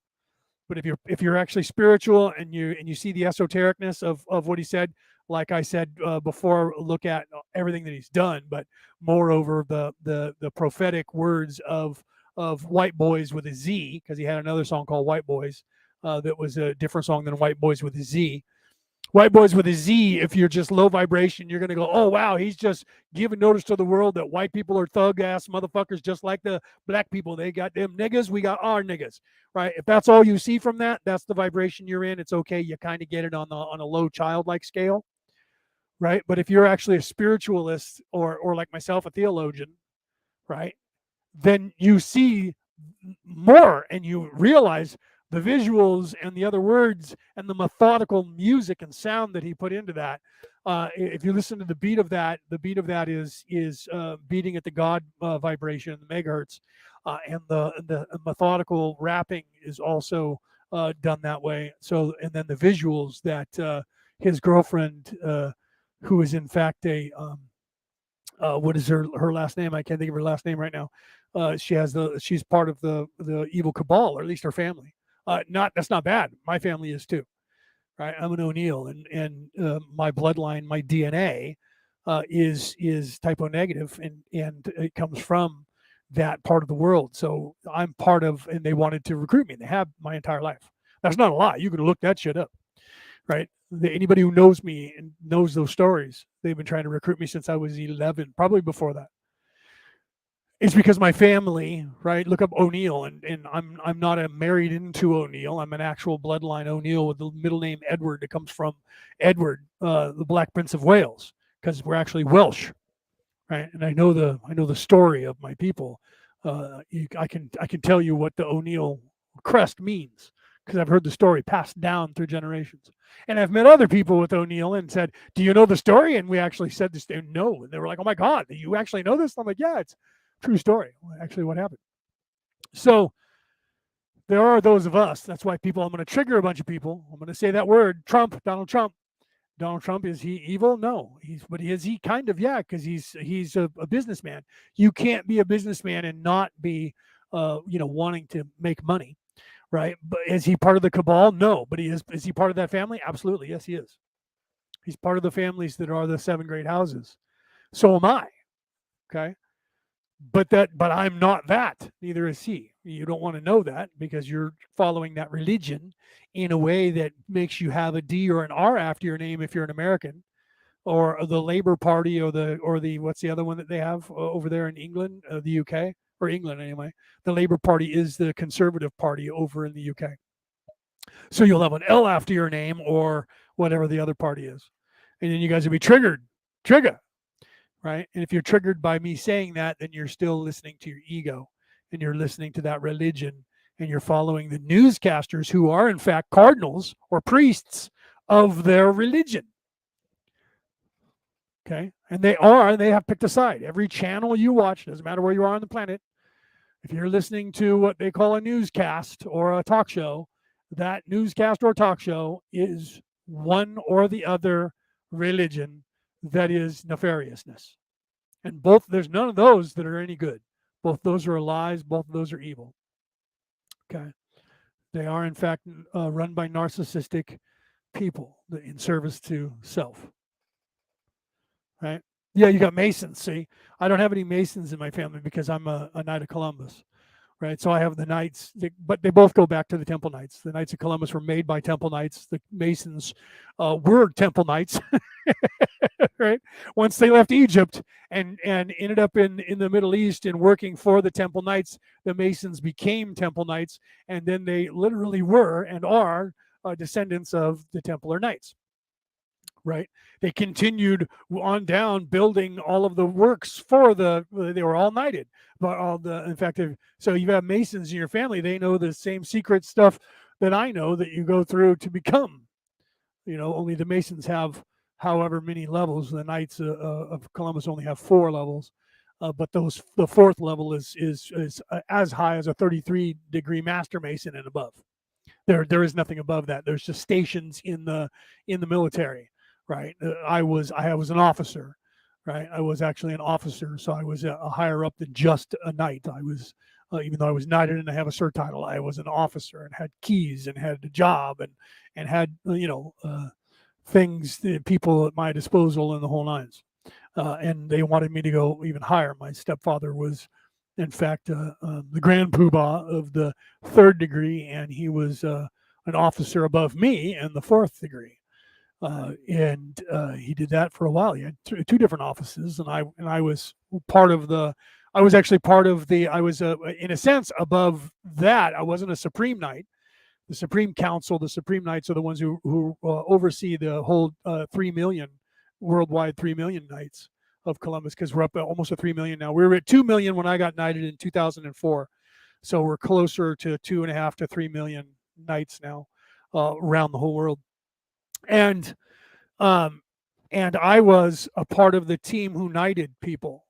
But if you're actually spiritual and you see the esotericness of what he said, like I said before, look at everything that he's done, but moreover the prophetic words of White Boys with a Z, because he had another song called White Boys that was a different song than White Boys with a Z. White Boys with a Z, if you're just low vibration, you're going to go, oh, wow, he's just giving notice to the world that white people are thug-ass motherfuckers just like the black people. They got them niggas, we got our niggas, right? If that's all you see from that, that's the vibration you're in. It's okay. You kind of get it on a low childlike scale, right? But if you're actually a spiritualist or like myself, a theologian, right, then you see more and you realize the visuals and the other words and the methodical music and sound that he put into that. If you listen to the beat of that is beating at the God vibration, the megahertz, and the methodical rapping is also done that way. So, and then the visuals that his girlfriend, who is in fact a what is her last name? I can't think of her last name right now. She's part of the evil cabal, or at least her family. That's not bad. My family is too, right? I'm an O'Neill, and my bloodline, my DNA, is type O negative, and it comes from that part of the world. So I'm part of, and they wanted to recruit me. They have my entire life. That's not a lie. You can look that shit up, right? Anybody who knows me and knows those stories, they've been trying to recruit me since I was 11, probably before that. It's because my family, right? Look up O'Neill, and I'm not married into O'Neill. I'm an actual bloodline O'Neill with the middle name Edward. It comes from Edward, the Black Prince of Wales, because we're actually Welsh, right? And I know the story of my people. I can tell you what the O'Neill crest means because I've heard the story passed down through generations. And I've met other people with O'Neill and said, "Do you know the story?" And we actually said this. No, and they were like, "Oh my God, you actually know this?" I'm like, "Yeah, it's a true story. Actually, what happened?" So there are those of us. That's why people. I'm going to trigger a bunch of people. I'm going to say that word, Trump, Donald Trump. Donald Trump, is he evil? No, but is he kind of, yeah, because he's a businessman. You can't be a businessman and not be wanting to make money, right? But is he part of the cabal? No, but he is he part of that family? Absolutely, yes, he is. He's part of the families that are the 7 great houses. So am I. Okay. But I'm not that. Neither is he. You don't want to know that because you're following that religion in a way that makes you have a D or an R after your name if you're an American, or the Labor Party, or the what's the other one that they have over there in England, the UK, or England anyway. The Labor Party is the Conservative Party over in the UK. So you'll have an L after your name or whatever the other party is, and then you guys will be triggered. Trigger. Right? And if you're triggered by me saying that, then you're still listening to your ego and you're listening to that religion and you're following the newscasters who are, in fact, cardinals or priests of their religion. Okay? And they have picked a side. Every channel you watch, doesn't matter where you are on the planet, if you're listening to what they call a newscast or a talk show, that newscast or talk show is one or the other religion that is nefariousness. And there's none of those that are any good. Both those are lies, both of those are evil. Okay. They are, in fact, run by narcissistic people in service to self. Right? Yeah, you got Masons. See, I don't have any Masons in my family because I'm a Knight of Columbus. Right. So I have the Knights, but they both go back to the Temple Knights. The Knights of Columbus were made by Temple Knights. The Masons were Temple Knights, right? Once they left Egypt and ended up in the Middle East and working for the Temple Knights, the Masons became Temple Knights, and then they literally were and are descendants of the Templar Knights. Right, they continued on down building all of the works for they were all knighted, but in fact, so you have Masons in your family, they know the same secret stuff that I know that you go through to become, only the Masons have however many levels. The Knights of Columbus only have 4 levels, but the 4th level is as high as a 33-degree Master Mason and above. There is nothing above that. There's just stations in the military. Right, I was an officer, right? I was actually an officer, so I was a higher up than just a knight. I was, even though I was knighted and I have a sir title, I was an officer and had keys and had a job and had things, people at my disposal in the whole nines. And they wanted me to go even higher. My stepfather was, in fact, the grand poobah of the 3rd degree, and he was an officer above me in the 4th degree. And he did that for a while. He had 2 different offices, and I was part of the. I was actually part of the. I was in a sense above that. I wasn't a supreme knight. The Supreme Council, the Supreme Knights, are the ones who oversee the whole 3 million worldwide 3 million knights of Columbus, because we're up at almost at 3 million now. We were at 2 million when I got knighted in 2004, so we're closer to 2.5 to 3 million knights now around the whole world. And I was a part of the team who knighted people.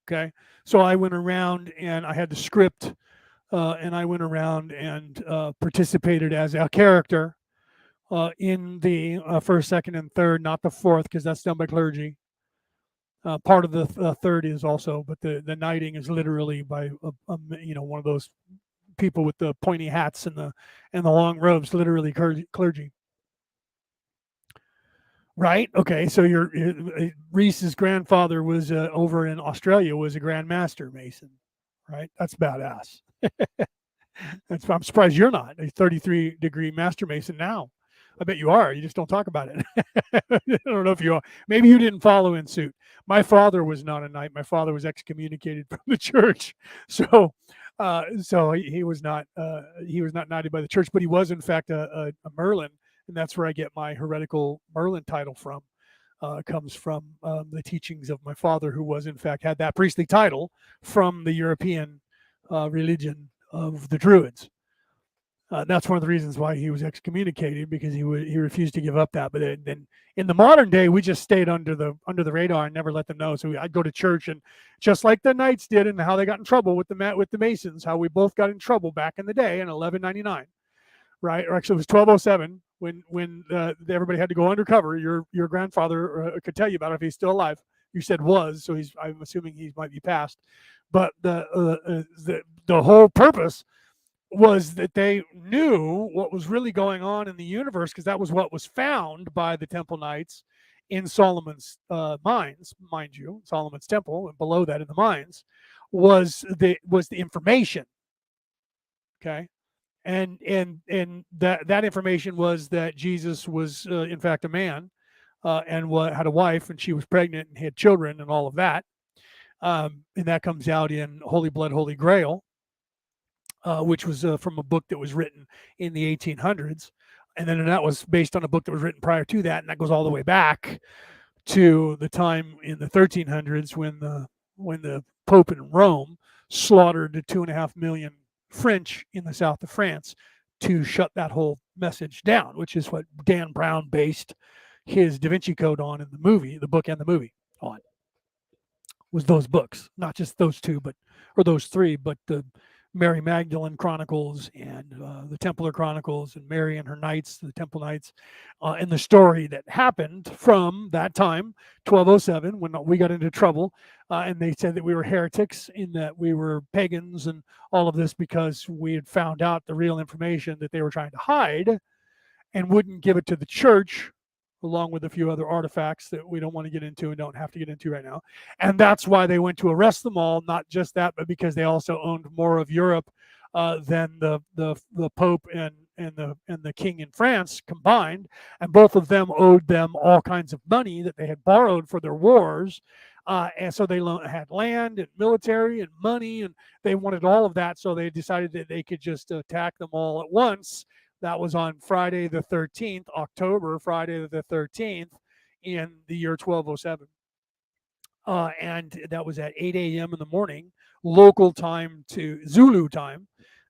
Okay, so I went around and I had the script, and I went around and participated as a character in the 1st, 2nd, and 3rd, not the 4th, because that's done by clergy. Part of the 3rd is also, but the knighting is literally by one of those people with the pointy hats and the long robes, literally clergy. Right. Okay. So Reese's grandfather was over in Australia, was a Grand Master Mason. Right. That's badass. I'm surprised you're not a 33-degree Master Mason now. I bet you are. You just don't talk about it. I don't know if you are. Maybe you didn't follow in suit. My father was not a knight. My father was excommunicated from the church. So he was not knighted by the church, but he was in fact a Merlin. And that's where I get my heretical Merlin title from. comes from the teachings of my father, who was in fact had that priestly title from the European religion of the Druids. That's one of the reasons why he was excommunicated, because he refused to give up that. But then in the modern day, we just stayed under the radar and never let them know. So I'd go to church, and just like the Knights did, and how they got in trouble with the Masons, how we both got in trouble back in the day in 1199, right? Or actually, it was 1207 when everybody had to go undercover. Your grandfather could tell you about it if he's still alive. You said was, so I'm assuming he might be passed. But the whole purpose was that they knew what was really going on in the universe, because that was what was found by the Temple Knights in Solomon's mines, mind you, Solomon's temple, and below that in the mines was the information. Okay, and that information was that Jesus was in fact a man, and had a wife, and she was pregnant and had children and all of that, and that comes out in Holy Blood, Holy Grail. Which was from a book that was written in the 1800s. And then that was based on a book that was written prior to that. And that goes all the way back to the time in the 1300s when the Pope in Rome slaughtered 2.5 million French in the south of France to shut that whole message down, which is what Dan Brown based his Da Vinci Code on in the book and the movie on. Was those books, not just those two, or those three, but the Mary Magdalene Chronicles and the Templar Chronicles, and Mary and her knights, the Temple Knights, and the story that happened from that time, 1207, when we got into trouble, and they said that we were heretics, in that we were pagans and all of this, because we had found out the real information that they were trying to hide and wouldn't give it to the church, along with a few other artifacts that we don't want to get into and don't have to get into right now. And that's why they went to arrest them all. Not just that, but because they also owned more of Europe than the Pope and the King in France combined. And both of them owed them all kinds of money that they had borrowed for their wars. And so they had land and military and money, and they wanted all of that. So they decided that they could just attack them all at once. That was on Friday the 13th, October, Friday the 13th, in the year 1207. And that was at 8 a.m. in the morning, local time to Zulu time,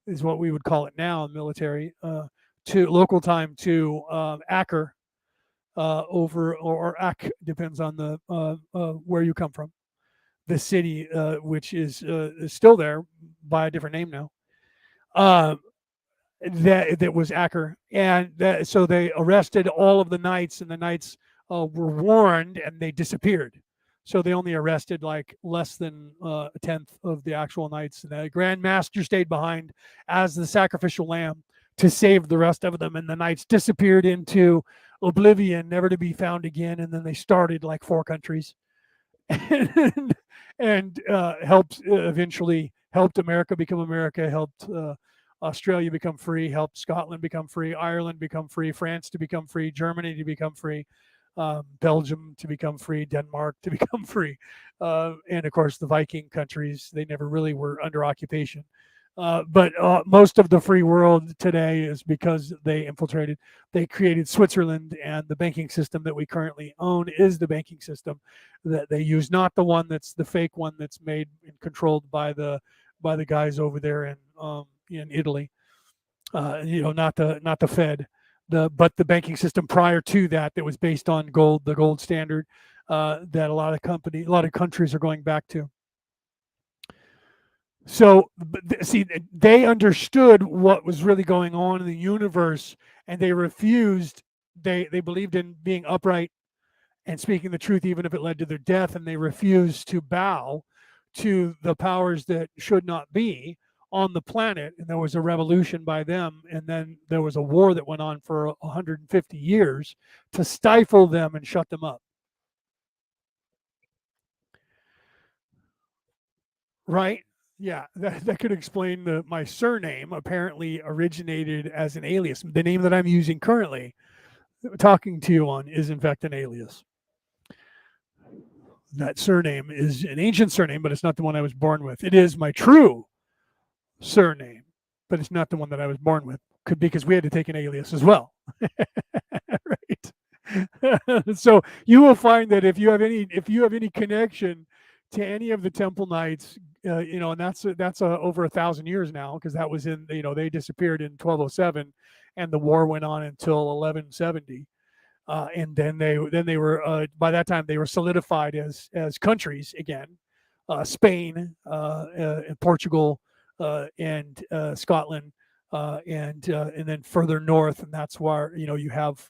is what we would call it now in military, to local time to Acre, or Ak, depends on the where you come from. The city, which is still there by a different name now. That was Acre, and so they arrested all of the knights, and the knights were warned, and they disappeared. So they only arrested like less than a tenth of the actual knights. And the Grand Master stayed behind as the sacrificial lamb to save the rest of them, and the knights disappeared into oblivion, never to be found again. And then they started like 4 countries, and eventually helped America become America, helped Australia become free, helped Scotland become free, Ireland become free, France to become free, Germany to become free, Belgium to become free, Denmark to become free, and of course the Viking countries, they never really were under occupation. But most of the free world today is because they created Switzerland, and the banking system that we currently own is the banking system that they use, not the one that's the fake one that's made and controlled by the guys over there in Italy. Not the Fed, but the banking system prior to that was based on gold, the gold standard, that a lot of countries are going back to. So, see, they understood what was really going on in the universe, and they refused. They believed in being upright and speaking the truth, even if it led to their death, and they refused to bow to the powers that should not be on the planet. And there was a revolution by them, and then there was a war that went on for 150 years to stifle them and shut them up. Right? Yeah, that could explain my surname apparently originated as an alias. The name that I'm using currently, talking to you on, is in fact an alias. That surname is an ancient surname, but it's not the one I was born with. It is my true surname, but it's not the one that I was born with. Because we had to take an alias as well. Right? So you will find that if you have any connection to any of the Temple Knights, and that's over 1,000 years now, because that was they disappeared in 1207, and the war went on until 1170. And then they were by that time they were solidified as countries again, Spain, and Portugal, and Scotland, and then further north, and that's where you have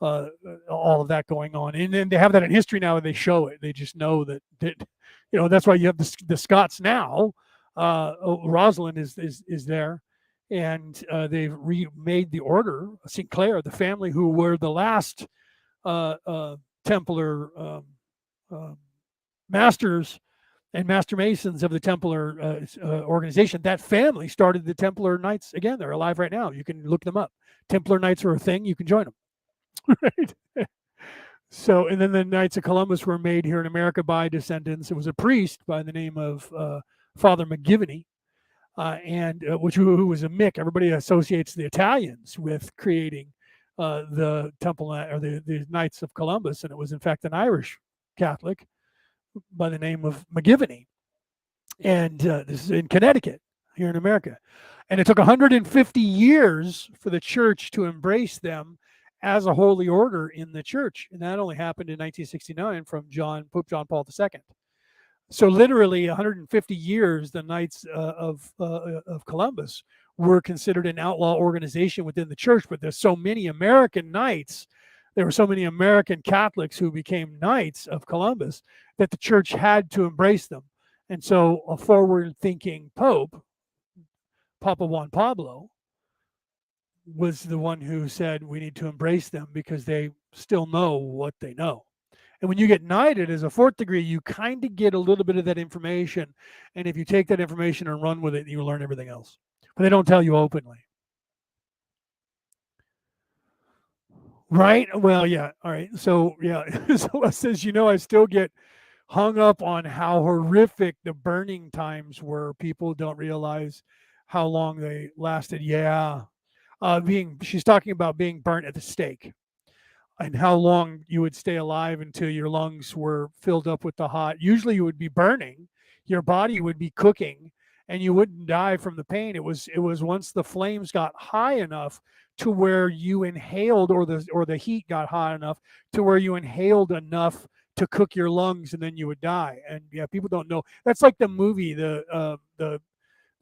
uh, all of that going on, and then they have that in history now, and they show it. They just know that that's why you have the Scots now. Rosalind is there, and they've remade the order. St. Clair, the family who were the last Templar masters and master masons of the Templar organization. That family started the Templar Knights again. They're alive right now. You can look them up. Templar Knights are a thing. You can join them. Right. So, and then the Knights of Columbus were made here in America by descendants. It was a priest by the name of Father McGivney, and who was a Mick. Everybody associates the Italians with creating the Temple or the Knights of Columbus, and it was in fact an Irish Catholic by the name of McGivney, and this is in Connecticut here in America. And it took 150 years for the church to embrace them as a holy order in the church, and that only happened in 1969 from Pope John Paul II. So literally 150 years, the Knights of Columbus were considered an outlaw organization within the church. But there's so many American Knights, there were so many American Catholics who became Knights of Columbus that the church had to embrace them. And so a forward-thinking Pope, Papa Juan Pablo, was the one who said we need to embrace them because they still know what they know. And when you get knighted as a fourth degree, you kind of get a little bit of that information. And if you take that information and run with it, you learn everything else. But they don't tell you openly. Right? Well, yeah. All right. So, yeah. So it says, I still get hung up on how horrific the burning times were. People don't realize how long they lasted. Yeah. She's talking about being burnt at the stake, and how long you would stay alive until your lungs were filled up with the hot. Usually you would be burning, your body would be cooking, and you wouldn't die from the pain. It was once the flames got high enough to where you inhaled, or the heat got hot enough to where you inhaled enough to cook your lungs, and then you would die. And yeah, people don't know. That's like the movie, the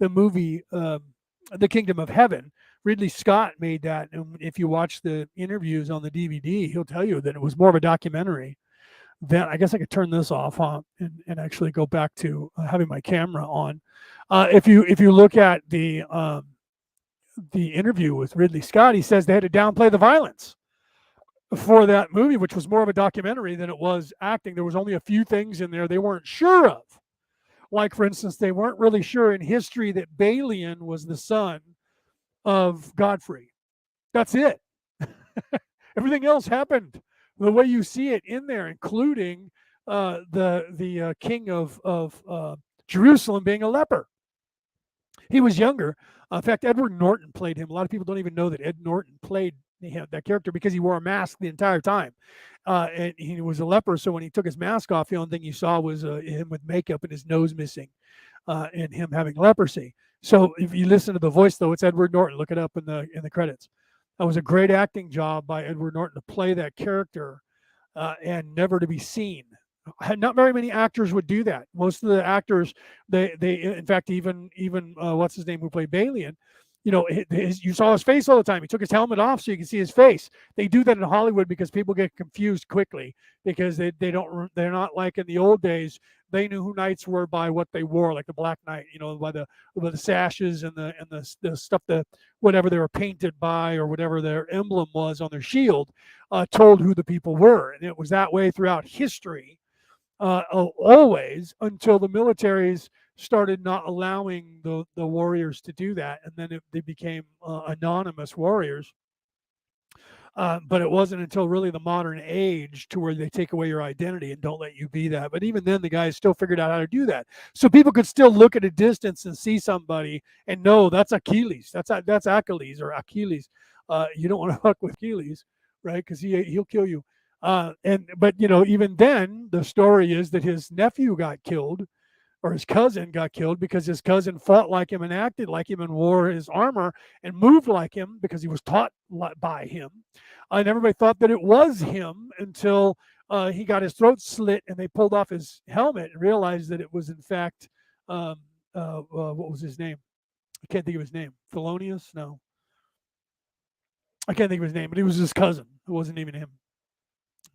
movie, The Kingdom of Heaven. Ridley Scott made that, and if you watch the interviews on the DVD, he'll tell you that it was more of a documentary. Then I guess I could turn this off, and actually go back to having my camera on. If you look at the interview with Ridley Scott, he says they had to downplay the violence for that movie, which was more of a documentary than it was acting. There was only a few things in there they weren't sure of. Like, for instance, they weren't really sure in history that Balian was the son of Godfrey. That's it. Everything else happened the way you see it in there, including the king of Jerusalem being a leper. He was younger. In fact, Edward Norton played him. A lot of people don't even know that Ed Norton played that character because he wore a mask the entire time. And he was a leper, so when he took his mask off, the only thing you saw was him with makeup and his nose missing, and him having leprosy. So if you listen to the voice, though, it's Edward Norton. Look it up in the credits. That was a great acting job by Edward Norton to play that character, and never to be seen. Not very many actors would do that. Most of the actors, they in fact, even what's his name who played Balian, you saw his face all the time. He took his helmet off so you can see his face. They do that in Hollywood because people get confused quickly, because they're not like in the old days. They knew who knights were by what they wore, like the Black Knight, by the sashes and the stuff, that whatever they were painted by, or whatever their emblem was on their shield, told who the people were. And it was that way throughout history, always, until the militaries started not allowing the warriors to do that, and then they became anonymous warriors. But it wasn't until really the modern age to where they take away your identity and don't let you be that. But even then, the guys still figured out how to do that. So people could still look at a distance and see somebody and know that's Achilles, that's Achilles or Achilles. You don't want to fuck with Achilles. right? Because he'll kill you. But even then, the story is that his nephew got killed, or his cousin got killed, because his cousin fought like him and acted like him and wore his armor and moved like him because he was taught by him. And everybody thought that it was him until he got his throat slit and they pulled off his helmet and realized that it was in fact what was his name? I can't think of his name. Thelonious? No, I can't think of his name, but he was his cousin. It wasn't even him.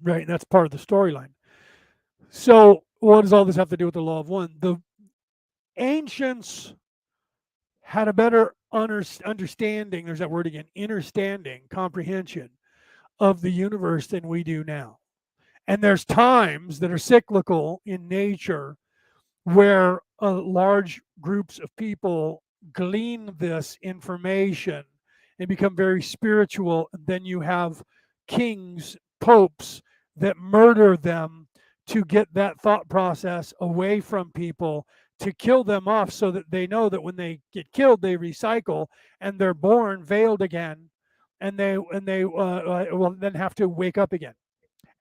Right, and that's part of the storyline. So, what does all this have to do with the law of one? The ancients had a better understanding, there's that word again, understanding, comprehension of the universe than we do now. And there's times that are cyclical in nature where large groups of people glean this information and become very spiritual. And then you have kings, popes that murder them to get that thought process away from people, to kill them off so that they know that when they get killed, they recycle and they're born veiled again, and they will then have to wake up again.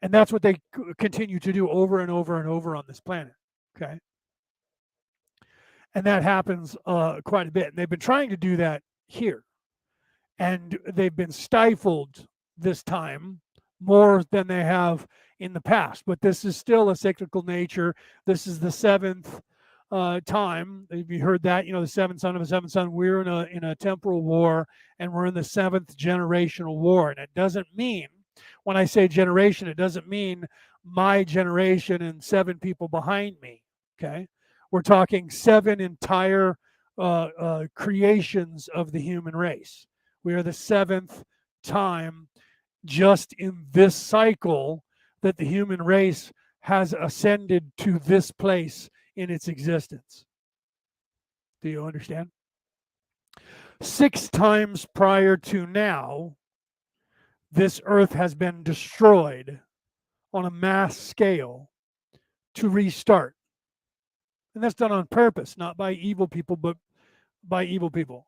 And that's what they continue to do over and over and over on this planet. Okay. And that happens quite a bit. And they've been trying to do that here. And they've been stifled this time more than they have in the past. But this is still a cyclical nature. This is the seventh time. If you heard that, the seventh son of a seventh son, we're in a temporal war, and we're in the seventh generational war. And it doesn't mean, when I say generation, it doesn't mean my generation and 7 people behind me. Okay. We're talking 7 entire creations of the human race. We are the 7th time just in this cycle that the human race has ascended to this place in its existence. Do you understand? 6 times prior to now, this earth has been destroyed on a mass scale to restart. And that's done on purpose, not by evil people, but by evil people.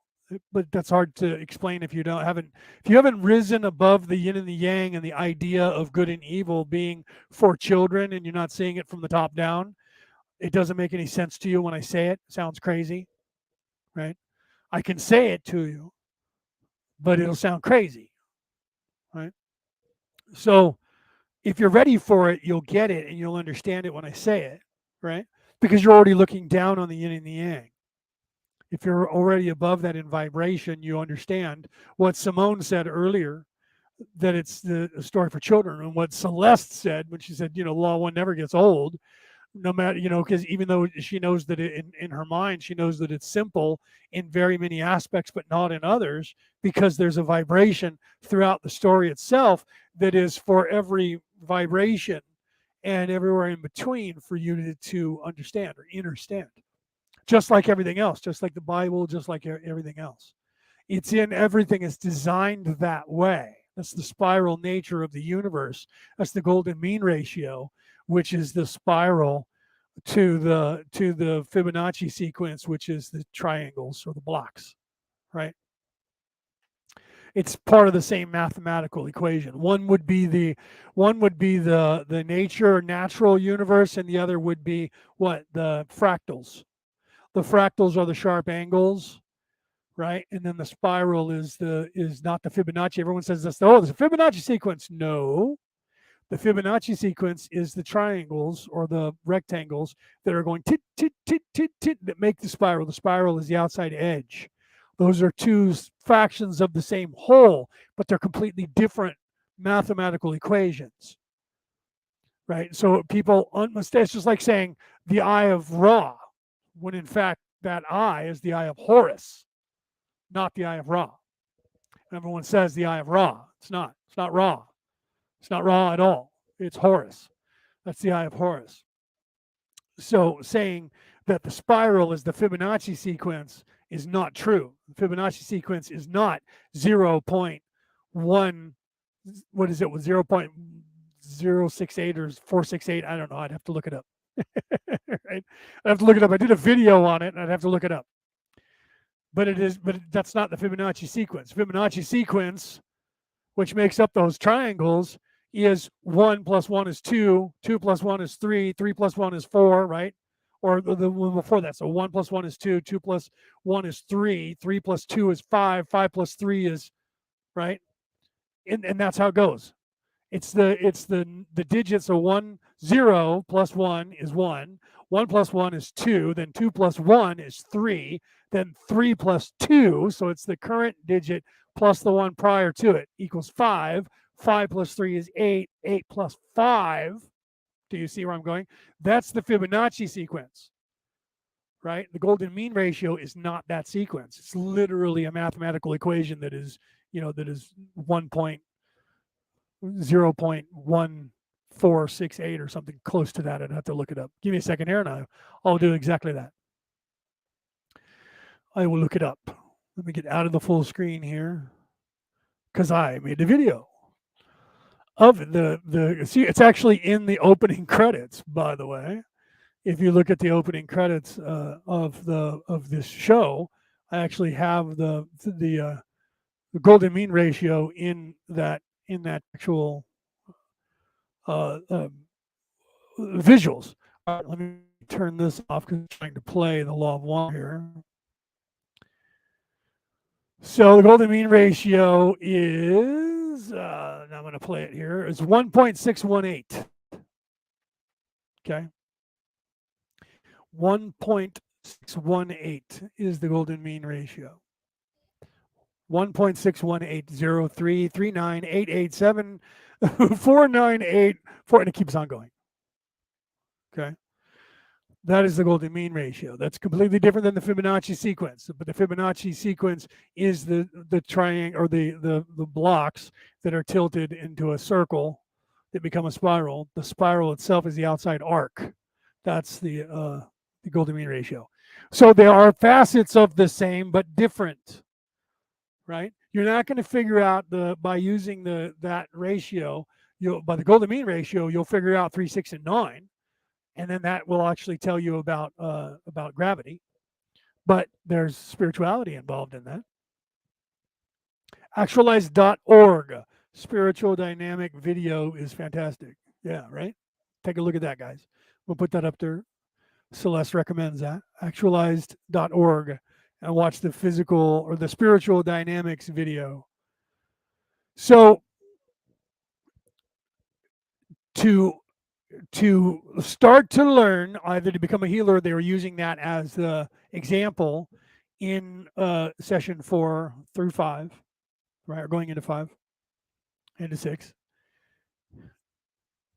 But that's hard to explain if you haven't risen above the yin and the yang and the idea of good and evil being for children, and you're not seeing it from the top down. It doesn't make any sense to you when I say it. It sounds crazy, right? I can say it to you, but it'll sound crazy, right? So if you're ready for it, you'll get it and you'll understand it when I say it, right? Because you're already looking down on the yin and the yang. If you're already above that in vibration, you understand what Simone said earlier, that it's the story for children, and what Celeste said when she said, law one never gets old, no matter, because even though she knows that in her mind, she knows that it's simple in very many aspects, but not in others, because there's a vibration throughout the story itself that is for every vibration and everywhere in between for you to understand or understand. Just like everything else, just like the Bible, just like everything else. It's in everything. It's designed that way. That's the spiral nature of the universe. That's the golden mean ratio, which is the spiral to the Fibonacci sequence, which is the triangles or the blocks, right? It's part of the same mathematical equation. One would be the nature, natural universe, and the other would be what? The fractals. The fractals are the sharp angles, right? And then the spiral is not the Fibonacci. Everyone says this, there's a Fibonacci sequence. No, the Fibonacci sequence is the triangles or the rectangles that are going tit, tit, tit, tit, tit, that make the spiral. The spiral is the outside edge. Those are 2 fractions of the same whole, but they're completely different mathematical equations, right? So people, it's just like saying the eye of Ra, when in fact that eye is the eye of Horus, not the eye of Ra. And everyone says the eye of Ra. It's not. It's not Ra. It's not Ra at all. It's Horus. That's the eye of Horus. So saying that the spiral is the Fibonacci sequence is not true. The Fibonacci sequence is not 0.1, what is it, with 0.068 or 468? I don't know. I'd have to look it up. Right? I have to look it up. I did a video on it, and I'd have to look it up. But that's not the Fibonacci sequence. Fibonacci sequence which makes up those triangles, is 1 plus 1 is 2, 2 plus 1 is 3, 3 plus 1 is 4, right? Or the one before that. So 1 plus 1 is 2, 2 plus 1 is 3, 3 plus 2 is 5, 5 plus 3 is, right? And that's how it goes. It's the digits. So 1, 0 plus 1 is 1. 1 plus 1 is 2. Then 2 plus 1 is 3. Then 3 plus 2, so it's the current digit plus the one prior to it, equals 5. 5 plus 3 is 8. 8 plus 5. Do you see where I'm going? That's the Fibonacci sequence, right? The golden mean ratio is not that sequence. It's literally a mathematical equation that is, that is 0.1468 or something close to that. I'd have to look it up. Give me a second here, and I'll do exactly that. I will look it up. Let me get out of the full screen here, because I made a video of see, it's actually in the opening credits, by the way. If you look at the opening credits of this show, I actually have the golden mean ratio in that actual visuals. All right, let me turn this off because I'm trying to play the law of one here. So the golden mean ratio is, now I'm going to play it here, it's 1.618. Okay. 1.618 is the golden mean ratio. 1.6180339887498, and it keeps on going. Okay. That is the golden mean ratio. That's completely different than the Fibonacci sequence. But the Fibonacci sequence is the triangle, or the blocks that are tilted into a circle that become a spiral. The spiral itself is the outside arc. That's the golden mean ratio. So there are facets of the same but different, right? You're not going to figure out by using that ratio. By the golden mean ratio, you'll figure out 3, 6, and 9. And then that will actually tell you about gravity. But there's spirituality involved in that. Actualized.org. Spiritual dynamic video is fantastic. Yeah, right? Take a look at that, guys. We'll put that up there. Celeste recommends that. Actualized.org. And watch the physical or the spiritual dynamics video. So to start to learn either to become a healer, they were using that as the example in session 4 through 5, right? Or going into 5, into 6.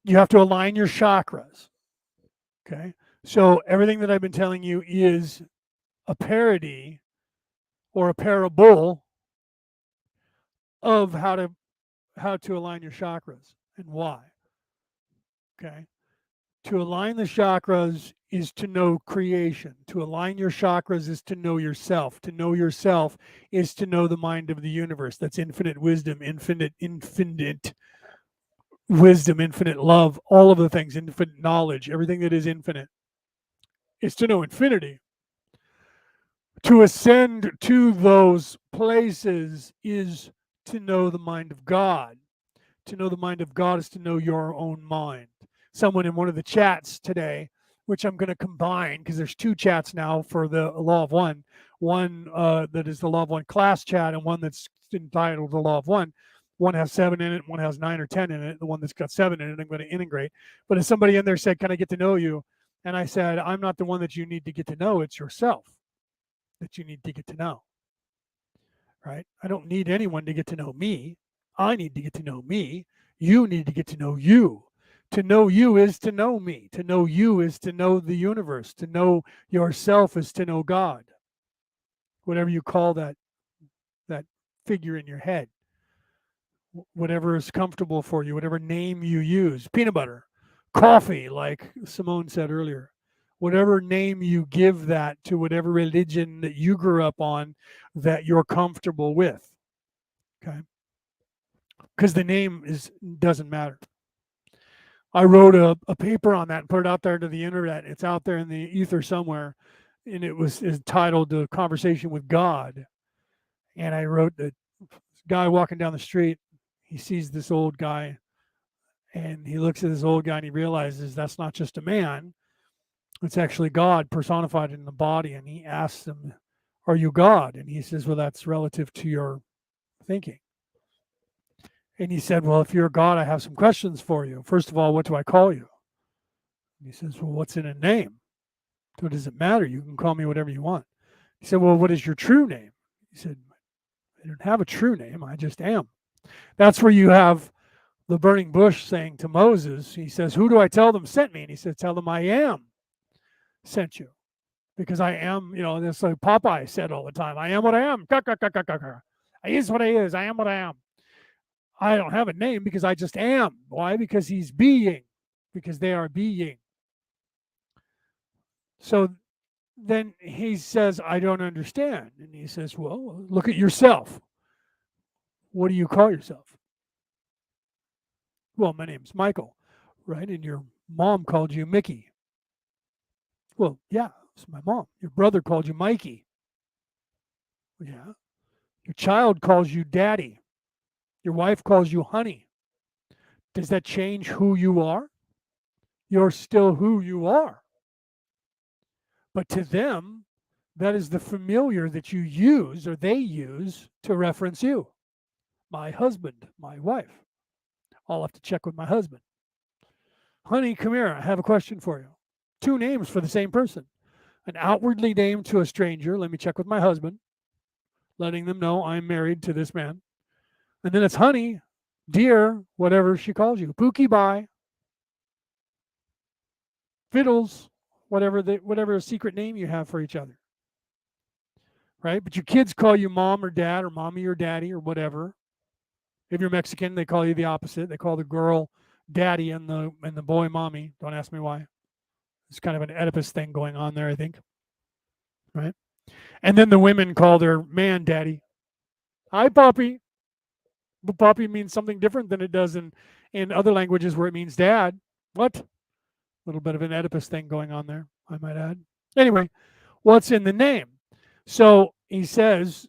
You have to align your chakras. Okay. So everything that I've been telling you is a parody or a parable of how to align your chakras and why. Okay. To align the chakras is to know creation. To align your chakras is to know yourself. To know yourself is to know the mind of the universe. That's infinite wisdom, infinite wisdom, infinite love, all of the things, infinite knowledge, everything that is infinite is to know infinity. To ascend to those places is to know the mind of God. To know the mind of God is to know your own mind. Someone in one of the chats today, which I'm going to combine because there's 2 chats now for the Law of One. One that is the Law of One class chat, and one that's entitled the Law of One. One has 7 in it, one has 9 or 10 in it. The one that's got 7 in it, I'm going to integrate. But if somebody in there said, "Can I get to know you?" And I said, "I'm not the one that you need to get to know. It's yourself that you need to get to know." Right? I don't need anyone to get to know me. I need to get to know me. You need to get to know you. To know you is to know me. To know you is to know the universe. To know yourself is to know God. Whatever you call that figure in your head. Whatever is comfortable for you, whatever name you use. Peanut butter, coffee, like Simone said earlier. Whatever name you give that to whatever religion that you grew up on that you're comfortable with. Okay? Because the name doesn't matter. I wrote a paper on that and put it out there to the internet. It's out there in the ether somewhere, and is titled "The Conversation with God." And I wrote that guy walking down the street, he sees this old guy, and he looks at this old guy and he realizes that's not just a man, it's actually God personified in the body. And he asks him, "Are you God?" And he says, "Well, that's relative to your thinking." And he said, "Well, if you're God, I have some questions for you. First of all, what do I call you?" And he says, "Well, what's in a name? So does it matter? You can call me whatever you want." He said, "Well, what is your true name?" He said, "I don't have a true name. I just am." That's where you have the burning bush saying to Moses, he says, "Who do I tell them sent me?" And he said, "Tell them I am sent you." Because I am, that's like Popeye said all the time, "I am what I am. I is what I is. I am what I am." I don't have a name because I just am. Why? Because he's being, because they are being. So then he says, "I don't understand." And he says, "Well, look at yourself. What do you call yourself?" "Well, my name's Michael," right? "And your mom called you Mickey." "Well, yeah, it's my mom." "Your brother called you Mikey." "Yeah." "Your child calls you Daddy. Your wife calls you Honey. Does that change who you are?" "You're still who you are. But to them, that is the familiar that you use or they use to reference you. My husband, my wife. I'll have to check with my husband. Honey, come here. I have a question for you. Two names for the same person. An outwardly named to a stranger. Let me check with my husband, letting them know I'm married to this man. And then it's honey, dear, whatever she calls you. Pookie, bye. Fiddles, whatever secret name you have for each other. Right? But your kids call you mom or dad or mommy or daddy or whatever. If you're Mexican, they call you the opposite. They call the girl daddy and the boy mommy. Don't ask me why. It's kind of an Oedipus thing going on there, I think. Right? And then the women call their man daddy. "Hi, Poppy." But Poppy means something different than it does in other languages where it means dad. What? A little bit of an Oedipus thing going on there, I might add. Anyway, what's in the name? So he says,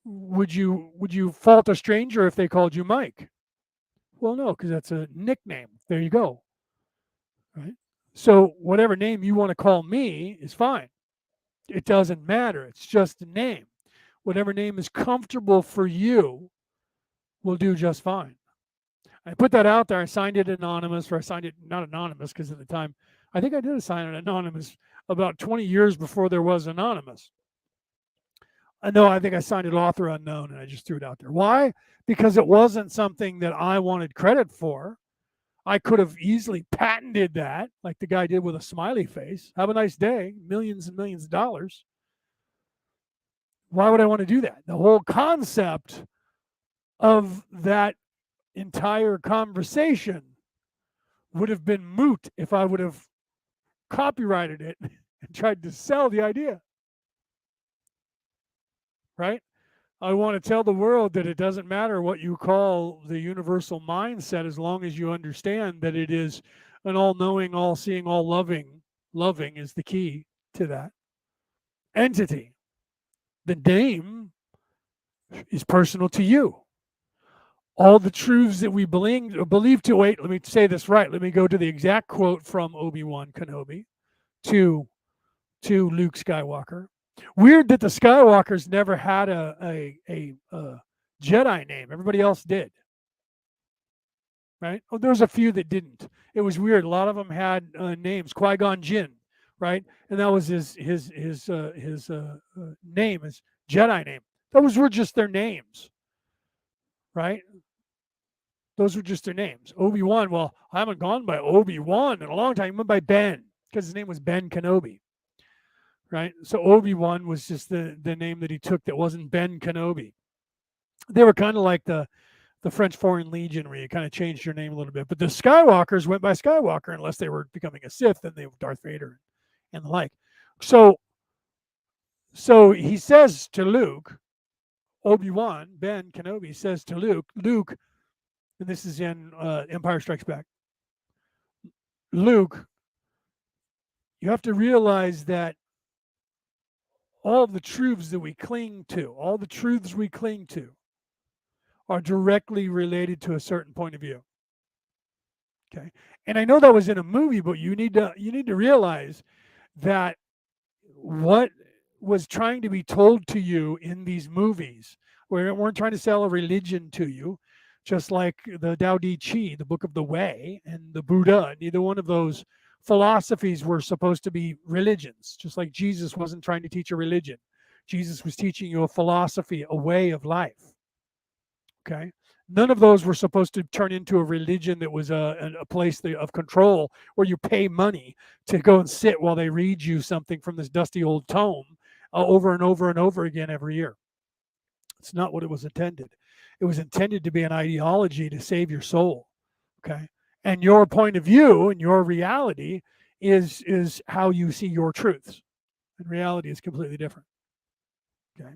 would you fault a stranger if they called you Mike? Well, no, because that's a nickname. There you go. Right? So whatever name you want to call me is fine. It doesn't matter. It's just a name. Whatever name is comfortable for you will do just fine. I put that out there. I signed it anonymous, or I signed it not anonymous because at the time, I think I did sign it anonymous about 20 years before there was anonymous. I think I signed it author unknown, and I just threw it out there. Why? Because it wasn't something that I wanted credit for. I could have easily patented that, like the guy did with a smiley face. Have a nice day, millions and millions of dollars. Why would I want to do that? The whole concept of that entire conversation would have been moot if I would have copyrighted it and tried to sell the idea. Right? I want to tell the world that it doesn't matter what you call the universal mindset as long as you understand that it is an all-knowing, all-seeing, all-loving. Loving is the key to that entity. The name is personal to you. All the truths that we believe to, wait, let me say this right. Let me go to the exact quote from Obi-Wan Kenobi to Luke Skywalker. Weird that the Skywalkers never had a Jedi name. Everybody else did. Right? Oh, there's a few that didn't. It was weird. A lot of them had names. Qui-Gon Jinn, right? And that was his name, his Jedi name. Those were just their names, right? Those were just their names. Obi-Wan, well, I haven't gone by Obi-Wan in a long time. I went by Ben because his name was Ben Kenobi. Right? So Obi-Wan was just the name that he took that wasn't Ben Kenobi. They were kind of like the French Foreign Legion, where you kind of changed your name a little bit. But the Skywalkers went by Skywalker unless they were becoming a Sith, then they were Darth Vader and the like. So he says to Luke, Obi-Wan, Ben Kenobi says to Luke, and this is in Empire Strikes Back, Luke, you have to realize that all the truths that we cling to, all the truths we cling to, are directly related to a certain point of view. Okay. And I know that was in a movie, but you need to realize that what was trying to be told to you in these movies, where they weren't trying to sell a religion to you, just like the Tao Te Ching, the Book of the Way, and the Buddha. Neither one of those philosophies were supposed to be religions, just like Jesus wasn't trying to teach a religion. Jesus was teaching you a philosophy, a way of life. Okay. None of those were supposed to turn into a religion that was a place of control where you pay money to go and sit while they read you something from this dusty old tome over and over and over again every year. It's not what it was intended. It was intended to be an ideology to save your soul. Okay. And your point of view and your reality is how you see your truths. And reality is completely different. Okay.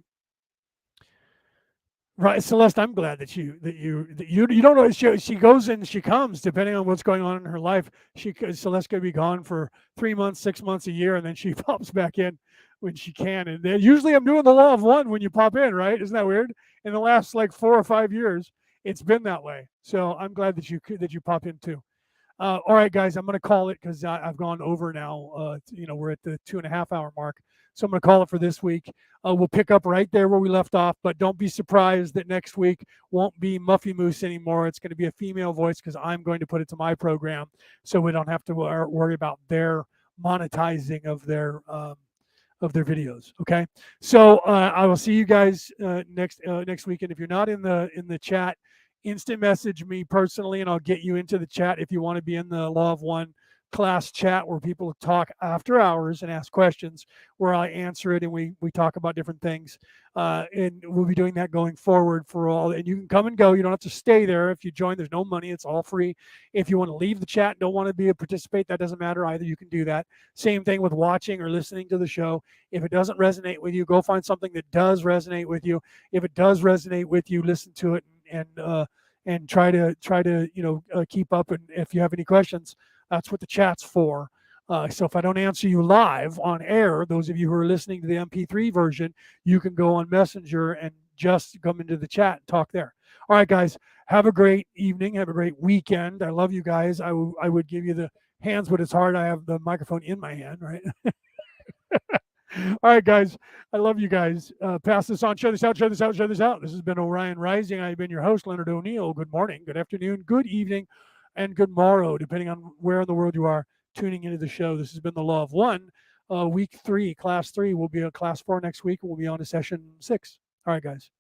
Right, Celeste. I'm glad that you don't know. She goes and she comes depending on what's going on in her life. Celeste could be gone for 3 months, 6 months, a year, and then she pops back in when she can. And then usually I'm doing the law of one when you pop in, right? Isn't that weird? In the last like 4 or 5 years, it's been that way. So I'm glad that you pop in too. All right, guys, I'm going to call it because I've gone over now. We're at the 2.5 hour mark. So I'm going to call it for this week. We'll pick up right there where we left off, but don't be surprised that next week won't be Muffy Moose anymore. It's going to be a female voice because I'm going to put it to my program so we don't have to worry about their monetizing of their videos. Okay, so I will see you guys next week. And if you're not in the chat, instant message me personally, and I'll get you into the chat if you want to be in the Law of One class chat where people talk after hours and ask questions, where I answer it and we talk about different things. And we'll be doing that going forward for all. And you can come and go. You don't have to stay there. If you join, there's no money. It's all free. If you want to leave the chat and don't want to be a participate, that doesn't matter either. You can do that. Same thing with watching or listening to the show. If it doesn't resonate with you, go find something that does resonate with you. If it does resonate with you, listen to it and try to keep up. And if you have any questions, that's what the chat's for. So if I don't answer you live on air, those of you who are listening to the MP3 version, you can go on Messenger and just come into the chat and talk there. All right, guys, have a great evening. Have a great weekend. I love you guys. I would give you the hands, but it's hard. I have the microphone in my hand, right? All right, guys. I love you guys. Pass this on. Share this out. Share this out. Share this out. This has been Orion Rising. I've been your host, Leonard O'Neill. Good morning, good afternoon, good evening, and good morrow, depending on where in the world you are tuning into the show. This has been the Law of One, week 3, class 3. We'll be on class 4 next week. We'll be on to session 6. All right, guys.